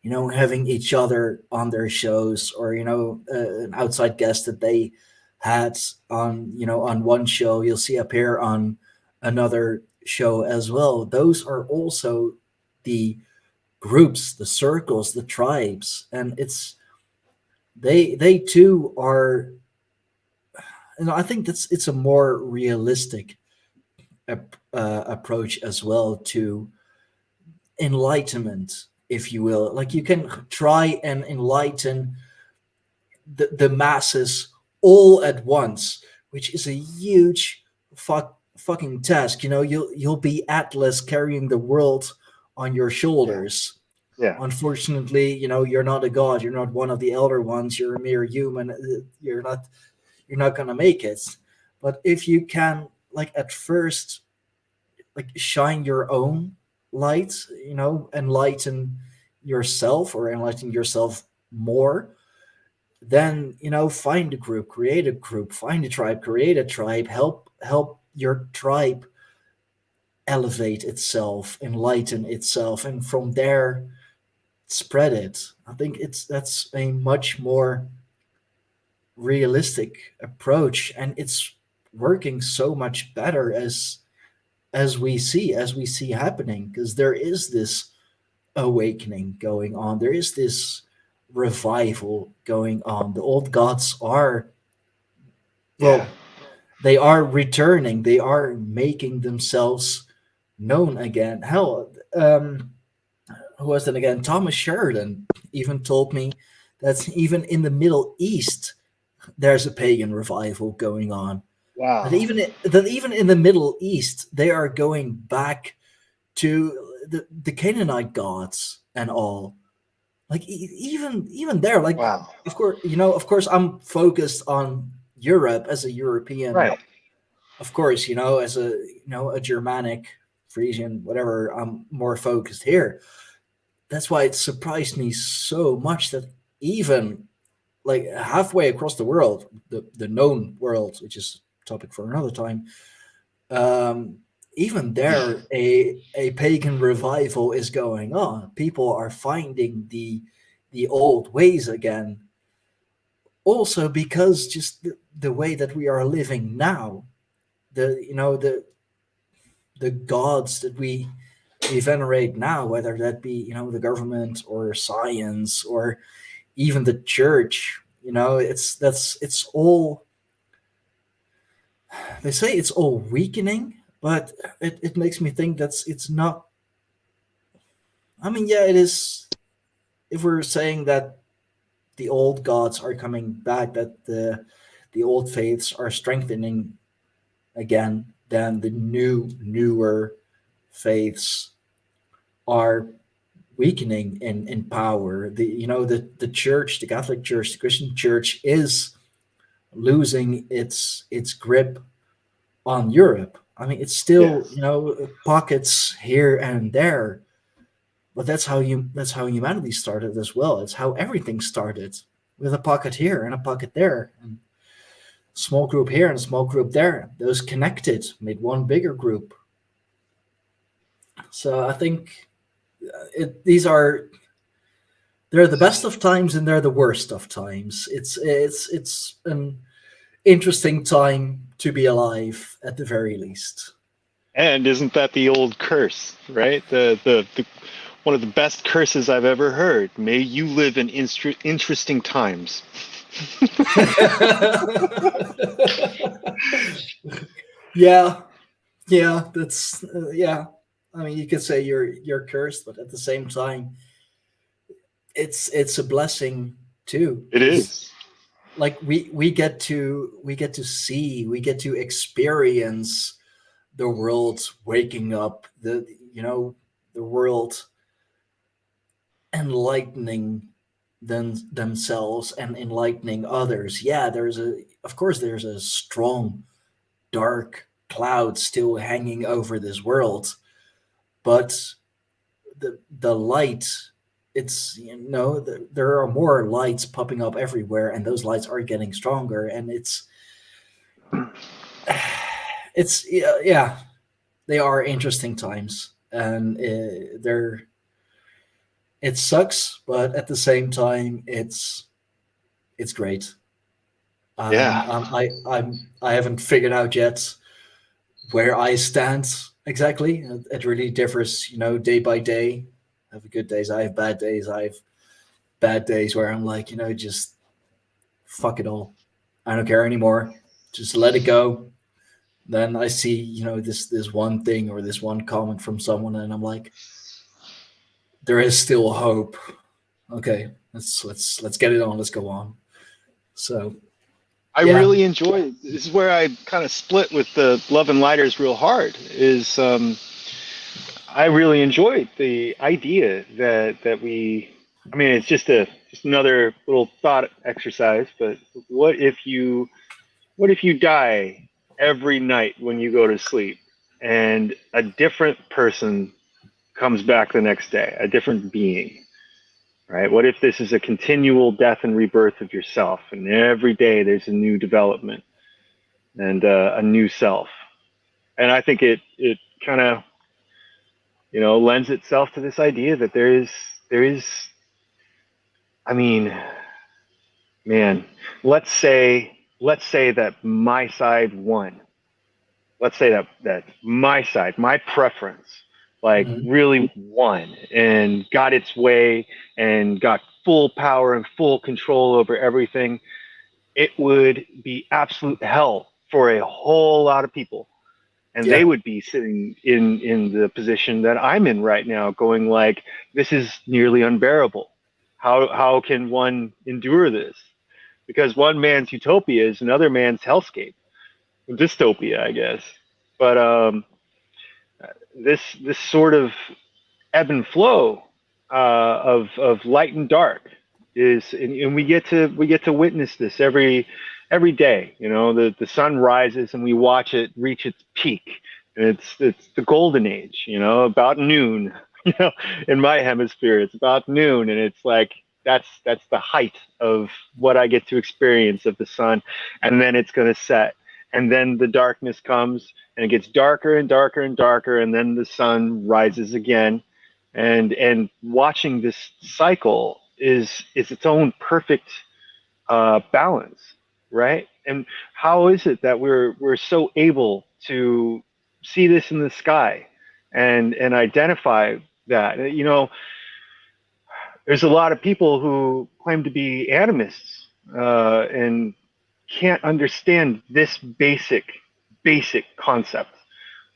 having each other on their shows, or an outside guest that they had on on one show, you'll see appear on another show as well. Those are also the groups, the circles, the tribes, and they too are. I think it's a more realistic approach as well to enlightenment, if you will. Like, you can try and enlighten the masses all at once, which is a huge fucking task. You'll be Atlas carrying the world on your shoulders. Yeah. Unfortunately, you're not a god. You're not one of the elder ones. You're a mere human. You're not gonna make it. But if you can, like, at first, like, shine your own light, enlighten yourself, or enlighten yourself more, then find a group, create a group, find a tribe, create a tribe, help your tribe elevate itself, enlighten itself, and from there spread it. I think that's a much more realistic approach, and it's working so much better as we see happening, because there is this awakening going on. There is this revival going on. The old gods are, well, Yeah. they are returning. They are making themselves known again. Hell, who was that again? Thomas Sheridan even told me that even in the Middle East, there's a pagan revival going on. Wow. That even in the Middle East, they are going back to the Canaanite gods and all. Like, even there, like, Wow. of course, I'm focused on Europe as a European. Right. Of course, as a Germanic, Frisian, whatever, I'm more focused here. That's why it surprised me so much that even, like, halfway across the world, the known world, which is a topic for another time, even there, a pagan revival is going on. People are finding the old ways again. Also, because just the way that we are living now, the gods that we venerate now, whether that be the government or science or even the church, it's all, they say it's all weakening, but it makes me think it's not. I mean, yeah, it is. If we're saying that the old gods are coming back, that the old faiths are strengthening again, then the newer faiths are weakening in power. The church, the Catholic Church, the Christian Church is losing its grip on Europe. I mean, it's still pockets here and there, but that's how humanity started as well. It's how everything started, with a pocket here and a pocket there, and small group here and a small group there. Those connected made one bigger group. So I think they're the best of times and they're the worst of times. It's an interesting time to be alive, at the very least. And isn't that the old curse, right? The one of the best curses I've ever heard. May you live in interesting times. Yeah, that's yeah. I mean, you could say you're cursed, but at the same time, it's a blessing too. It is. Like, we get to see, we get to experience the world waking up. the world enlightening themselves and enlightening others. Yeah, of course there's a strong dark cloud still hanging over this world, but the light, it's there are more lights popping up everywhere, and those lights are getting stronger, and it's yeah, they are interesting times, and it sucks, but at the same time it's great. Yeah. I haven't figured out yet where I stand exactly. It really differs, day by day. I have good days, I have bad days. I have bad days where I'm like, just fuck it all. I don't care anymore. Just let it go. Then I see, this one thing or this one comment from someone, and I'm like, there is still hope. Okay, let's get it on. Let's go on. So I yeah. really enjoy. This is where I kind of split with the Love and Lighters real hard. Is I really enjoyed the idea that we. I mean, it's just another little thought exercise. But what if you die every night when you go to sleep, and a different person comes back the next day, a different being? Right? What if this is a continual death and rebirth of yourself, and every day there's a new development and a new self? And I think it kind of lends itself to this idea that there is. I mean, man, let's say that my side won. Let's say that my side, my preference, like Mhm. really won and got its way and got full power and full control over everything. It would be absolute hell for a whole lot of people. And they Yeah. would be sitting in the position that I'm in right now, going like, this is nearly unbearable. How can one endure this? Because one man's utopia is another man's hellscape, dystopia, I guess. But this sort of ebb and flow of light and dark is, and we get to witness this every day. The sun rises and we watch it reach its peak, and it's the golden age. About noon. In my hemisphere, it's about noon, and it's like that's the height of what I get to experience of the sun, and then it's going to set, and then the darkness comes, and it gets darker and darker and darker, and then the sun rises again, and watching this cycle is its own perfect balance, right? And how is it that we're so able to see this in the sky and identify that? There's a lot of people who claim to be animists and can't understand this basic concept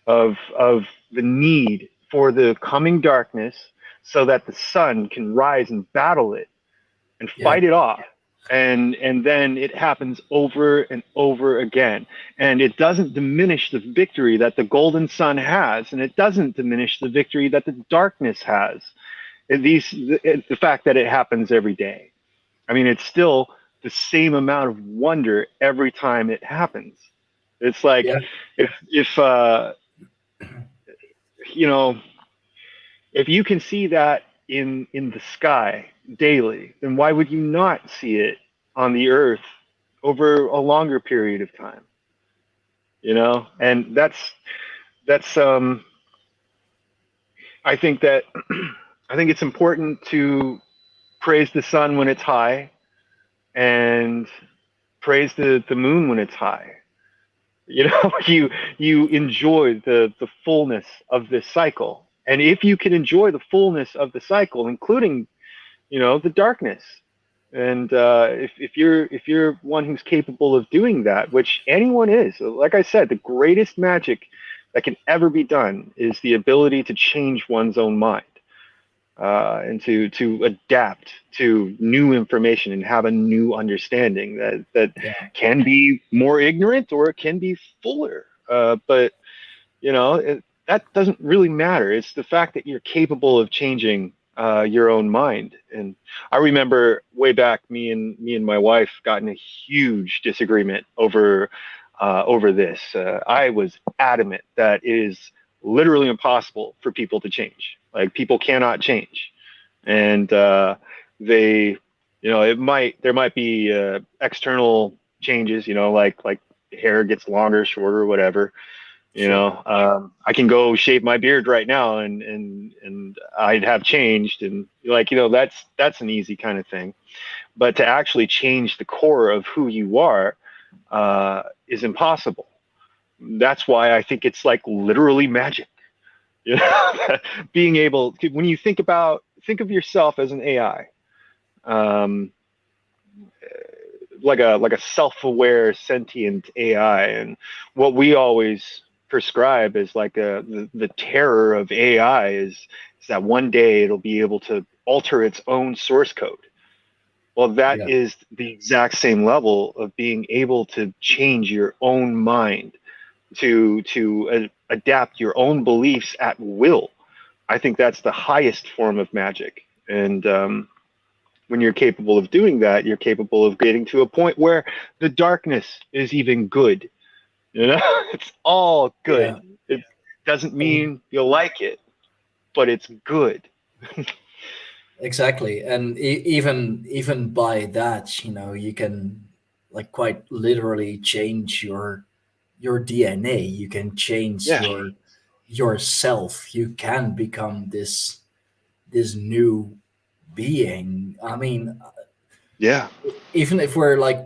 of the need for the coming darkness so that the sun can rise and battle it and Yeah. fight it off. And then it happens over and over again. And it doesn't diminish the victory that the golden sun has, and it doesn't diminish the victory that the darkness has. The fact that it happens every day. I mean, it's still the same amount of wonder every time it happens. It's like Yeah. if you know if you can see that in the sky daily, then why would you not see it on the earth over a longer period of time? And that's I think that I think it's important to praise the sun when it's high and praise the moon when it's high. You enjoy the fullness of this cycle, and if you can enjoy the fullness of the cycle, including the darkness, and if you're one who's capable of doing that, which anyone is, like I said, the greatest magic that can ever be done is the ability to change one's own mind, and to adapt to new information and have a new understanding that Yeah. can be more ignorant or it can be fuller. But that doesn't really matter. It's the fact that you're capable of changing your own mind. And I remember way back, me and my wife got in a huge disagreement over this. I was adamant that it is literally impossible for people to change. Like, people cannot change, and they, there might be external changes, like hair gets longer, shorter, whatever. I can go shave my beard right now, and I'd have changed, and that's an easy kind of thing. But to actually change the core of who you are is impossible. That's why I think it's like literally magic. Being able, when you think of yourself as an AI, um, like a self-aware sentient AI, and what we always prescribe is like the terror of AI is that one day it'll be able to alter its own source code. Well, that Yeah. is the exact same level of being able to change your own mind, to adapt your own beliefs at will. I think that's the highest form of magic. And when you're capable of doing that, you're capable of getting to a point where the darkness is even good. It's all good. Yeah. It doesn't Um, mean you'll like it, but it's good. exactly. And even by that, you can like quite literally change your DNA. You can change Yeah. yourself. You can become this new being. I mean, Yeah. even if we're like,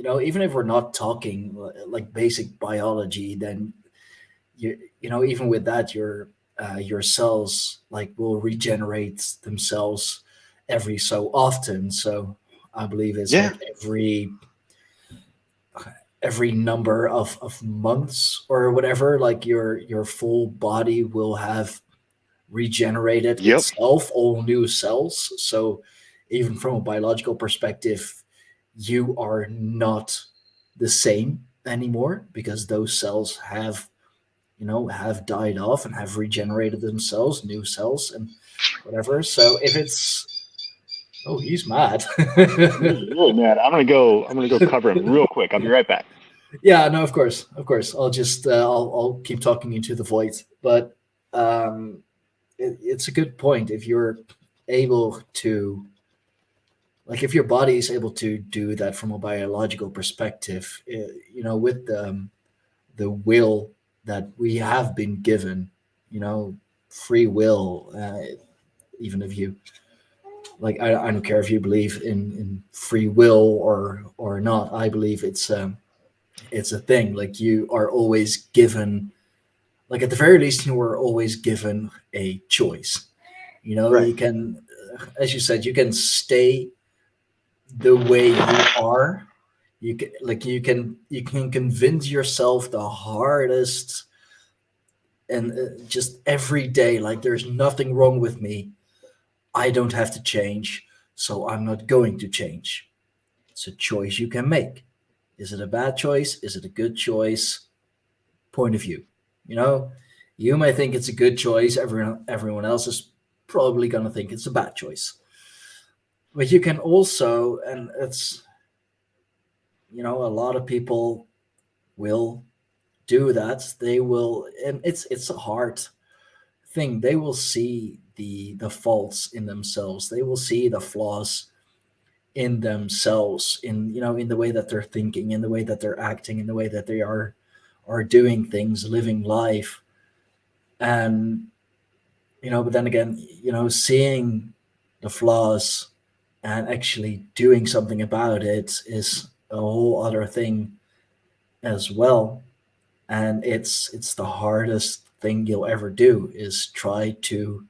even if we're not talking like basic biology, then even with that, your cells like will regenerate themselves every so often. So I believe it's Yeah. like every number of months or whatever, like your full body will have regenerated Yep. itself, all new cells. So even from a biological perspective, you are not the same anymore because those cells have died off and have regenerated themselves, new cells and whatever. So if it's oh, he's mad. He's really mad. I'm gonna go cover him real quick. I'll be right back. Yeah, no, of course. I'll just I'll keep talking into the void. But um, it's a good point. If you're able to, like, if your body is able to do that from a biological perspective, with the will that we have been given, free will. Even if you like, I don't care if you believe in free will or not. I believe it's a thing. Like, you are always given, like, at the very least, you are always given a choice. Right. You can, as you said, you can stay the way you are. You can convince yourself the hardest, and just every day, like, there's nothing wrong with me. I don't have to change, so I'm not going to change. It's a choice you can make. Is it a bad choice? Is it a good choice? Point of view. You know, you may think it's a good choice. Everyone else is probably gonna think it's a bad choice. But you can also, and it's, a lot of people will do that. They will, and it's a hard thing. They will see the faults in themselves. They will see the flaws in themselves, in the way that they're thinking, in the way that they're acting, in the way that they are doing things, living life. And but then again, seeing the flaws and actually doing something about it is a whole other thing as well. And it's the hardest thing you'll ever do, is try to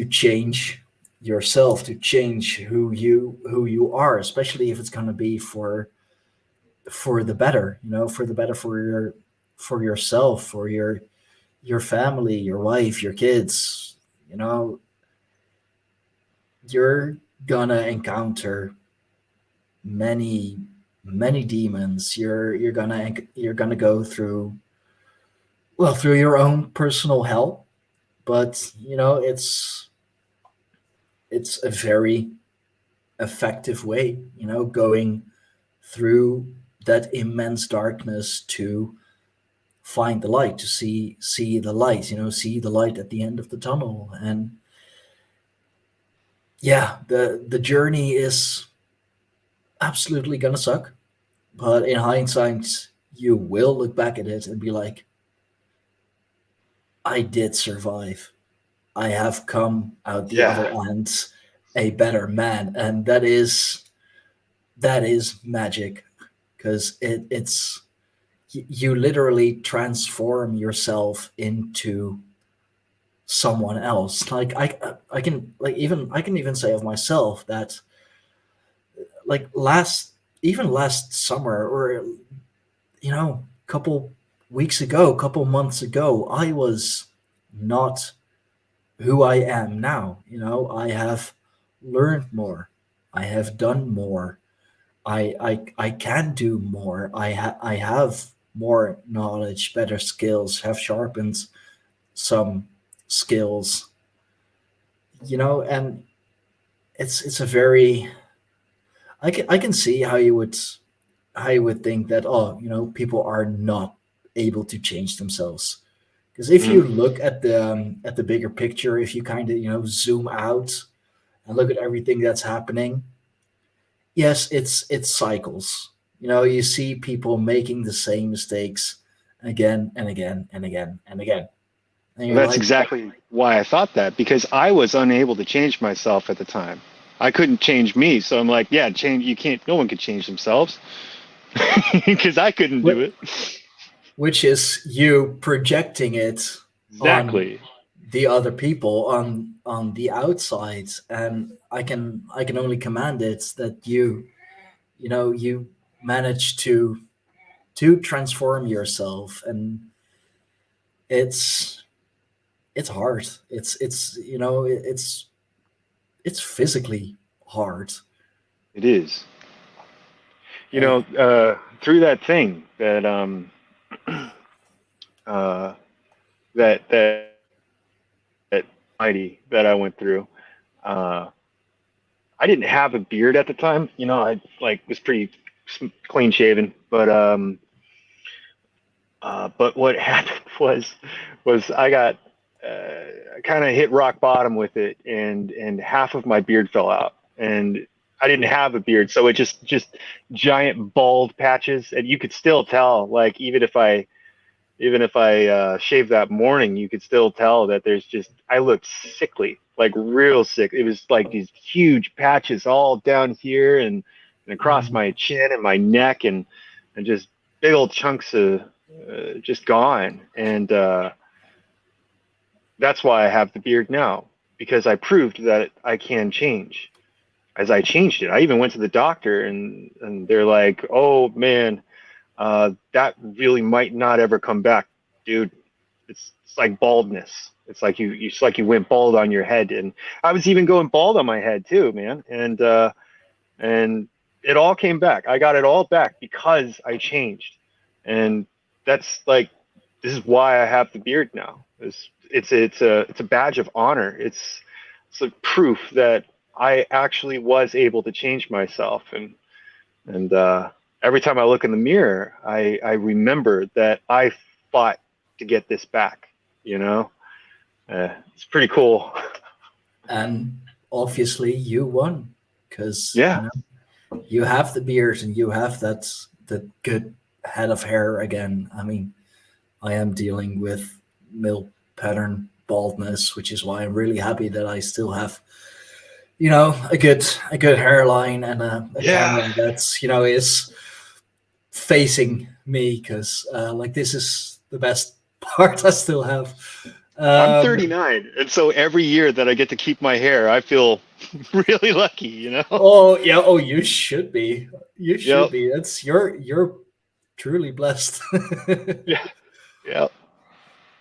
change yourself, to change who you are, especially if it's going to be for the better, for the better, for yourself, for your family, your wife, your kids. You're gonna encounter many demons. You're gonna go through Well, through your own personal hell, but you know, it's a very effective way, you know, going through that immense darkness to find the light, to see the light, you know, see the light at the end of the tunnel. And yeah, the journey is absolutely gonna suck, but in hindsight, you will look back at it and be like, I did survive. I have come out the other Yeah. end a better man, and that is magic, because it's you literally transform yourself into someone else. Like I can like even I can even say of myself that like last summer, or you know, couple weeks ago, couple months ago, I was not who I am now. You know, I have learned more. I have done more. I can do more. I have more knowledge, better skills, have sharpened some skills. You know, and it's a very I can see how you would think that, oh, you know, people are not able to change themselves. Because if Mm. you look at the bigger picture, if you kind of, you know, zoom out and look at everything that's happening, yes, it's cycles. You know, you see people making the same mistakes again and again and again and again, and Well, you're that's like, exactly why I thought that, because I was unable to change myself at the time. I couldn't change me, so I'm like, yeah, change. You can't. No one can change themselves because I couldn't do what? it. Which is you projecting it on Exactly. the other people, on the outside, and I can only command it that you know, you manage to transform yourself. And it's it's hard. It's you know, it's physically hard. It is. You Uh, know, through that thing that uh, that mighty that I went through. Uh, I didn't have a beard at the time. You know, I like was pretty clean shaven, but what happened was I got kind of hit rock bottom with it, and half of my beard fell out, and I didn't have a beard, so it just giant bald patches, and you could still tell, like even if I shaved that morning, you could still tell that there's just I looked sickly, like real sick. It was like these huge patches all down here and across mm, my chin and my neck and just big old chunks of just gone. And that's why I have the beard now, because I proved that I can change. As I changed it, I even went to the doctor and they're like, "Oh man, that really might not ever come back, dude. It's like baldness. It's like you went bald on your head." And I was even going bald on my head too, man. And it all came back. I got it all back because I changed. And that's like this is why I have the beard now. It's a badge of honor. It's a proof that I actually was able to change myself. And every time I look in the mirror, I remember that I fought to get this back. You know, it's pretty cool. and obviously you won, because you Yeah. know, you have the beard and you have that good head of hair again. I mean, I am dealing with male pattern baldness, which is why I'm really happy that I still have, you know, a good hairline and a Yeah. camera that's, you know, is facing me, because like this is the best part I still have. I'm Um, 39, and so every year that I get to keep my hair, I feel really lucky. You know. oh yeah, oh you should be, you should Yep. be. That's you're truly blessed. Yeah. Yep.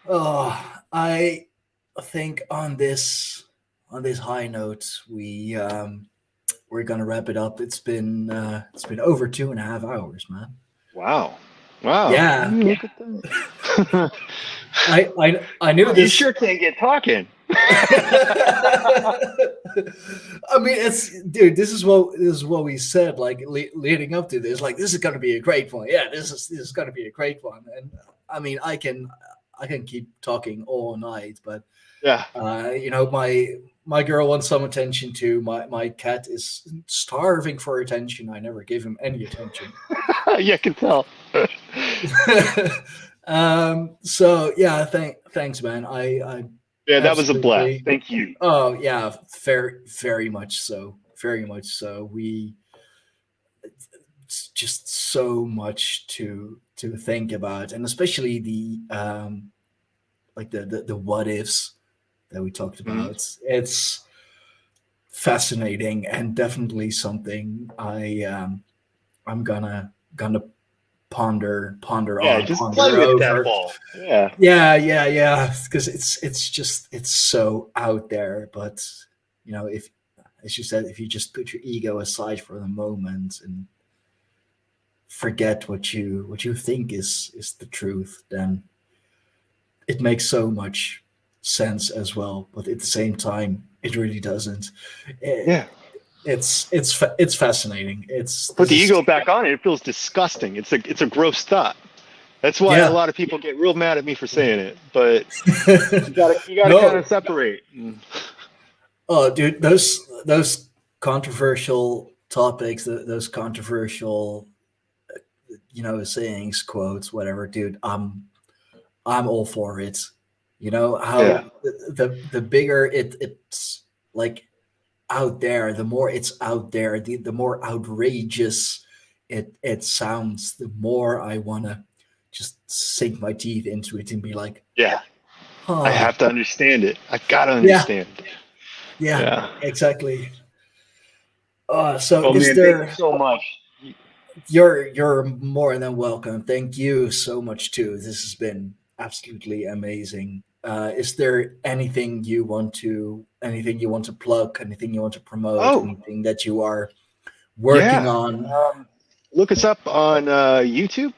Oh, I think on this high note, we're gonna wrap it up. It's been over 2.5 hours, man. Wow. Wow. Yeah. Look at that. I knew You this. sure can't get talking. I mean, it's dude. This is what we said. Like leading up to this, like this is going to be a great one. Yeah, this is going to be a great one. And I mean, I can keep talking all night, but Yeah. you know, my girl wants some attention too. My cat is starving for attention. I never give him any attention. Yeah, I can tell. So yeah, thanks, man. I Yeah, that was a blast. absolutely. Thank you. Oh yeah, very much so. Very much so. It's just so much to think about, and especially the like the what ifs that we talked Mhm. about. It's fascinating and definitely something I'm gonna ponder Yeah, on, just play ponder with that over. ball. Yeah. Yeah, because it's so out there. But you know, if, as you said, if you just put your ego aside for the moment and forget what you think is the truth, then it makes so much sense as well. But at the same time, it really doesn't. Yeah. It's fascinating. Put This the is ego back on, and it feels disgusting. It's a gross thought. That's why a yeah. lot of people get real mad at me for saying it. But you gotta kind No. of separate. Oh, dude, those controversial topics, those controversial, you know, sayings, quotes, whatever, dude. I'm all for it. You know Yeah. how the bigger it's like out there, the more it's out there, the more outrageous it sounds, the more I wanna just sink my teeth into it and be like, Yeah. I huh, have to understand it. I gotta yeah, understand. yeah, Yeah. exactly. So Oh is man, thank you there? so much. You're more than welcome. Thank you so much too. This has been absolutely amazing. Is there anything you want to plug, anything you want to promote, Oh, anything that you are working yeah. on? Look us up on YouTube.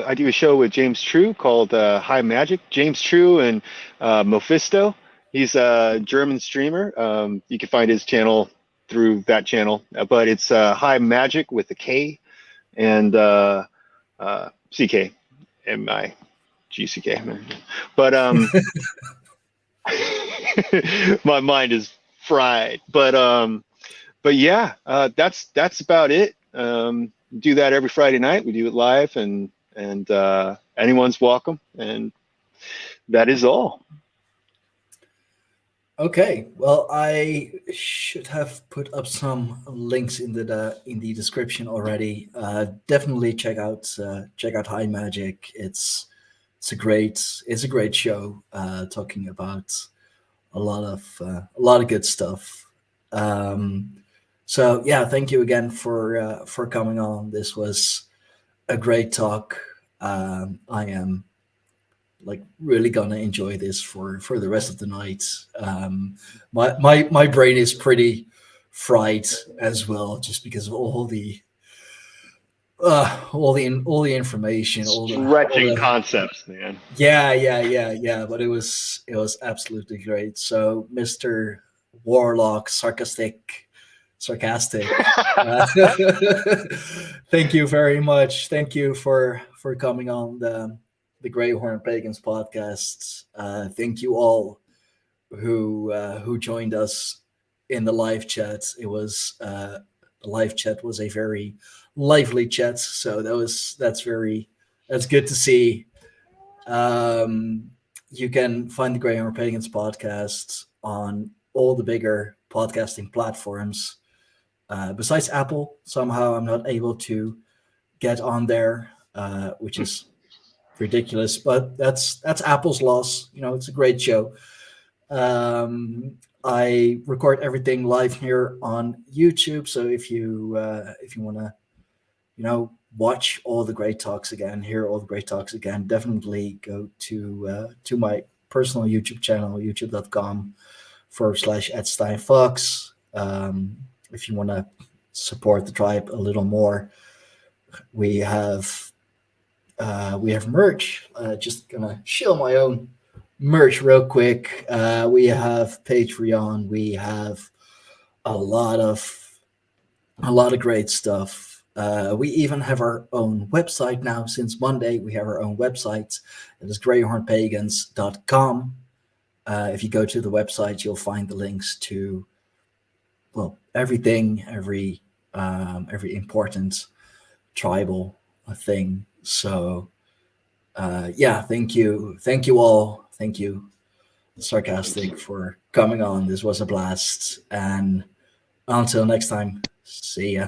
I do a show with James True called High Magic. James True and Mephisto. He's a German streamer. You can find his channel through that channel, but it's High Magic with a K and CK, MIGCK. But my mind is fried. But yeah, that's about it. Do that every Friday night. We do it live, and anyone's welcome. And that is all. Okay, well, I should have put up some links in the description already. Definitely check out High Magic. It's a great show, talking about a lot of good stuff. Um, so yeah, thank you again for coming on. This was a great talk. I am like really gonna enjoy this for the rest of the night. My brain is pretty fried as well, just because of all the information, all Stretching the concepts, man. yeah. But it was absolutely great. So, Mr. Warlock, sarcastic. Uh, thank you very much. Thank you for coming on the Grey Horn Pagans podcast. Thank you all who joined us in the live chat. The live chat was a very lively chat. So that's good to see. You can find the Grey Horn Pagans podcast on all the bigger podcasting platforms. Besides Apple, somehow I'm not able to get on there, which is ridiculous. But that's Apple's loss. You know, it's a great show. I record everything live here on YouTube. So if you want to, you know, watch all the great talks again, hear all the great talks again, definitely go to my personal YouTube channel, youtube.com/@steinfox. If you want to support the tribe a little more, we have We have merch. Just gonna show my own merch real quick. We have Patreon. We have a lot of great stuff. We even have our own website now. Since Monday, we have our own website. It is greyhornpagans.com. If you go to the website, you'll find the links to, well, everything, every important tribal thing. So yeah, thank you all. Thank you, Sarcastic, for coming on. This was a blast, and until next time, see ya.